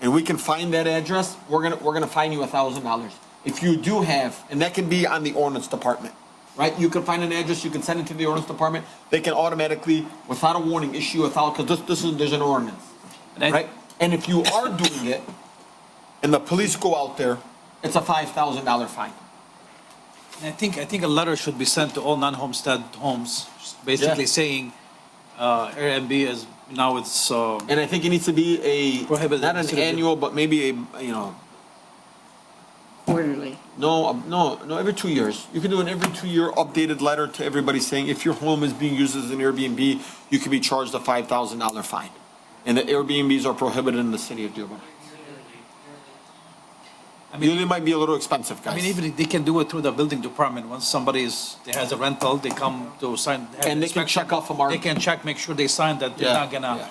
and we can find that address, we're gonna fine you $1,000. If you do have, and that can be on the ordinance department, right? You can find an address, you can send it to the ordinance department. They can automatically, without a warning, issue $1,000 because there's an ordinance, right? And if you are doing it, and the police go out there, it's a $5,000 fine. And I think a letter should be sent to all non-homestead homes, basically saying Airbnb is now it's. And I think it needs to be not an annual, but maybe Quarterly. No, every 2 years. You can do an every 2 year updated letter to everybody saying if your home is being used as an Airbnb, you can be charged a $5,000 fine. And the Airbnbs are prohibited in the city of Dearborn. I mean, it might be a little expensive, guys. I mean, even if they can do it through the building department. Once somebody has a rental, they come to sign. And they can check off a mark. They can check, make sure they sign that they're not gonna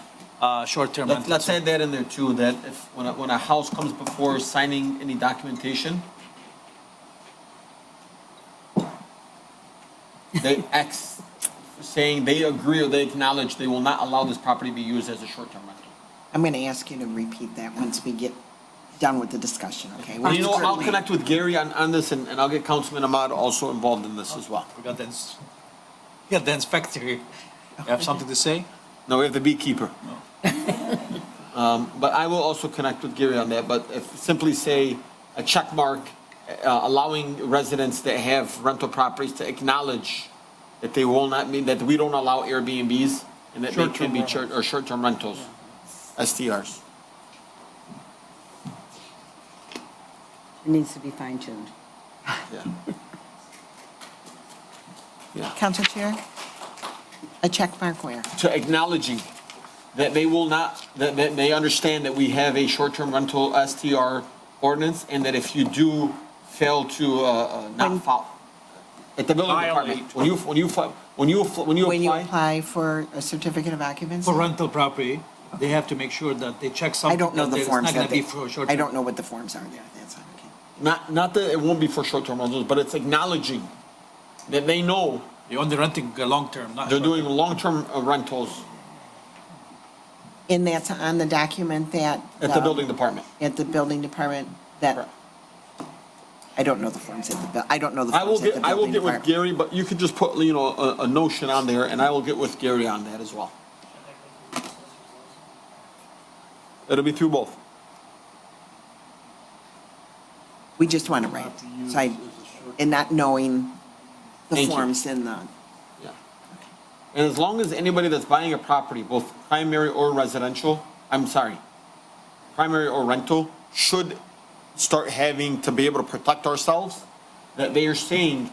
short-term Let's rentals. add that in there too, that if, when a house comes before signing any documentation, they saying they agree or they acknowledge they will not allow this property to be used as a short-term rental. I'm gonna ask you to repeat that once we get done with the discussion, okay? Well, you know, I'll connect with Gary on this and I'll get Councilman Ahmad also involved in this as well. We got the inspector here. You have something to say? No, we have the beekeeper. But I will also connect with Gary on that, but if simply say a check mark, allowing residents that have rental properties to acknowledge that they will not mean, that we don't allow Airbnbs and that they can be or short-term rentals, STRs. It needs to be fine-tuned. Yeah. Council Chair? A check mark where? To acknowledging that they will not, that they understand that we have a short-term rental STR ordinance, and that if you do fail to not follow, at the building department, when you apply for a certificate of occupancy? For rental property, they have to make sure that they check something. I don't know the It's forms not gonna that be they, for short-term. I don't know what the forms are there, that's not okay. Not that it won't be for short-term rentals, but it's acknowledging that they know You're only renting long-term, not they're short-term. doing long-term rentals And that's on the document that. at the building department. At the building department that, I don't know the forms at the, I don't know the I will forms at the get, I will building get with department. Gary, but you could just put, you know, a notion on there, and I will get with Gary on that as well. It'll be through both. We just want it right, so and not knowing the Thank you. forms in the. And as long as anybody that's buying a property, both primary or residential, primary or rental, should start having to be able to protect ourselves, that they are saying,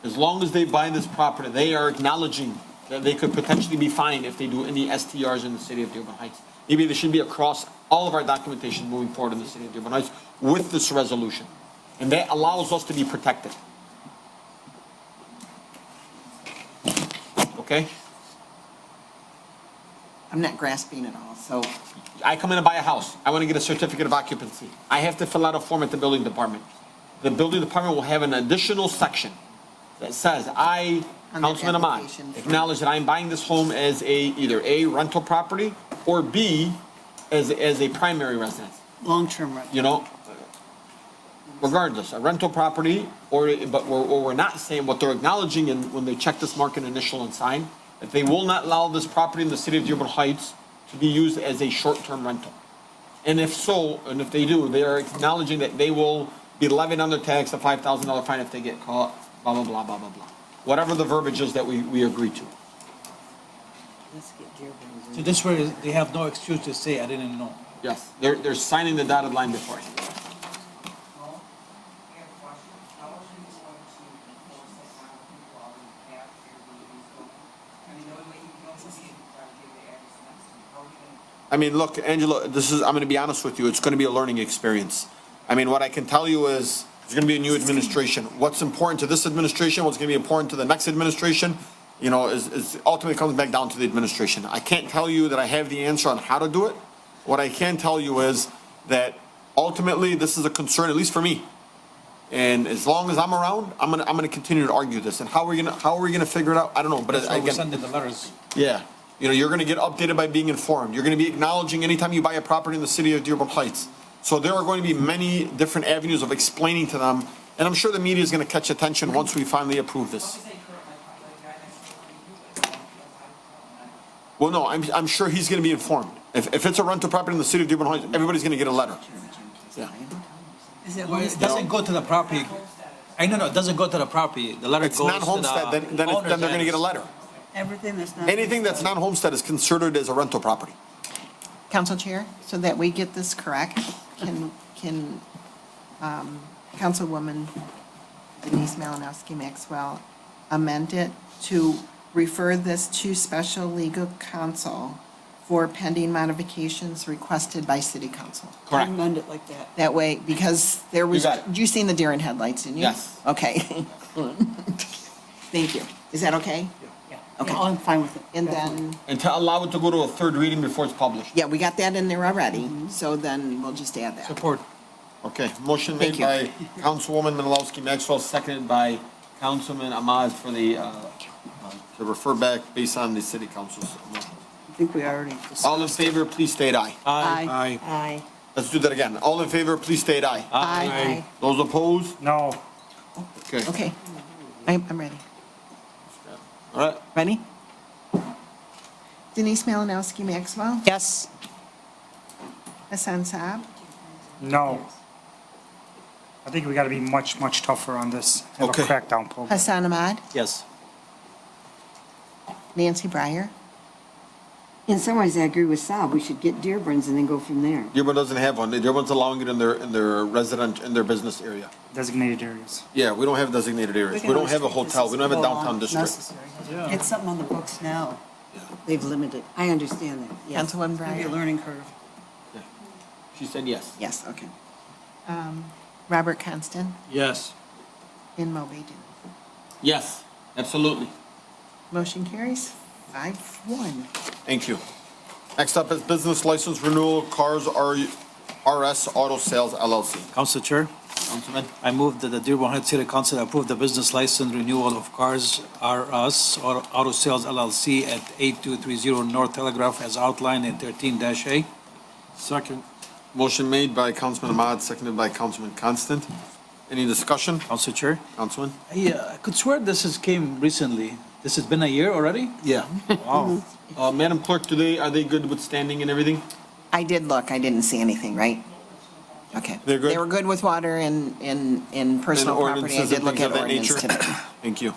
as long as they buy this property, they are acknowledging that they could potentially be fined if they do any STRs in the city of Dearborn Heights. Maybe they should be across all of our documentation moving forward in the city of Dearborn Heights with this resolution. And that allows us to be protected. Okay? I'm not grasping it all, so. I come in and buy a house. I want to get a certificate of occupancy. I have to fill out a form at the building department. The building department will have an additional section that says, I, Councilman Ahmad, acknowledge that I'm buying this home as either A, rental property, or B, as a primary residence. Long-term rental. You know, regardless, a rental property, but what we're not saying, what they're acknowledging when they check this mark and initial and sign, that they will not allow this property in the city of Dearborn Heights to be used as a short-term rental. And if so, and if they do, they are acknowledging that they will be levied on their tax a $5,000 fine if they get caught, blah, blah, blah, blah, blah, blah. Whatever the verbiage is that we agree to. So this way, they have no excuse to say, I didn't know. Yes, they're signing the dotted line beforehand. I mean, look, Angela, I'm going to be honest with you. It's going to be a learning experience. I mean, what I can tell you is there's going to be a new administration. What's important to this administration, what's going to be important to the next administration, you know, is ultimately comes back down to the administration. I can't tell you that I have the answer on how to do it. What I can tell you is that ultimately this is a concern, at least for me. And as long as I'm around, I'm going to continue to argue this. And how are we going to figure it out? I don't know. But That's why we're again, sending the letters. yeah. You know, you're going to get updated by being informed. You're going to be acknowledging anytime you buy a property in the city of Dearborn Heights. So there are going to be many different avenues of explaining to them. And I'm sure the media is going to catch attention once we finally approve this. Well, no, I'm sure he's going to be informed. If it's a rental property in the city of Dearborn Heights, everybody's going to get a letter. Yeah. Well, it doesn't go to the property. I know, it doesn't go to the property. The letter It's goes non-homestead, to the then they're going to get a letter. Everything that's not. Anything that's non-homestead is considered as a rental property. Council Chair, so that we get this correct, can Councilwoman Denise Malinowski Maxwell amend it to refer this to special legal counsel for pending modifications requested by city council? Correct. Amend it like that. That way, because there was, You got it. you seen the deer in headlights, didn't you? Yes. Okay. Thank you. Is that okay? Okay. I'm fine with it. And then, And to allow it to go to a third reading before it's published. yeah, we got that in there already, so then we'll just add that. Support. Okay, motion made Thank by Councilwoman Menalowski Maxwell, seconded by Councilman Ahmad for the, to refer back based on the city council's motion. I think we already discussed. All in favor, please state aye. Aye. Aye. Let's do that again. All in favor, please state aye. Aye. Those opposed? No. Okay. Okay, I'm ready. All right. Ready? Denise Malinowski Maxwell, Yes. Hassan Saab, No. I think we gotta be much, much tougher on this. Have a Okay. crackdown program. Hassan Ahmad, Yes. Nancy Breyer, In some ways, I agree with Saab. We should get Dearborn's and then go from there. Dearborn doesn't have one. Dearborn's allowing it in their resident, in their business area. Designated areas. Yeah, we don't have designated areas. We don't have a hotel. We don't have a downtown district. Get something on the books now. They've limited. I understand that, yes. Councilwoman It's gonna be a Breyer. learning curve. She said yes. Yes, okay. Robert Constant, Yes. and Mo Beedon. Yes, absolutely. Motion carries 5-1. Thank you. Next up is business license renewal, Cars RS Auto Sales LLC. Council Chair, Councilman? I move that the Dearborn Heights City Council approve the business license renewal of Cars R Us Auto Sales LLC at 8230 North Telegraph as outlined in 13-A. Second. Motion made by Councilman Ahmad, seconded by Councilman Constant. Any discussion? Council Chair, Councilman? I could swear this came recently. This has been a year already? Yeah. Wow. Madam Clerk, are they good with standing and everything? I did look, I didn't see anything, right? Okay. They're good? They were good with water and personal And property. I ordinances did and look things at of that ordinance nature? today. Thank you.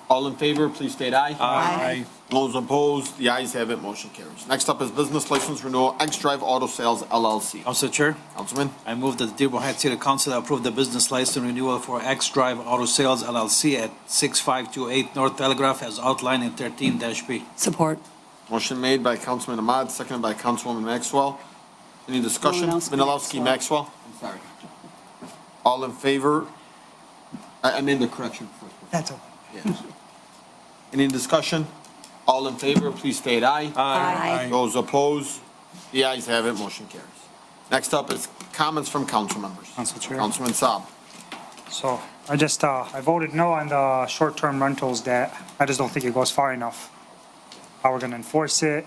All in favor, please state aye. Aye. Those opposed, the ayes have it, motion carries. Next up is business license renewal, X Drive Auto Sales LLC. Council Chair, Councilman? I move that the Dearborn Heights City Council approve the business license renewal for X Drive Auto Sales LLC at 6528 North Telegraph as outlined in 13-B. Support. Motion made by Councilman Ahmad, seconded by Councilwoman Maxwell. Any discussion? Malinowski Maxwell? I'm sorry. All in favor? I made the correction first. That's okay. Yeah. Any discussion? All in favor, please state aye. Aye. Those opposed, the ayes have it, motion carries. Next up is comments from council members. Council Chair. Councilman Saab. So I voted no on the short-term rentals that I just don't think it goes far enough. How we're gonna enforce it.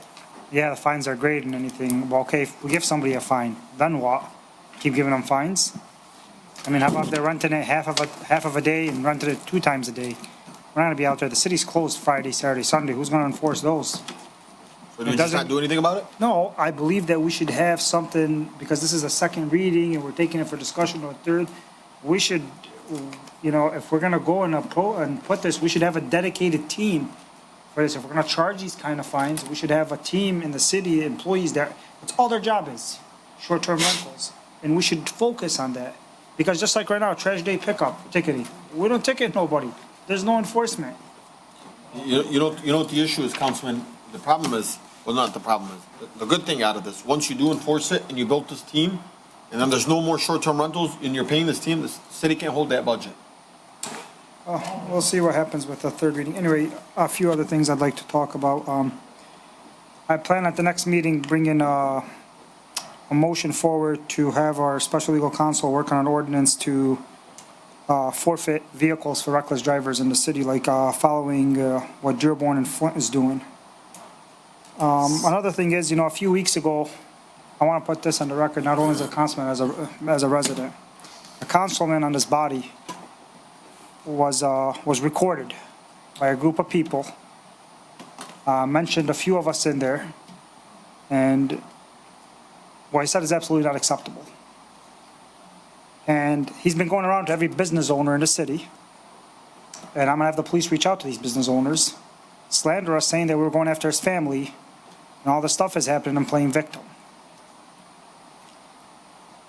Yeah, the fines are great and anything. Well, okay, if we give somebody a fine, then what? Keep giving them fines? I mean, how about they're renting it half of a day and renting it 2 times a day? We're not gonna be out there. The city's closed Friday, Saturday, Sunday. Who's gonna enforce those? So do we just not do anything about it? No, I believe that we should have something, because this is a second reading and we're taking it for discussion or a third. We should, if we're gonna go and put this, we should have a dedicated team for this. If we're gonna charge these kind of fines, we should have a team in the city, employees that, it's all their job is, short-term rentals. And we should focus on that. Because just like right now, trash day pickup, ticketing, we don't ticket nobody. There's no enforcement. You know what the issue is, Councilman? The problem is, well, not the problem is, the good thing out of this, once you do enforce it and you built this team, and then there's no more short-term rentals, and you're paying this team, the city can't hold that budget. We'll see what happens with the third reading. Anyway, a few other things I'd like to talk about. I plan at the next meeting bringing a motion forward to have our special legal counsel work on an ordinance to forfeit vehicles for reckless drivers in the city, like following what Dearborn and Flint is doing. Another thing is, a few weeks ago, I want to put this on the record, not only as a councilman, as a resident. A councilman on this body was recorded by a group of people, mentioned a few of us in there, and what he said is absolutely not acceptable. And he's been going around to every business owner in the city, and I'm gonna have the police reach out to these business owners, slander us, saying that we're going after his family, and all this stuff is happening and playing victim.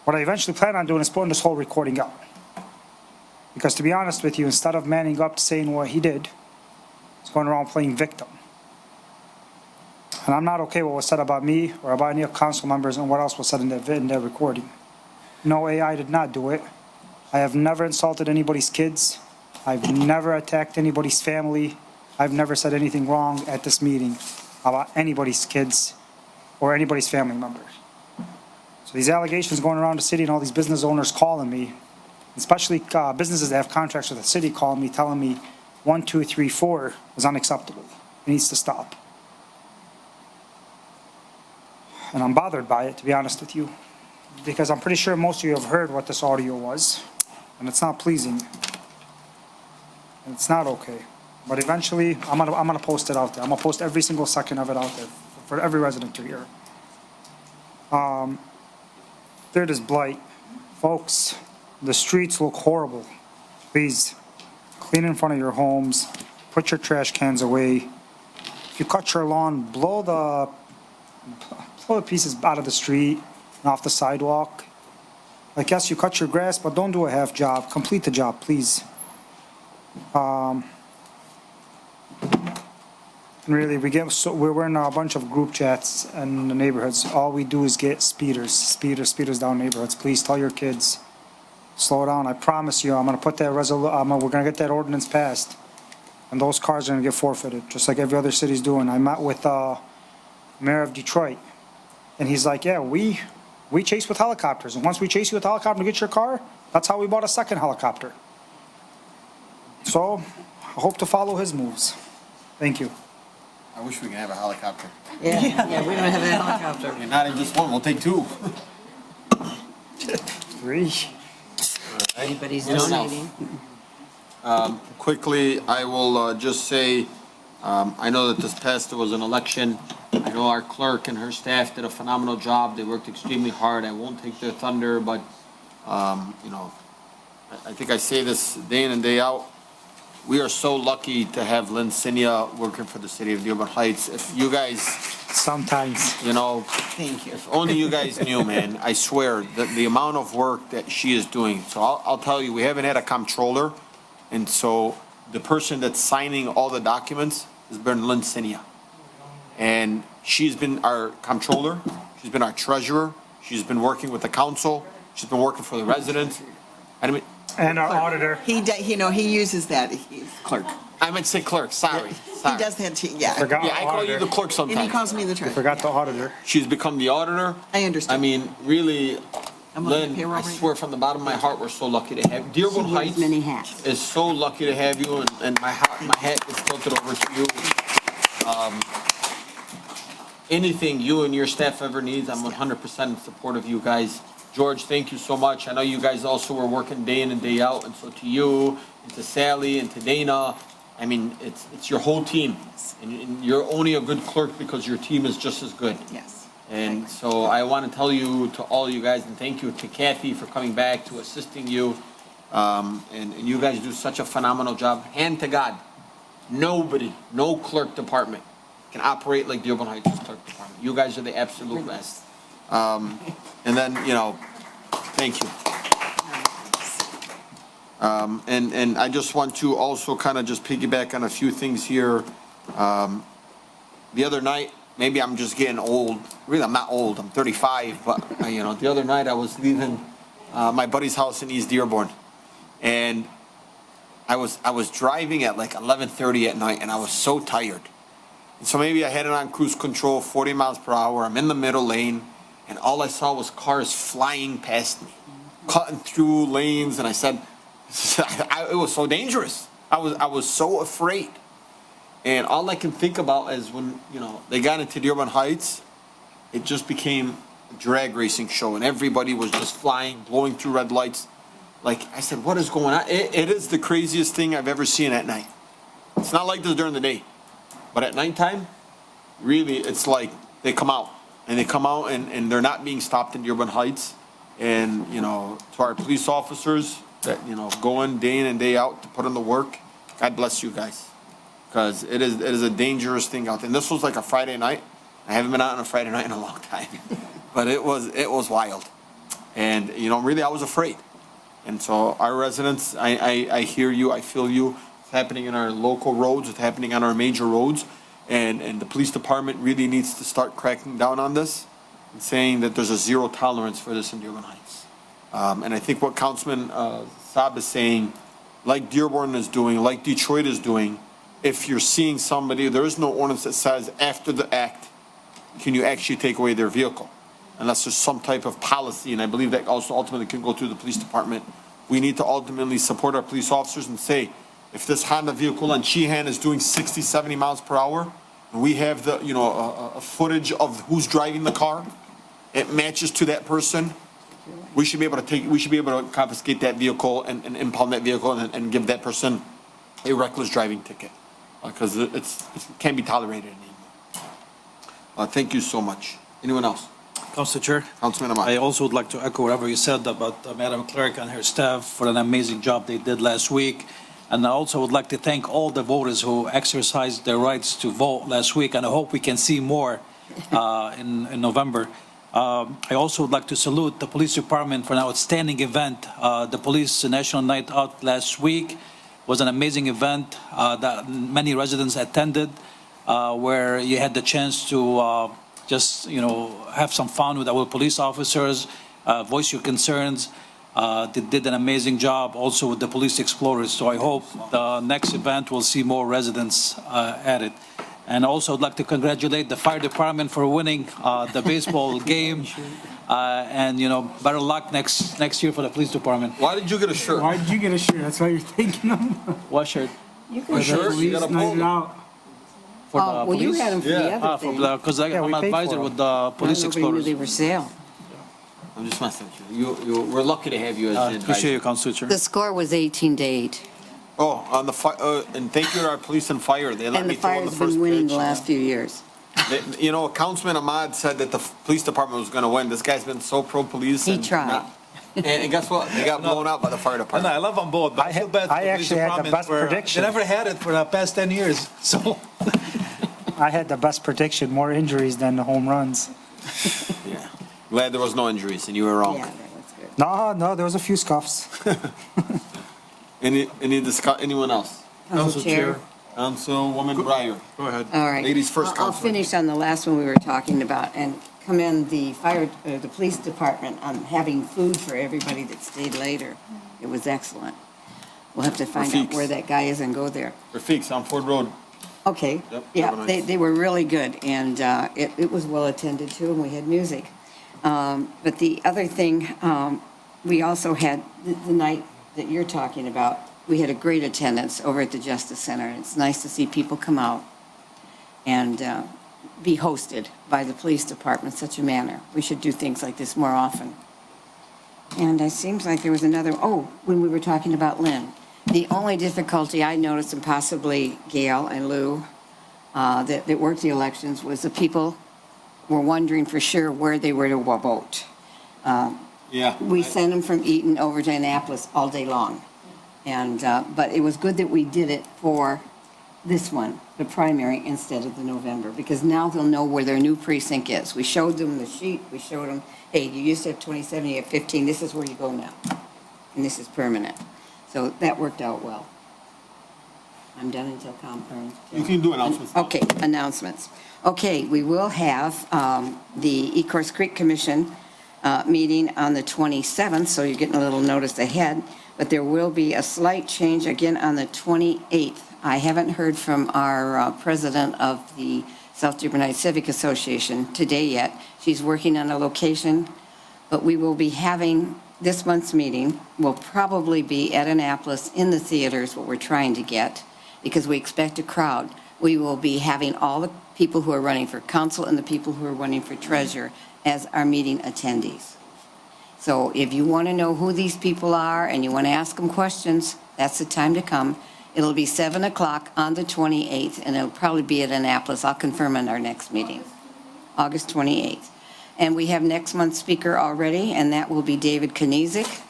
What I eventually plan on doing is putting this whole recording out. Because to be honest with you, instead of manning up to saying what he did, he's going around playing victim. And I'm not okay with what was said about me or about any of council members and what else was said in that recording. No, AI did not do it. I have never insulted anybody's kids. I've never attacked anybody's family. I've never said anything wrong at this meeting about anybody's kids or anybody's family members. So these allegations going around the city and all these business owners calling me, especially businesses that have contracts with the city calling me, telling me 1, 2, 3, 4 is unacceptable. It needs to stop. And I'm bothered by it, to be honest with you, because I'm pretty sure most of you have heard what this audio was, and it's not pleasing. And it's not okay. But eventually, I'm gonna post it out there. I'm gonna post every single second of it out there for every resident to hear. Third is blight. Folks, the streets look horrible. Please, clean in front of your homes. Put your trash cans away. If you cut your lawn, blow the pieces out of the street and off the sidewalk. Like, yes, you cut your grass, but don't do a half job. Complete the job, please. Really, we're in a bunch of group chats in the neighborhoods. All we do is get speeders down neighborhoods. Please tell your kids, slow down. I promise you, I'm gonna put that we're gonna get that ordinance passed, and those cars are gonna get forfeited, just like every other city's doing. I met with mayor of Detroit, and he's like, yeah, we chase with helicopters, and once we chase you with a helicopter to get your car, that's how we bought a second helicopter. So, I hope to follow his moves. Thank you. I wish we could have a helicopter. Yeah, we don't have a helicopter. I mean, not in just one, we'll take 2. 3. Anybody's You know, donating. Quickly, I will just say, I know that this past, there was an election. I know our clerk and her staff did a phenomenal job. They worked extremely hard. I won't take their thunder, but, you know, I think I say this day in and day out. We are so lucky to have Lynn Sinia working for the city of Dearborn Heights. If you guys, sometimes, you know, thank you. If only you guys knew, man. I swear the amount of work that she is doing. So I'll tell you, we haven't had a comptroller, and so the person that's signing all the documents has been Lynn Sinia, and she's been our comptroller. She's been our treasurer. She's been working with the council. She's been working for the residents. I mean. And our auditor. He uses that. He's clerk. I meant to say clerk, sorry. He does that too, yeah. I call you the clerk sometimes. And he calls me the treasurer. Forgot the auditor. She's become the auditor. I understand. I mean, really, I'm on the Lynn, payroll I right swear from the bottom of my heart, we're so lucky to have you. Dearborn She wears Heights many hats. is so lucky to have you, and my hat is tilted over to you. Anything you and your staff ever needs, I'm 100% in support of you guys. George, thank you so much. I know you guys also were working day in and day out, and so to you, and to Sally, and to Dana, I mean, it's your whole team. And you're only a good clerk because your team is just as good. Yes. And so I want to tell you, to all you guys, and thank you to Kathy for coming back, to assisting you. And you guys do such a phenomenal job. Hand to God, nobody, no clerk department can operate like Dearborn Heights' clerk department. You guys are the absolute best. And then, you know, thank you. And I just want to also kind of just piggyback on a few things here. The other night, maybe I'm just getting old. Really, I'm not old. I'm 35. But, you know, the other night I was leaving my buddy's house in East Dearborn. And I was driving at like 11:30 at night, and I was so tired. And so maybe I had it on cruise control, 40 miles per hour. I'm in the middle lane. And all I saw was cars flying past me, cutting through lanes, and I said, it was so dangerous. I was so afraid. And all I can think about is when, you know, they got into Dearborn Heights, it just became a drag racing show, and everybody was just flying, blowing through red lights. Like, I said, what is going on? It is the craziest thing I've ever seen at night. It's not like this during the day, but at nighttime, really, it's like they come out. And they come out and they're not being stopped in Dearborn Heights. And, you know, to our police officers that, you know, go in day in and day out to put in the work, God bless you guys. Because it is a dangerous thing out there. And this was like a Friday night. I haven't been out on a Friday night in a long time. But it was wild. And, you know, really, I was afraid. And so our residents, I hear you, I feel you. It's happening in our local roads. It's happening on our major roads. And the police department really needs to start cracking down on this and saying that there's a zero tolerance for this in Dearborn Heights. And I think what Councilman Saab is saying, like Dearborn is doing, like Detroit is doing, if you're seeing somebody, there is no ordinance that says after the act, can you actually take away their vehicle? Unless there's some type of policy, and I believe that also ultimately can go through the police department. We need to ultimately support our police officers and say, if this Honda vehicle on Sheehan is doing 60, 70 miles per hour, and we have the, a footage of who's driving the car, it matches to that person, we should be able to confiscate that vehicle and impound that vehicle and give that person a reckless driving ticket. Because it can't be tolerated anymore. Thank you so much. Anyone else? Council Chair. Councilman Ahmad. I also would like to echo whatever you said about Madam Clerk and her staff for an amazing job they did last week. And I also would like to thank all the voters who exercised their rights to vote last week, and I hope we can see more in November. I also would like to salute the police department for an outstanding event. The Police National Night Out last week was an amazing event that many residents attended, where you had the chance to just, have some fun with our police officers, voice your concerns. They did an amazing job also with the police explorers. So I hope the next event will see more residents at it. And also I'd like to congratulate the fire department for winning the baseball game. And, better luck next year for the police department. Why did you get a shirt? Why did you get a shirt? That's why you're thinking of. What shirt? You A shirt? You got a polo. For Oh, well, you had them for the other thing. Because I'm we an paid for advisor them. with the police Nobody knew explorers. they were sale. I'm just messing with you. We're lucky to have you as an advisor. Appreciate you, Council Chair. The score was 18-8. Oh, on the fire, and thank you to our police and fire. They let And me the throw in the fire's first been winning pitch. the last few years. Councilman Ahmad said that the police department was going to win. This guy's been so pro-police. He and tried. not- And guess what? They got blown out by the fire No, department. I love them both, but I feel bad for I the police actually had the department best where prediction. they never had it for the past 10 years. So I had the best prediction, more injuries than the home runs. Yeah. Glad there was no injuries and you were wrong. Yeah, that was good. No, there was a few scuffs. Anyone else? Council Chair. Councilwoman Breyer. Go ahead. All right. Ladies first, I'll Councilman. finish on the last one we were talking about and commend the the police department on having food for everybody that stayed later. It was excellent. We'll have to find out Rafiq's. where that guy is and go there. Rafiq's on Ford Road. Okay. Yep, Yeah, have a they, nice- they were really good, and it was well attended to, and we had music. But the other thing, we also had the night that you're talking about, we had a great attendance over at the Justice Center. It's nice to see people come out and be hosted by the police department in such a manner. We should do things like this more often. And it seems like there was another, when we were talking about Lynn, the only difficulty I noticed, and possibly Gail and Lou, that worked the elections, was the people were wondering for sure where they were to vote. Yeah. We sent them from Eaton over to Annapolis all day long. And, but it was good that we did it for this one, the primary, instead of the November, because now they'll know where their new precinct is. We showed them the sheet, we showed them, hey, you used to have 27, you have 15, this is where you go now. And this is permanent. So that worked out well. I'm done until You can do announcements. Okay, announcements. Okay, we will have the Ecorse Creek Commission meeting on the 27th, so you're getting a little notice ahead, but there will be a slight change again on the 28th. I haven't heard from our president of the South Dearborn Heights Civic Association today yet. She's working on a location, but we will be having this month's meeting will probably be at Annapolis in the theaters, what we're trying to get, because we expect a crowd. We will be having all the people who are running for council and the people who are running for treasurer as our meeting attendees. So if you want to know who these people are and you want to ask them questions, that's the time to come. It'll be 7 o'clock on the 28th, and it'll probably be at Annapolis. I'll confirm in our next meeting, August 28th. And we have next month's speaker already, and that will be David Knizik.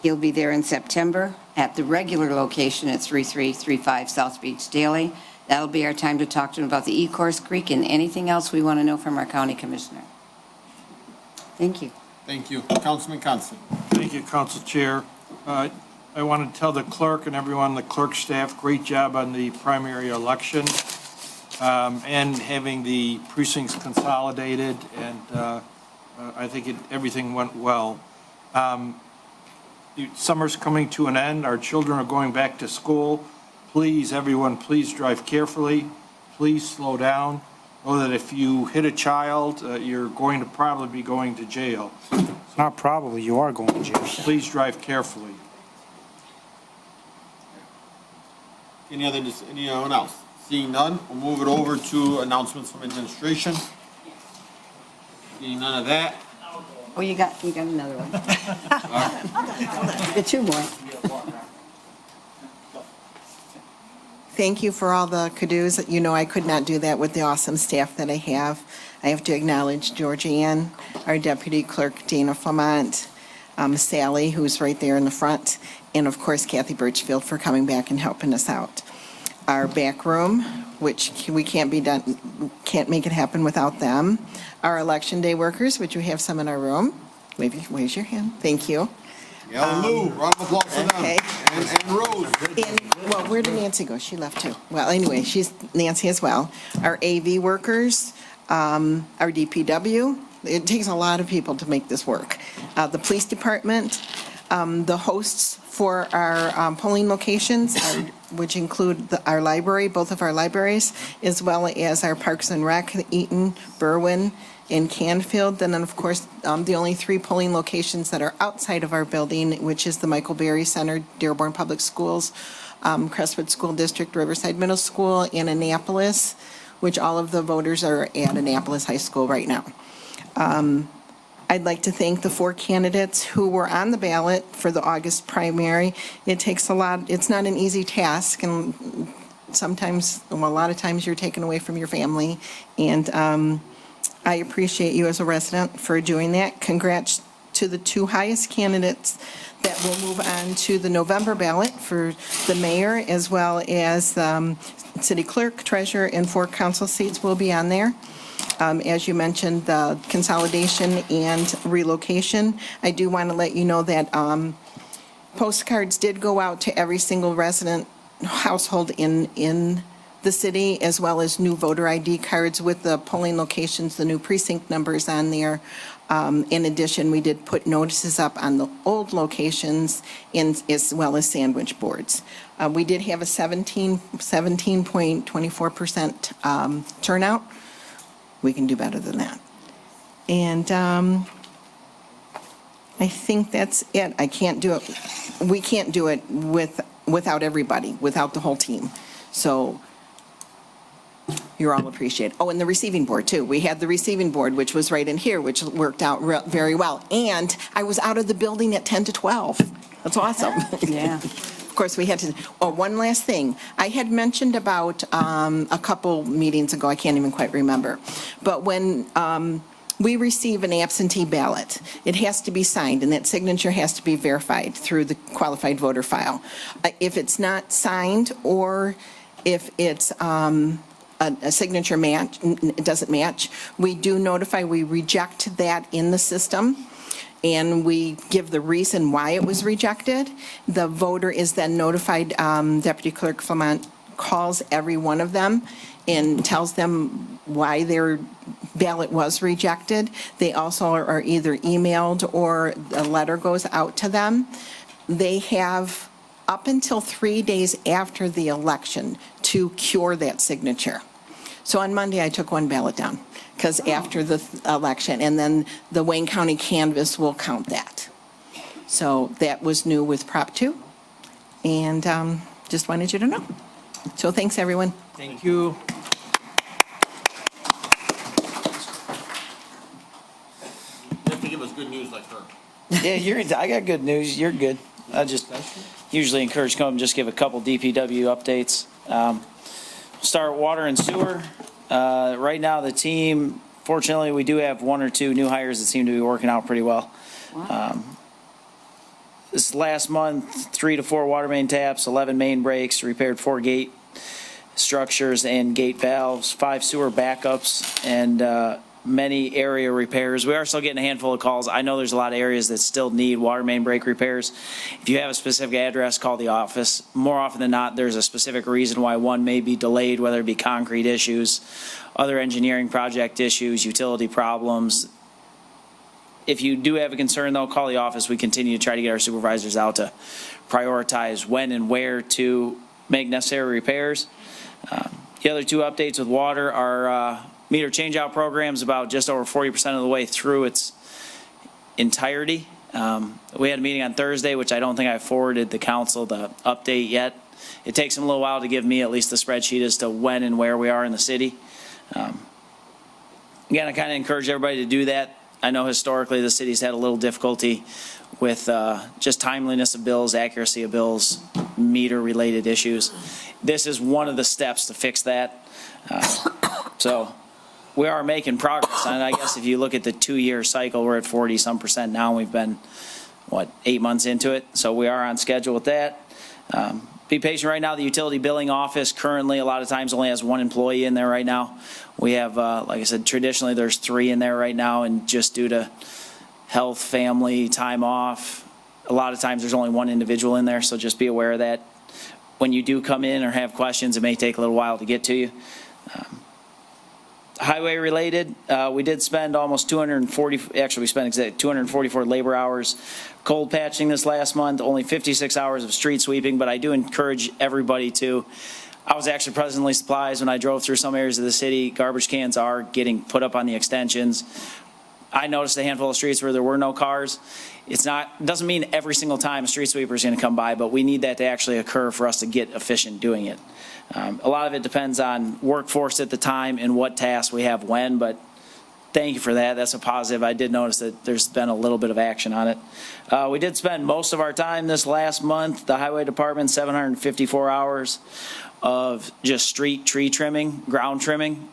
He'll be there in September at the regular location at 3335 South Beach Daily. That'll be our time to talk to him about the Ecorse Creek and anything else we want to know from our county commissioner. Thank you. Thank you. Councilman Constant. Thank you, Council Chair. I want to tell the clerk and everyone on the clerk staff, great job on the primary election and having the precincts consolidated, and I think everything went well. Summer's coming to an end. Our children are going back to school. Please, everyone, please drive carefully. Please slow down. Know that if you hit a child, you're going to probably be going to jail. Not probably, you are going to jail. Please drive carefully. Anyone else? Seeing none, we'll move it over to announcements from administration. Seeing none of that. Oh, you got another one. Get two more. Thank you for all the kudos. You know, I could not do that with the awesome staff that I have. I have to acknowledge Georgianne, our deputy clerk, Dana Flamont, Sally, who's right there in the front, and of course Kathy Birchfield for coming back and helping us out. Our back room, which we can't make it happen without them. Our election day workers, which we have some in our room. Raise your hand. Thank you. Yeah, Lou, round of applause for them. Okay. And Rose. Well, where did Nancy go? She left too. Well, anyway, she's Nancy as well. Our AV workers, our DPW. It takes a lot of people to make this work. The police department, the hosts for our polling locations, which include our library, both of our libraries, as well as our Parks and Rec, Eaton, Berwyn, in Canfield. Then, of course, the only 3 polling locations that are outside of our building, which is the Michael Berry Center, Dearborn Public Schools, Crestwood School District, Riverside Middle School, and Annapolis, which all of the voters are at Annapolis High School right now. I'd like to thank the 4 candidates who were on the ballot for the August primary. It takes a lot, it's not an easy task, and sometimes, well, a lot of times you're taken away from your family, and I appreciate you as a resident for doing that. Congrats to the 2 highest candidates that will move on to the November ballot for the mayor, as well as city clerk, treasurer, and 4 council seats will be on there. As you mentioned, the consolidation and relocation. I do want to let you know that postcards did go out to every single resident household in the city, as well as new voter ID cards with the polling locations, the new precinct numbers on there. In addition, we did put notices up on the old locations as well as sandwich boards. We did have a 17.24% turnout. We can do better than that. And I think that's it. I can't do it. We can't do it without everybody, without the whole team. So you're all appreciated. Oh, and the receiving board too. We had the receiving board, which was right in here, which worked out very well. And I was out of the building at 10 to 12. That's awesome. Yeah. Of course, we had to, one last thing. I had mentioned about a couple meetings ago, I can't even quite remember, but when we receive an absentee ballot, it has to be signed, and that signature has to be verified through the qualified voter file. If it's not signed, or if it's a signature match, it doesn't match, we do notify, we reject that in the system, and we give the reason why it was rejected. The voter is then notified. Deputy Clerk Flamont calls every one of them and tells them why their ballot was rejected. They also are either emailed or a letter goes out to them. They have up until 3 days after the election to cure that signature. So on Monday, I took 1 ballot down, because after the election, and then the Wayne County canvas will count that. So that was new with Prop 2, and just wanted you to know. So thanks, everyone. Thank you. You have to give us good news like her. Yeah, I got good news. You're good. I just usually encourage come just give a couple DPW updates. Start water and sewer. Right now, the team, fortunately, we do have 1 or 2 new hires that seem to be working out pretty well. Wow. This last month, 3 to 4 water main taps, 11 main breaks, repaired 4 gate structures and gate valves, 5 sewer backups, and many area repairs. We are still getting a handful of calls. I know there's a lot of areas that still need water main break repairs. If you have a specific address, call the office. More often than not, there's a specific reason why one may be delayed, whether it be concrete issues, other engineering project issues, utility problems. If you do have a concern, though, call the office. We continue to try to get our supervisors out to prioritize when and where to make necessary repairs. The other two updates with water are meter changeout programs about just over 40% of the way through its entirety. We had a meeting on Thursday, which I don't think I forwarded the council the update yet. It takes them a little while to give me at least the spreadsheet as to when and where we are in the city. Again, I kind of encourage everybody to do that. I know historically the city's had a little difficulty with just timeliness of bills, accuracy of bills, meter-related issues. This is one of the steps to fix that. So we are making progress. And I guess if you look at the 2-year cycle, we're at 40-some% now. We've been, 8 months into it. So we are on schedule with that. Be patient right now. The utility billing office currently a lot of times only has 1 employee in there right now. We have, like I said, traditionally there's 3 in there right now, and just due to health, family, time off, a lot of times there's only 1 individual in there, so just be aware of that. When you do come in or have questions, it may take a little while to get to you. Highway related, we did spend almost 244 labor hours cold patching this last month, only 56 hours of street sweeping, but I do encourage everybody to. I was actually pleasantly surprised when I drove through some areas of the city. Garbage cans are getting put up on the extensions. I noticed a handful of streets where there were no cars. It doesn't mean every single time a street sweeper is going to come by, but we need that to actually occur for us to get efficient doing it. A lot of it depends on workforce at the time and what tasks we have when, but thank you for that. That's a positive. I did notice that there's been a little bit of action on it. We did spend most of our time this last month, the highway department, 754 hours of just street tree trimming, ground trimming.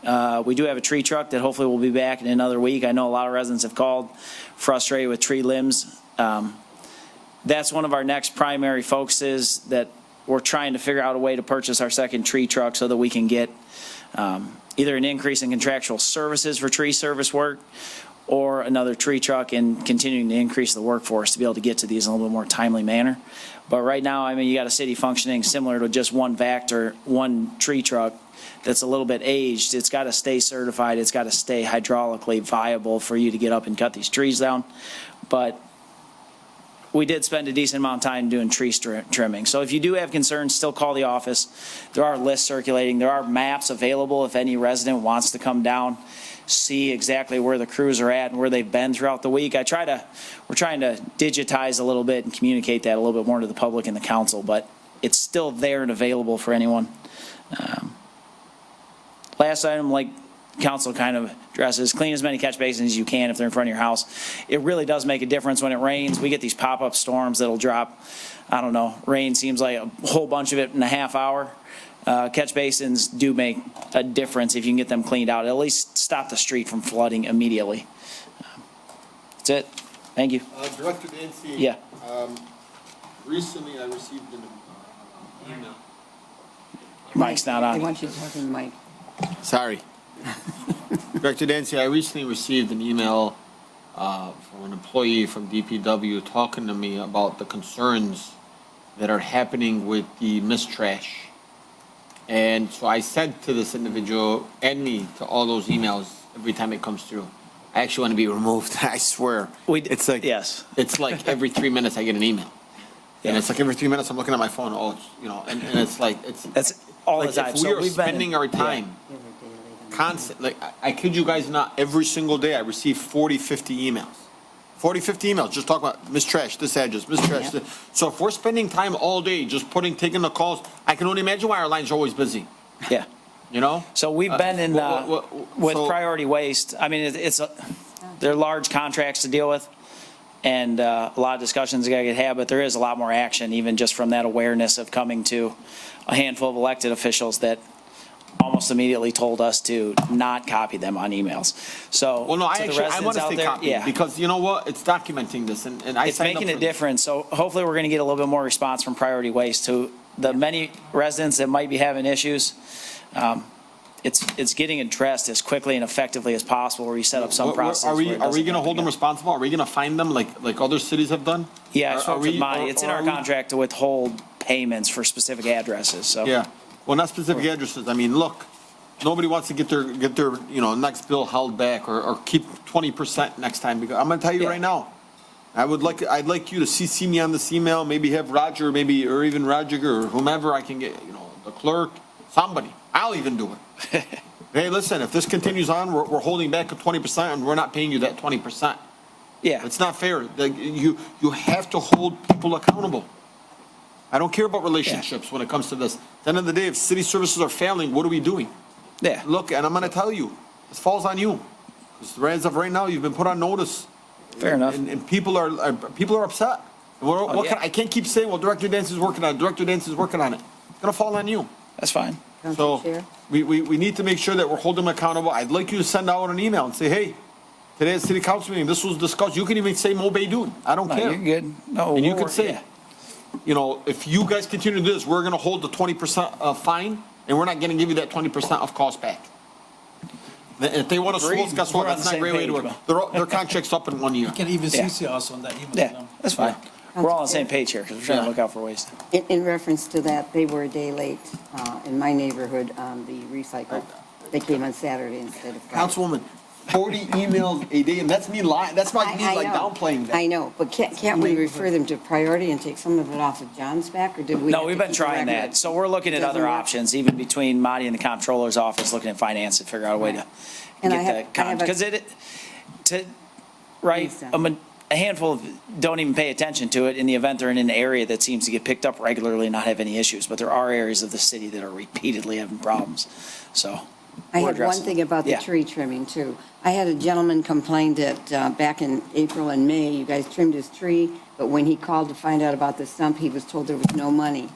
We do have a tree truck that hopefully will be back in another week. I know a lot of residents have called frustrated with tree limbs. That's one of our next primary focuses, that we're trying to figure out a way to purchase our second tree truck so that we can get either an increase in contractual services for tree service work or another tree truck, and continuing to increase the workforce to be able to get to these in a little bit more timely manner. But right now, I mean, you got a city functioning similar to just one Vector, one tree truck that's a little bit aged. It's got to stay certified. It's got to stay hydraulically viable for you to get up and cut these trees down. But we did spend a decent amount of time doing tree trimming. So if you do have concerns, still call the office. There are lists circulating. There are maps available if any resident wants to come down, see exactly where the crews are at and where they've been throughout the week. We're trying to digitize a little bit and communicate that a little bit more to the public and the council, but it's still there and available for anyone. Last item, like council kind of addresses, clean as many catch basins as you can if they're in front of your house. It really does make a difference when it rains. We get these pop-up storms that'll drop, I don't know, rain seems like a whole bunch of it in a half hour. Catch basins do make a difference if you can get them cleaned out. At least stop the street from flooding immediately. That's it. Thank you. Director Nancy. Yeah. Recently I received an email. Mike's not on. They want you to talk in the mic. Sorry. Director Dancy, I recently received an email from an employee from DPW talking to me about the concerns that are happening with the mist trash. And so I said to this individual, add me to all those emails every time it comes through. I actually want to be removed. I swear. It's like, yes. It's like every 3 minutes I get an email. Yeah. And it's like every 3 minutes I'm looking at my phone. Oh, and it's like, that's all like the time. if we are spending our time constant, like I kid you guys not, every single day I receive 40, 50 emails. 40, 50 emails, just talk about mist trash, this address, mist trash. This. So if we're spending time all day just taking the calls, I can only imagine why our lines are always busy. Yeah. So we've been in with priority waste. I mean, they're large contracts to deal with, and a lot of discussions got to get had. But there is a lot more action, even just from that awareness of coming to a handful of elected officials that almost immediately told us to not copy them on emails. So, well, no, I want to say copy, because you know what? It's documenting this, and it's making a difference. So hopefully we're going to get a little bit more response from priority waste to the many residents that might be having issues. It's getting addressed as quickly and effectively as possible, where you set up some process. Are we going to hold them responsible? Are we going to fine them like other cities have done? Yeah, it's in our contract to withhold payments for specific addresses. So yeah. Well, not specific addresses. I mean, look, nobody wants to get their next bill held back or keep 20% next time. Because I'm going to tell you right now, I'd like you to CC me on this email. Maybe have Roger, or even Roger or whomever I can get. the clerk, somebody. I'll even do it. Hey, listen, if this continues on, we're holding back at 20% and we're not paying you that 20%. Yeah. It's not fair. You have to hold people accountable. I don't care about relationships when it comes to this. At the end of the day, if city services are failing, what are we doing? Yeah. Look, and I'm going to tell you, this falls on you. Because as of right now, you've been put on notice. Fair enough. And people are upset. I can't keep saying, well, Director Dancy's working on it. Director Dancy's working on it. It's going to fall on you. That's fine. So we need to make sure that we're holding them accountable. I'd like you to send out an email and say, hey, today at city council meeting, this was discussed. You can even say Mo Beydoun. I don't care. You're good. No, and you can say, you know, if you guys continue to do this, we're going to hold the 20% fine, and we're not going to give you that 20% of cost back. If they want to slow, guess what? That's not a great way to work. Their contract's up in 1 year. You can even CC us on that email. Yeah, that's fine. We're all on the same page here because we're trying to look out for ways. In reference to that, they were a day late in my neighborhood on the recycle. They came on Saturday instead of Friday. Councilwoman, 40 emails a day, and that's me lying. That's not me like know. downplaying that. I know, but can't we refer them to priority and take some of it off of John's back, or did we? No, we've been trying that. So we're looking at other options, even between Monty and the comptroller's office, looking at finance and figure out a way to get that. Because a handful of don't even pay attention to it in the event they're in an area that seems to get picked up regularly and not have any issues. But there are areas of the city that are repeatedly having problems. So I had one thing about the tree trimming too. I had a gentleman complain that back in April and May, you guys trimmed his tree, but when he called to find out about the stump, he was told there was no money.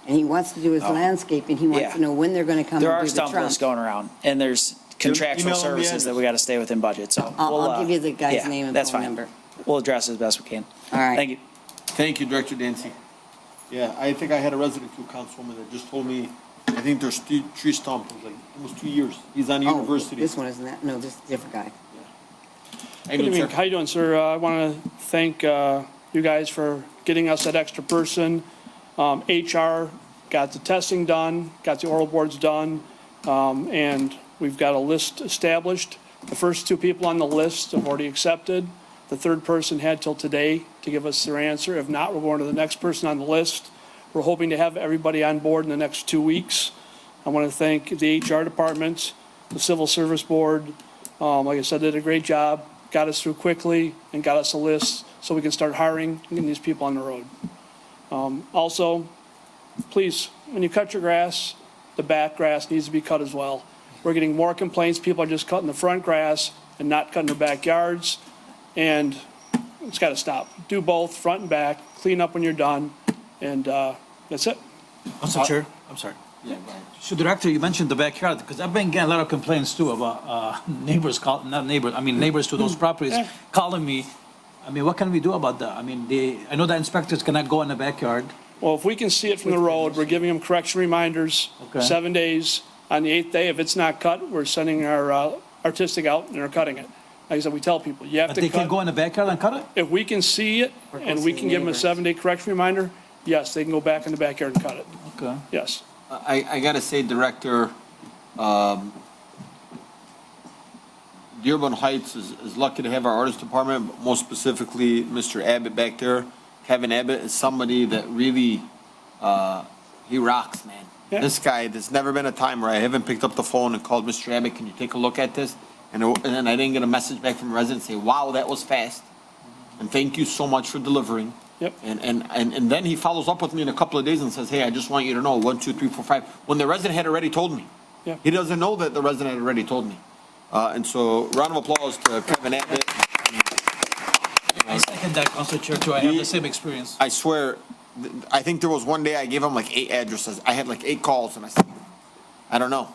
And he wants to do his landscaping. He wants to know when they're going to come there and do the trunk. There are stump lists going around, and there's contractual services that we got to stay within budget. So I'll give you the guy's name and phone number. We'll address it as best we can. All right. Thank you. Thank you, Director Dancy. Yeah, I think I had a resident too, Councilwoman, that just told me, I think there's tree stump. It was like almost 2 years. He's on university. This one isn't that? No, this is a different guy. Good evening. How you doing, sir? I want to thank you guys for getting us that extra person. HR got the testing done, got the oral boards done, and we've got a list established. The first 2 people on the list have already accepted. The third person had till today to give us their answer. If not, we're going to the next person on the list. We're hoping to have everybody on board in the next 2 weeks. I want to thank the HR department, the Civil Service Board. Like I said, did a great job, got us through quickly, and got us a list so we can start hiring and getting these people on the road. Also, please, when you cut your grass, the back grass needs to be cut as well. We're getting more complaints. People are just cutting the front grass and not cutting their backyards. And it's got to stop. Do both, front and back, clean up when you're done, and that's it. Council Chair, I'm sorry. Yeah, so Director, you mentioned the backyard, because I've been getting a lot of complaints too about neighbors, neighbors to those properties calling me. I mean, what can we do about that? I mean, I know the inspectors cannot go in the backyard. Well, if we can see it from the road, we're giving them correction reminders, 7 days. On the 8th day, if it's not cut, we're sending our artistic out and they're cutting it. Like I said, we tell people, you have to cut. But they can go in the backyard and cut it? If we can see it and we can give them a 7-day correction reminder, yes, they can go back in the backyard and cut it. Okay. Yes. I got to say, Director, Dearborn Heights is lucky to have our artist department, but most specifically, Mr. Abbott back there. Kevin Abbott is somebody that really, he rocks, man. Yeah. This guy, there's never been a time where I haven't picked up the phone and called Mr. Abbott, can you take a look at this? And I didn't get a message back from a resident say, wow, that was fast. And thank you so much for delivering. Yep. And then he follows up with me in a couple of days and says, hey, I just want you to know, 1, 2, 3, 4, 5. When the resident had already told me. Yeah. He doesn't know that the resident had already told me. And so, round of applause to Kevin Abbott. I second that, Council Chair, too. I have the same experience. I swear, I think there was one day I gave him like 8 addresses. I had like 8 calls, and I said, I don't know.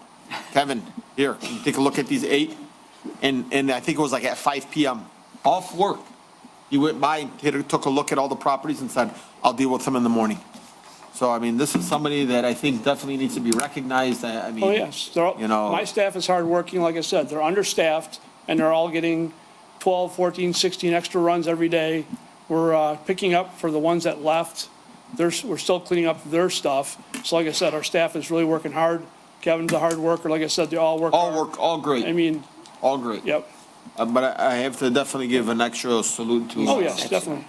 Kevin, here, can you take a look at these 8? And I think it was like at 5 p.m. off work. He went by, took a look at all the properties and said, I'll deal with them in the morning. So, I mean, this is somebody that I think definitely needs to be recognized. I mean, oh, yes. You know, my staff is hardworking. Like I said, they're understaffed, and they're all getting 12, 14, 16 extra runs every day. We're picking up for the ones that left. We're still cleaning up their stuff. So, like I said, our staff is really working hard. Kevin's a hard worker. Like I said, they all work hard. All great. I mean, all great. Yep. But I have to definitely give an extra salute to. Oh, yes, definitely.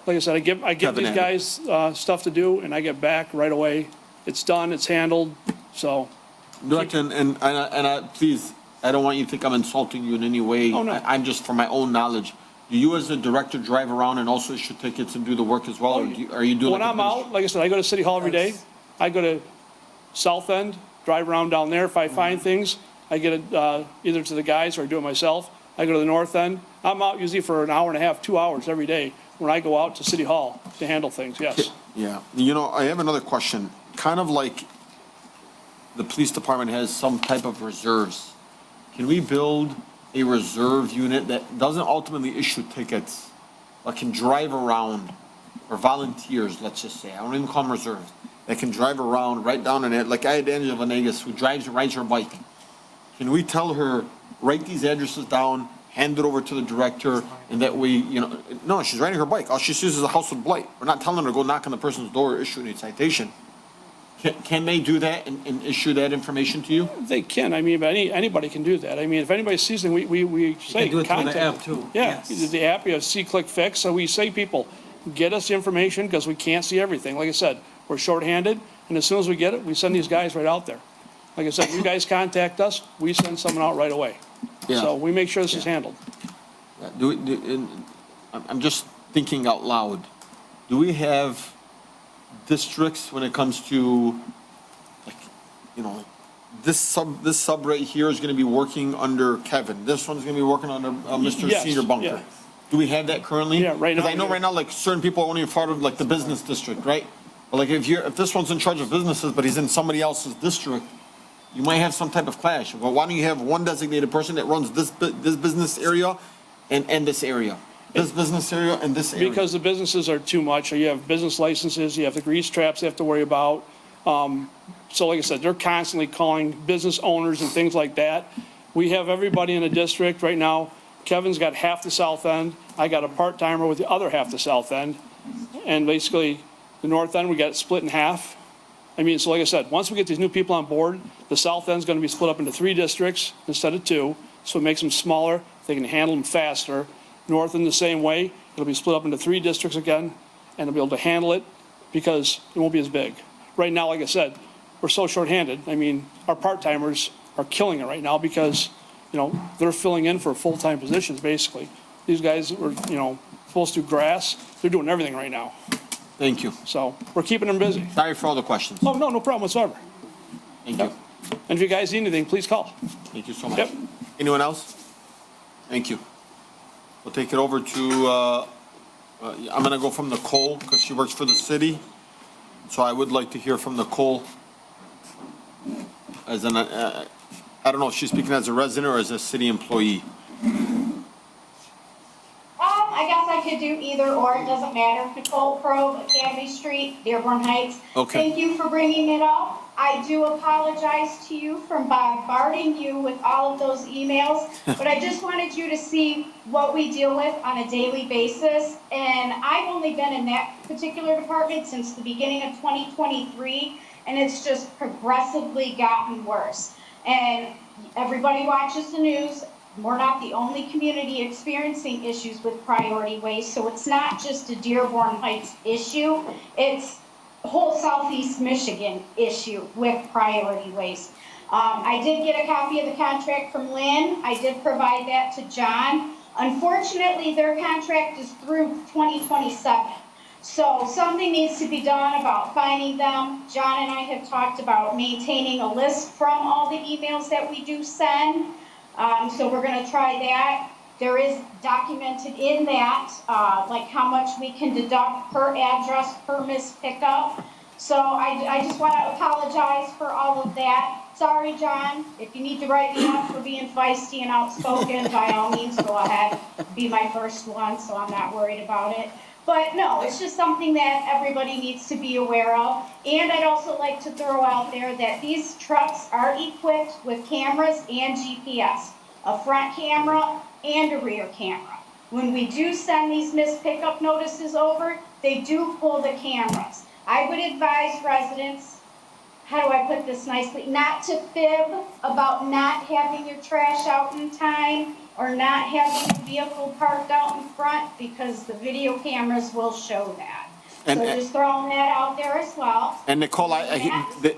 Like I said, I give these guys stuff to do, and I get back right away. It's done, it's handled, so. Director, please, I don't want you to think I'm insulting you in any way. Oh, no. I'm just, for my own knowledge, do you as the director drive around and also issue tickets and do the work as well? Or are you doing? When I'm out, like I said, I go to City Hall every day. I go to South End, drive around down there. If I find things, I get it either to the guys or I do it myself. I go to the North End. I'm out usually for an hour and a half, 2 hours every day when I go out to City Hall to handle things, yes. Yeah, you know, I have another question. Kind of like the police department has some type of reserves. Can we build a reserve unit that doesn't ultimately issue tickets, but can drive around, or volunteers, let's just say, I don't even call them reserves, that can drive around right down in it, like I had Angela Venegas who rides her bike. Can we tell her, write these addresses down, hand it over to the director, and that way, you know, no, she's riding her bike. All she sees is a house with blight. We're not telling her to go knock on the person's door or issue any citation. Can they do that and issue that information to you? They can, I mean, but anybody can do that. I mean, if anybody sees them, we say do it through the contact. app, too. Yeah, the app, you have see, click, fix, so we say people, get us the information, because we can't see everything. Like I said, we're shorthanded, and as soon as we get it, we send these guys right out there. Like I said, you guys contact us, we send someone out right away. Yeah. So we make sure this is handled. I'm just thinking out loud. Do we have districts when it comes to, like, you know, this sub right here is gonna be working under Kevin. This one's gonna be working under Mr. Yes, Senior Bunker. yeah. Do we have that currently? Yeah, right now. Because I know right now, like, certain people are only part of, like, the business district, right? But like, if this one's in charge of businesses, but he's in somebody else's district, you might have some type of clash. Well, why don't you have one designated person that runs this business area and this area? This business area and this area? Because the businesses are too much. You have business licenses, you have the grease traps you have to worry about. So like I said, they're constantly calling business owners and things like that. We have everybody in the district right now. Kevin's got half the south end. I got a part-timer with the other half the south end. And basically, the north end, we got it split in half. I mean, so like I said, once we get these new people on board, the south end's gonna be split up into 3 districts instead of 2. So it makes them smaller, they can handle them faster. North in the same way, it'll be split up into 3 districts again, and they'll be able to handle it because it won't be as big. Right now, like I said, we're so shorthanded. I mean, our part-timers are killing it right now because, you know, they're filling in for full-time positions, basically. These guys were, you know, supposed to do grass, they're doing everything right now. Thank you. So we're keeping them busy. Sorry for all the questions. Oh, no problem whatsoever. Thank you. And if you guys need anything, please call. Thank you so much. Yep. Anyone else? Thank you. We'll take it over to, I'm gonna go from Nicole, because she works for the city. So I would like to hear from Nicole as an, I don't know if she's speaking as a resident or as a city employee. I guess I could do either or, it doesn't matter. Nicole Probe, Academy Street, Dearborn Heights. Okay. Thank you for bringing it up. I do apologize to you for bombarding you with all of those emails, but I just wanted you to see what we deal with on a daily basis. And I've only been in that particular department since the beginning of 2023, and it's just progressively gotten worse. And everybody watches the news. We're not the only community experiencing issues with priority waste, so it's not just a Dearborn Heights issue, it's a whole Southeast Michigan issue with priority waste. I did get a copy of the contract from Lynn. I did provide that to John. Unfortunately, their contract is through 2027. So something needs to be done about finding them. John and I have talked about maintaining a list from all the emails that we do send. So we're going to try that. There is documented in that, like how much we can deduct per address, per missed pickup. So I just want to apologize for all of that. Sorry, John. If you need to write me up for being feisty and outspoken, by all means, go ahead. Be my first one, so I'm not worried about it. But no, it's just something that everybody needs to be aware of. And I'd also like to throw out there that these trucks are equipped with cameras and GPS, a front camera and a rear camera. When we do send these missed pickup notices over, they do pull the cameras. I would advise residents, how do I put this nicely, not to fib about not having your trash out in time or not having the vehicle parked out in front, because the video cameras will show that. So just throwing that out there as well. And Nicole,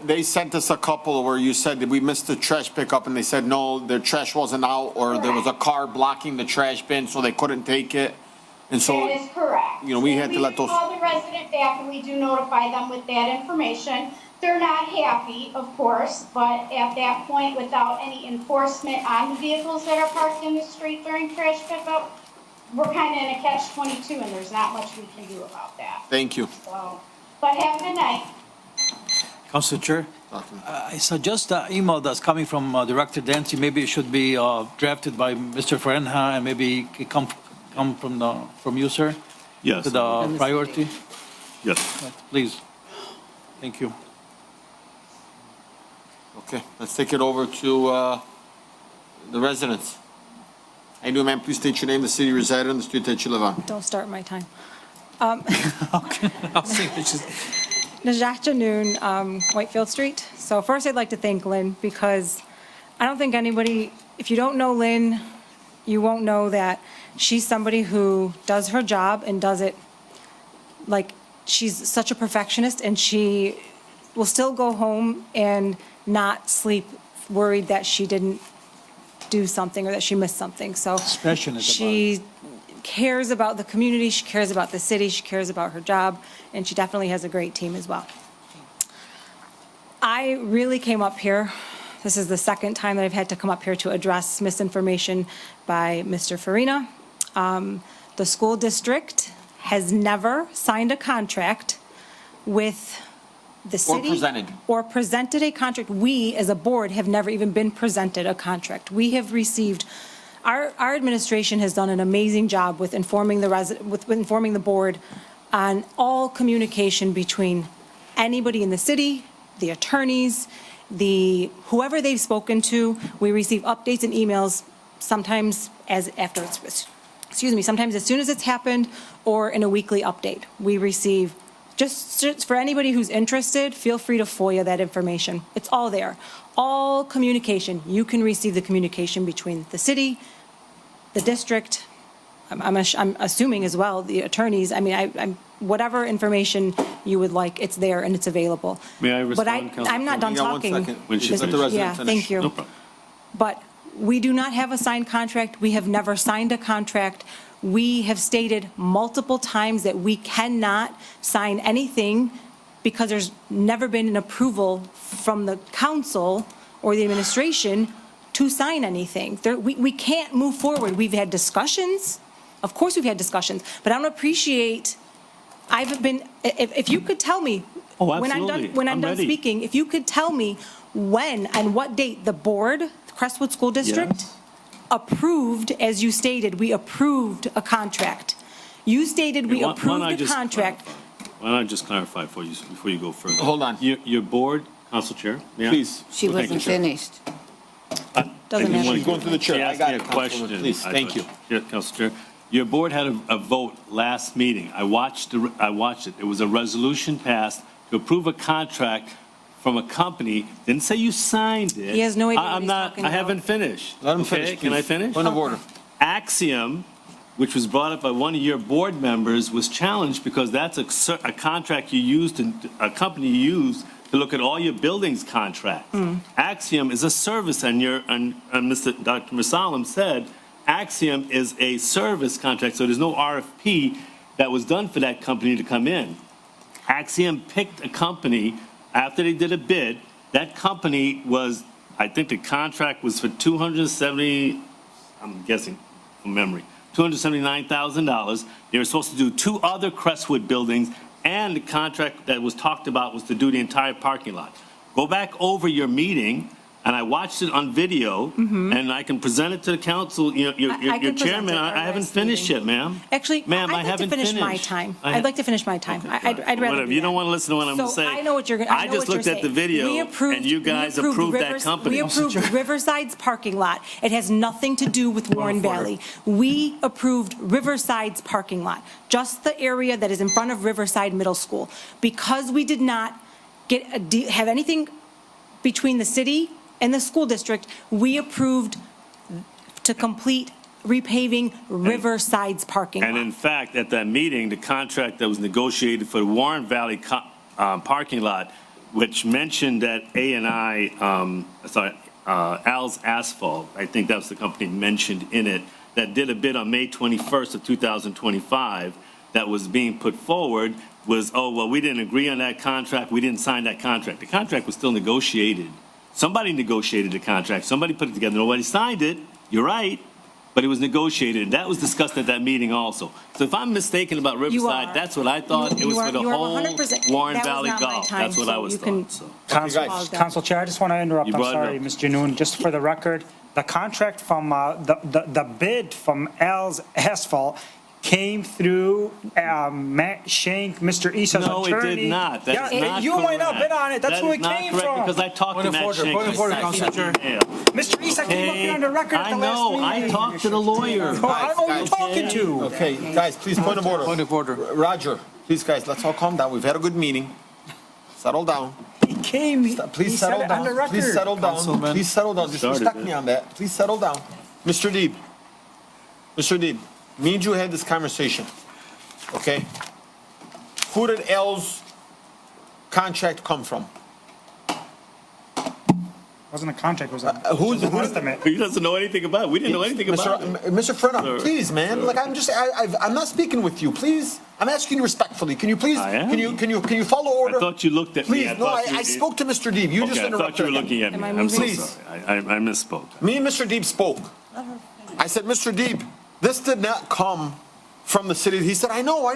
they sent us a couple where you said that we missed the trash pickup, and they said, no, their trash wasn't out, or there was a car blocking the trash bin, so they couldn't take it. And so, That is correct. you know, we had to let those. We call the resident back and we do notify them with that information. They're not happy, of course, but at that point, without any enforcement on the vehicles that are parked in the street during trash pickup, we're kind of in a catch-22, and there's not much we can do about that. Thank you. So, but have a good night. Council Chair, I suggest the email that's coming from Director Dancy, maybe it should be drafted by Mr. Ferenha, and maybe it come from you, sir? Yes. To the priority? Yes. Please. Thank you. Okay, let's take it over to the residents. How you doing, ma'am? Please state your name, the city you reside in, the street that you live on. Don't start my time. I'll see which is. Najat Janoon, Whitefield Street. So first I'd like to thank Lynn, because I don't think anybody, if you don't know Lynn, you won't know that she's somebody who does her job and does it like she's such a perfectionist, and she will still go home and not sleep worried that she didn't do something or that she missed something. So she cares about the community, she cares about the city, she cares about her job, and she definitely has a great team as well. I really came up here, this is the second time that I've had to come up here to address misinformation by Mr. Farina. The school district has never signed a contract with the city. Or presented a contract. We, as a board, have never even been presented a contract. We have received, our administration has done an amazing job with informing the board on all communication between anybody in the city, the attorneys, whoever they've spoken to. We receive updates and emails sometimes sometimes as soon as it's happened, or in a weekly update. We receive, just for anybody who's interested, feel free to FOIA that information. It's all there. All communication, you can receive the communication between the city, the district, I'm assuming as well, the attorneys. I mean, whatever information you would like, it's there and it's available. May I respond, But I'm not done talking. When she's let the resident Yeah, finish. thank you. No problem. But we do not have a signed contract. We have never signed a contract. We have stated multiple times that we cannot sign anything because there's never been an approval from the council or the administration to sign anything. We can't move forward. We've had discussions. Of course we've had discussions, but I don't appreciate, if you could tell me, when I'm done speaking, if you could tell me when and what date the board, Crestwood School District, approved, as you stated, we approved a contract. You stated we approved a contract. Why don't I just clarify for you before you go further? Hold on. Your board, Council Chair, may I? Please. She wasn't finished. Doesn't matter. She's going through the chair. I got it, a question. Please, thank you. Yeah, Council Chair. Your board had a vote last meeting. I watched it. It was a resolution passed to approve a contract from a company. Didn't say you signed it. He has no idea what he's talking I about. haven't finished. Let him finish, Can I please. finish? Point of order. Axiom, which was brought up by one of your board members, was challenged because that's a contract you used, a company you used to look at all your buildings contracts. Axiom is a service, and Dr. Masalam said, Axiom is a service contract, so there's no RFP that was done for that company to come in. Axiom picked a company after they did a bid. That company was, I think the contract was for $270, I'm guessing from memory, $279,000. They were supposed to do 2 other Crestwood buildings, and the contract that was talked about was to do the entire parking lot. Go back over your meeting, and I watched it on video, and I can present it to the council. Your chairman, I haven't finished yet, ma'am. Actually, ma'am, I'd like to finish my time. I'd like to finish my time. I'd rather Whatever. do You that. don't want to listen to what I'm going to say. I know what you're going to I just looked at the video, and you guys approved that company. We approved Riverside's parking lot. It has nothing to do with Warren Valley. We approved Riverside's parking lot, just the area that is in front of Riverside Middle School. Because we did not have anything between the city and the school district, we approved to complete repaving Riverside's parking lot. And in fact, at that meeting, the contract that was negotiated for the Warren Valley parking lot, which mentioned that Al's Asphalt, I think that was the company mentioned in it, that did a bid on May 21st of 2025 that was being put forward was, oh, well, we didn't agree on that contract. We didn't sign that contract. The contract was still negotiated. Somebody negotiated the contract. Somebody put it together. Nobody signed it. You're right. But it was negotiated. That was discussed at that meeting also. So if I'm mistaken about Riverside, that's what I thought. It was for the whole Warren Valley Golf. That's what I was thought. So. Council Chair, I just want to interrupt. I'm sorry, Ms. Janoon. Just for the record, the contract from, the bid from Al's Asphalt came through Matt Shank, Mr. Issa's attorney. No, it did not. That is not You might not bid on it. That's who it came from. Because I talked to Matt Shank. Point of order, Council Chair. Mr. Issa came up here on the record at the last meeting. I talked to the lawyer. I know who you're talking to. Okay, guys, please, point of order. Point of order. Roger, please, guys, let's all calm down. We've had a good meeting. Settle down. He came. Please settle down. Please settle down. Please settle down. Just respect me on that. Please settle down. Mr. Deeb. Mr. Deeb, me and you had this conversation, okay? Who did L's contract come from? It wasn't a contract, it was who's an estimate. He doesn't know anything about it. We didn't know anything about it. Mr. Frenna, please, man, like I'm not speaking with you, please. I'm asking you respectfully. Can you please, can you follow order? I thought you looked at me. Please, no, I spoke to Mr. Deeb. You just interrupted. I thought you were looking at me. I'm so sorry. I misspoke. Me and Mr. Deeb spoke. I said, Mr. Deeb, this did not come from the city. He said, I know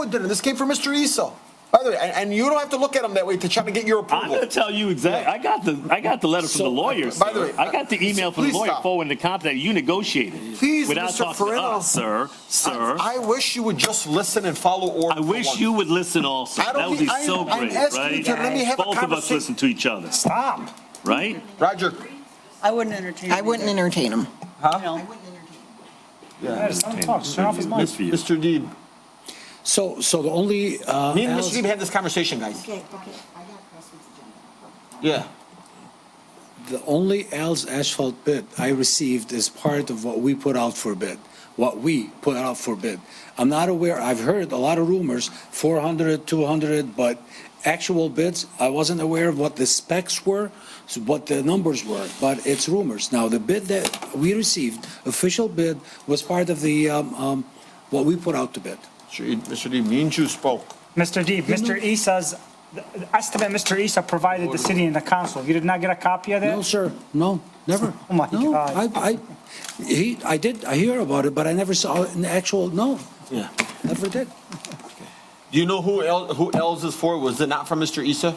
it didn't. This came from Mr. Issa. By the way, and you don't have to look at him that way to try to get your approval. I'm going to tell you exactly. I got the letter from the lawyer. By the way, I got the email from the lawyer forwarding the contract you negotiated. Please, without Mr. talking to Farina, us, sir. I wish you would just listen and follow order. I wish you would listen also. That would be so great, right? Let me have Both of us listen to each other. Stop. Right? Roger. I wouldn't entertain him. Huh? No. Yeah, turn off his mic. Mr. Deeb. So the only, Me and Mr. Deeb had this conversation, guys. Okay. I got crossword agenda. Yeah. the only Al's asphalt bid I received is part of what we put out for bid. I'm not aware, I've heard a lot of rumors, 400, 200, but actual bids, I wasn't aware of what the specs were, what the numbers were, but it's rumors. Now, the bid that we received, official bid, was part of the, what we put out to bid. Mr. Deeb, me and you spoke. Mr. Deeb, Mr. Issa's, the estimate Mr. Issa provided the city and the council. You did not get a copy of that? No, sir, no, never. Oh, my No, God. I hear about it, but I never saw it in the actual, no, Yeah. never did. Do you know who L's is for? Was it not from Mr. Issa?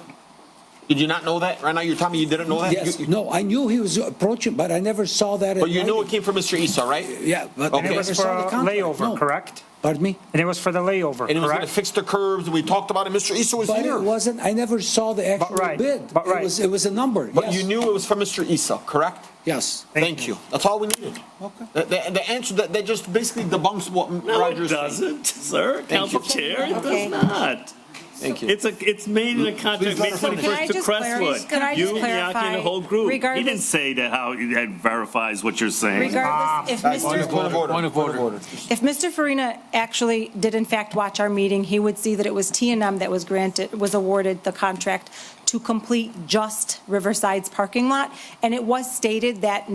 Did you not know that? Right now you're telling me you didn't know that? Yes, no, I knew he was approaching, but I never saw that. But you know it came from Mr. Issa, right? Yeah, but Okay. And it was for a layover, correct? Pardon me? And it was for the layover, And it was going to correct? fix the curbs, we talked about it, Mr. Issa was But here. it wasn't, I never saw the actual right, bid. but right. It was a number, But you yes. knew it was from Mr. Issa, correct? Yes. Thank you. That's all we needed. Okay. The answer, that just basically debunks what No, Roger it doesn't, sir. Thank Council you. Chair, it does not. Thank you. It's made in a contract May let her finish. 21st to Crestwood. Can I just You, Miyake, and the whole group. He didn't regardless- say that that verifies what you're saying. Regardless, if Guys, Mr. point of order. If Mr. Farina actually did in fact watch our meeting, he would see that it was T&M that was awarded the contract to complete just Riverside's parking lot. And it was stated that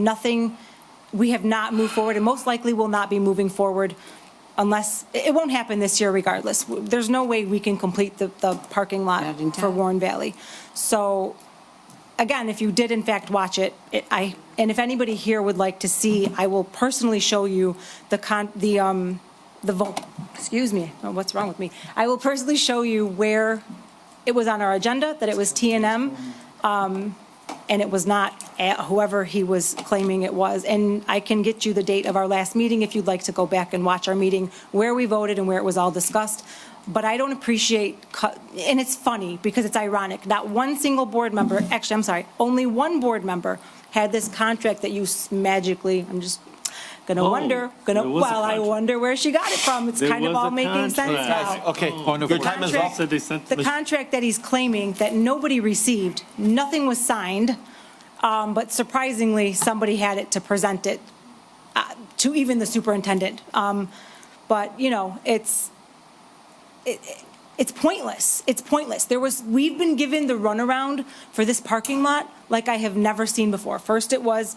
we have not moved forward and most likely will not be moving forward unless, it won't happen this year regardless. There's no way we can complete the parking lot for Warren Valley. So again, if you did in fact watch it, and if anybody here would like to see, I will personally show you excuse me, oh, what's wrong with me? I will personally show you where it was on our agenda, that it was T&M, and it was not whoever he was claiming it was. And I can get you the date of our last meeting if you'd like to go back and watch our meeting, where we voted and where it was all discussed. But I don't appreciate, and it's funny because it's ironic, not one single board member, actually, I'm sorry, only one board member had this contract that you magically, I'm just gonna wonder, I wonder where she got it from. It's kind of all making sense now. Okay, your time is up. The contract that he's claiming that nobody received, nothing was signed, but surprisingly, somebody had it to present it to even the superintendent. But, you know, it's pointless. It's pointless. We've been given the runaround for this parking lot like I have never seen before. First it was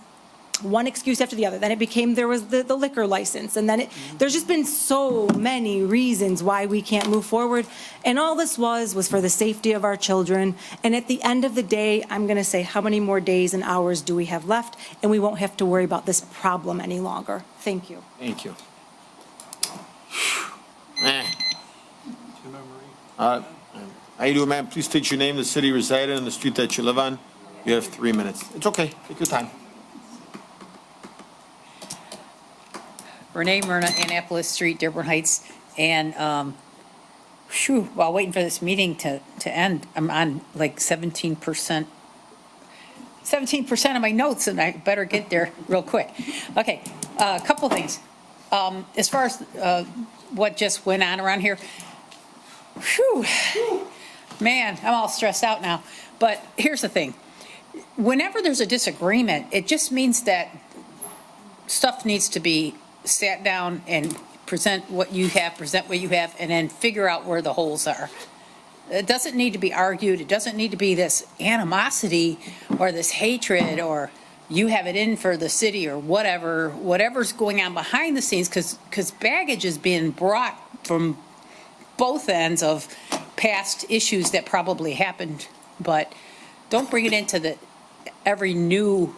one excuse after the other. Then it became there was the liquor license. And then there's just been so many reasons why we can't move forward. And all this was for the safety of our children. And at the end of the day, I'm going to say, how many more days and hours do we have left? And we won't have to worry about this problem any longer. Thank you. Thank you. How you doing, ma'am? Please state your name, the city you reside in, and the street that you live on. You have 3 minutes. It's okay. Take your time. Renee Myrna, Annapolis Street, Dearborn Heights. And, while waiting for this meeting to end, I'm on like 17% of my notes, and I better get there real quick. Okay, a couple things. As far as what just went on around here, man, I'm all stressed out now. But here's the thing. Whenever there's a disagreement, it just means that stuff needs to be sat down and present what you have, and then figure out where the holes are. It doesn't need to be argued. It doesn't need to be this animosity or this hatred or you have it in for the city or whatever's going on behind the scenes, because baggage is being brought from both ends of past issues that probably happened, but don't bring it into every new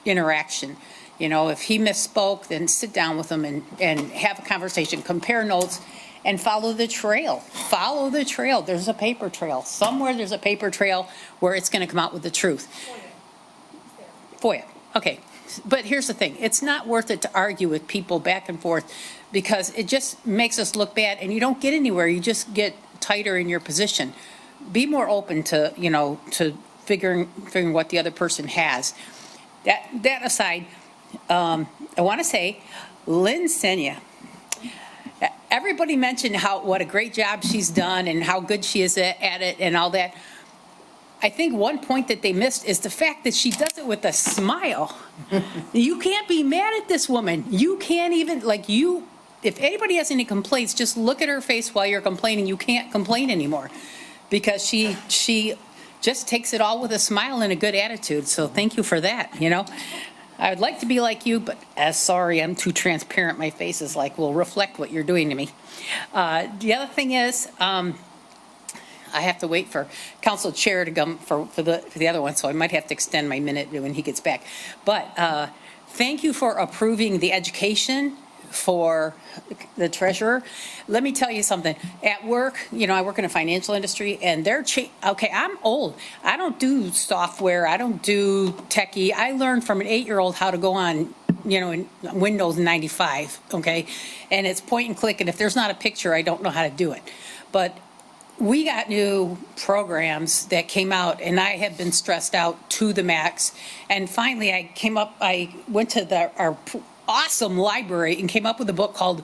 interaction. You know, if he misspoke, then sit down with him and have a conversation, compare notes, and follow the trail. Follow the trail. There's a paper trail. Somewhere there's a paper trail where it's going to come out with the truth. FOIA. Okay. But here's the thing. It's not worth it to argue with people back and forth because it just makes us look bad and you don't get anywhere. You just get tighter in your position. Be more open to, to figuring what the other person has. That aside, I want to say, Lynn Senya, everybody mentioned what a great job she's done and how good she is at it and all that. I think one point that they missed is the fact that she does it with a smile. You can't be mad at this woman. You can't even, if anybody has any complaints, just look at her face while you're complaining. You can't complain anymore because she just takes it all with a smile and a good attitude. So thank you for that, I would like to be like you, but sorry, I'm too transparent. My face is will reflect what you're doing to me. The other thing is, I have to wait for council chair to come for the other one, so I might have to extend my minute when he gets back. But thank you for approving the education for the treasurer. Let me tell you something. At work, I work in a financial industry, and okay, I'm old. I don't do software. I don't do techie. I learned from an 8-year-old how to go on, in Windows 95, okay? And it's point and click, and if there's not a picture, I don't know how to do it. But we got new programs that came out, and I have been stressed out to the max. And finally, I went to our awesome library and came up with a book called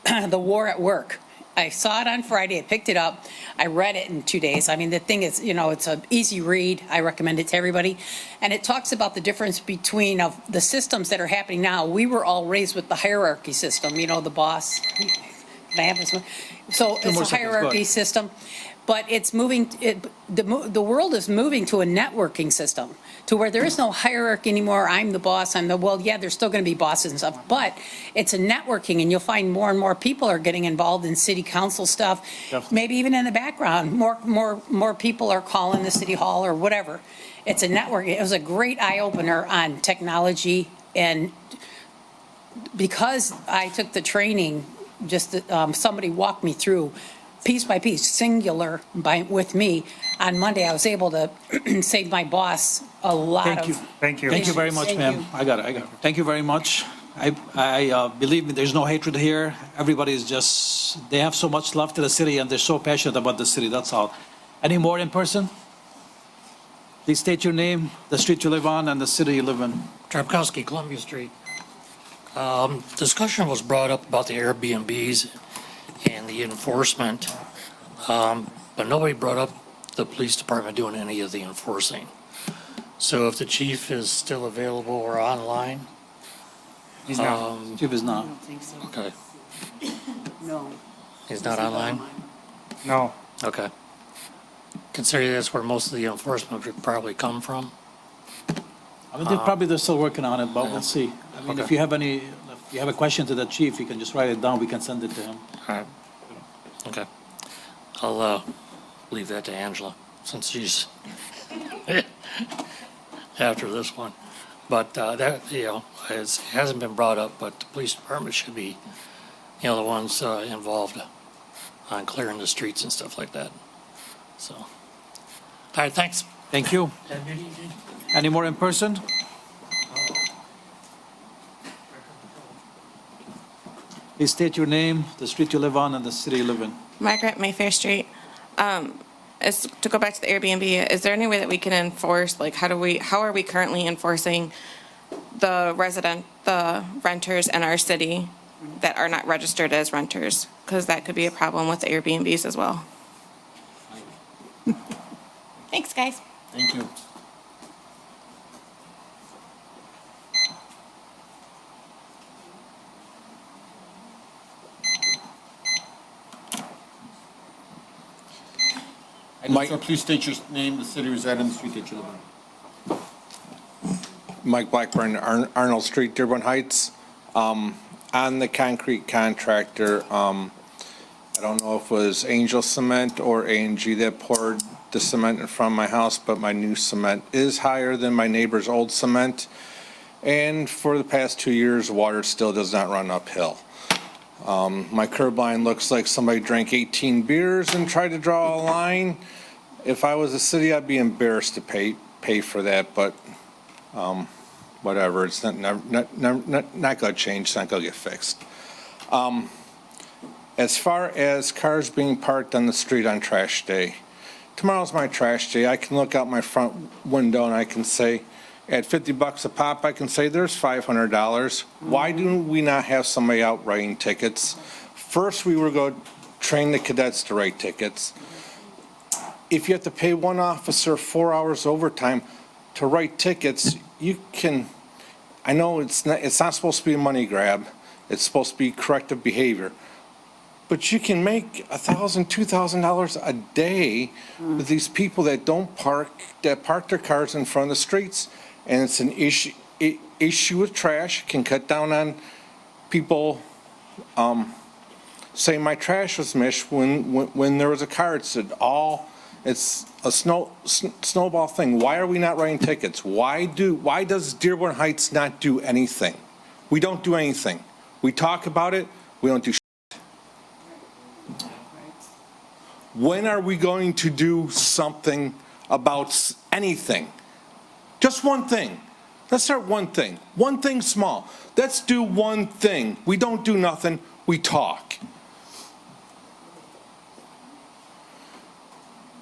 The War at Work. I saw it on Friday. I picked it up. I read it in 2 days. I mean, the thing is, it's an easy read. I recommend it to everybody. And it talks about the difference between the systems that are happening now. We were all raised with the hierarchy system, the boss. Can I have this one? So it's a hierarchy system. But it's moving, the world is moving to a networking system to where there is no hierarchy anymore. I'm the boss. Yeah, there's still going to be bosses and stuff, but it's a networking, and you'll find more and more people are getting involved in city council stuff. Definitely. Maybe even in the background, more people are calling the city hall or whatever. It's a network. It was a great eye opener on technology, and because I took the training, somebody walked me through piece by piece, singular with me. On Monday, I was able to save my boss a lot Thank you. Thank you very much, ma'am. I got it. Thank you very much. I believe me, there's no hatred here. Everybody is they have so much love to the city and they're so passionate about the city. That's all. Any more in person? Please state your name, the street you live on, and the city you live in. Trapkowski, Columbia Street. Discussion was brought up about the Airbnbs and the enforcement, but nobody brought up the police department doing any of the enforcing. So if the chief is still available or online, He's not. Chief is not. Okay. No. He's not online? No. Okay. Considering that's where most of the enforcement would probably come from. I mean, they're still working on it, but we'll see. I mean, if Okay. you have a question to the chief, you can just write it down, we can send it to him. All right. Okay. I'll leave that to Angela, since she's after this one. But that, it hasn't been brought up, but the police department should be, the ones involved on clearing the streets and stuff like that. So, all right, thanks. Thank you. Any more in person? Please state your name, the street you live on, and the city you live in. Margaret, Mayfair Street. To go back to the Airbnb, is there any way that we can enforce, like, how are we currently enforcing the renters in our city that are not registered as renters? Because that could be a problem with the Airbnbs as well. Thanks, guys. Thank you. Mike, sir, please state your name, the city you reside in, the street that you live in. Mike Blackburn, Arnold Street, Dearborn Heights. On the concrete contractor, I don't know if it was Angel Cement or A&G that poured the cement in front of my house, but my new cement is higher than my neighbor's old cement. And for the past 2 years, water still does not run uphill. My curb line looks like somebody drank 18 beers and tried to draw a line. If I was a city, I'd be embarrassed to pay for that, but whatever. It's not going to change. It's not going to get fixed. As far as cars being parked on the street on trash day, tomorrow's my trash day. I can look out my front window and I can say, at $50 a pop, I can say there's $500. Why do we not have somebody out writing tickets? First, we were going to train the cadets to write tickets. If you have to pay one officer 4 hours overtime to write tickets, you can, I know it's not supposed to be a money grab. It's supposed to be corrective behavior. But you can make $1,000, $2,000 a day with these people that park their cars in front of the streets. And it's an issue with trash. Can cut down on people saying my trash was missed when there was a car. It's a snowball thing. Why are we not writing tickets? Why does Dearborn Heights not do anything? We don't do anything. We talk about it. We don't do shit. When are we going to do something about anything? Just one thing. Let's start one thing. One thing small. Let's do one thing. We don't do nothing. We talk.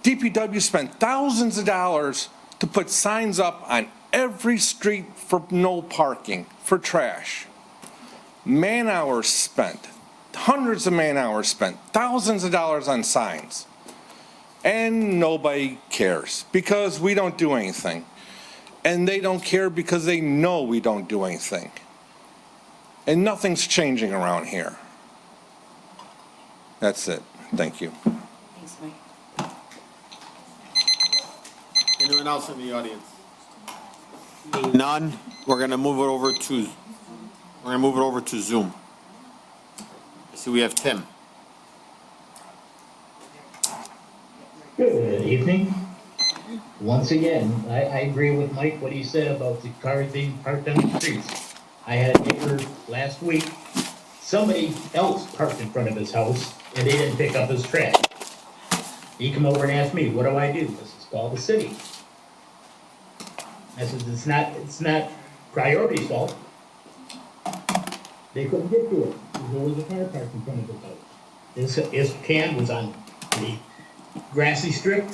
DPW spent thousands of dollars to put signs up on every street for no parking, for trash. Man hours spent. Hundreds of man hours spent. Thousands of dollars on signs. And nobody cares because we don't do anything. And they don't care because they know we don't do anything. And nothing's changing around here. That's it. Thank you. Thanks, Mike. Anyone else in the audience? Seeing none, we're going to move it over to Zoom. I see we have Tim. Good evening. Once again, I agree with Mike, what he said about the cars being parked on the streets. I had a neighbor last week, somebody else parked in front of his house and they didn't pick up his trash. He come over and asked me, what do I do? This is called the city. I said, it's not priority's fault. They couldn't get to it. There was a car parked in front of his house. His can was on the grassy strip,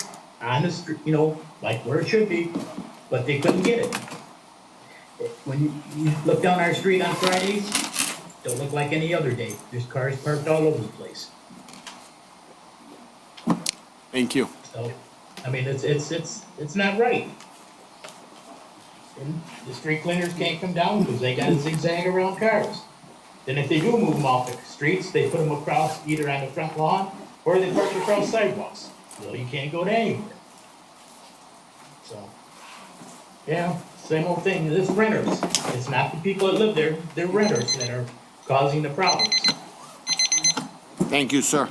on the street, like where it should be, but they couldn't get it. When you look down our street on Fridays, don't look like any other day. There's cars parked all over the place. Thank you. So, I mean, it's not right. And the street cleaners can't come down because they gotta zigzag around cars. Then if they do move them off the streets, they put them across either on the front lawn or they park across sidewalks. So you can't go to anywhere. So, yeah, same old thing. This renters. It's not the people that live there, they're renters that are causing the problems. Thank you, sir.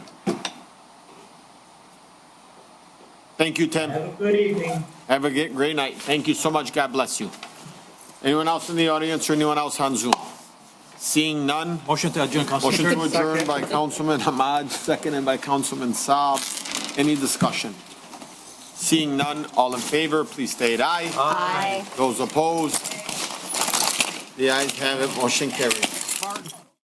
Thank you, Tim. Have a good evening. Have a great night. Thank you so much. God bless you. Anyone else in the audience or anyone else on Zoom? Seeing none. Motion to adjourn, Council. Motion to adjourn by Councilman Ahmad, seconded by Councilman Saab. Any discussion? Seeing none, all in favor, please state aye. Aye. Those opposed? The ayes have it, motion carries.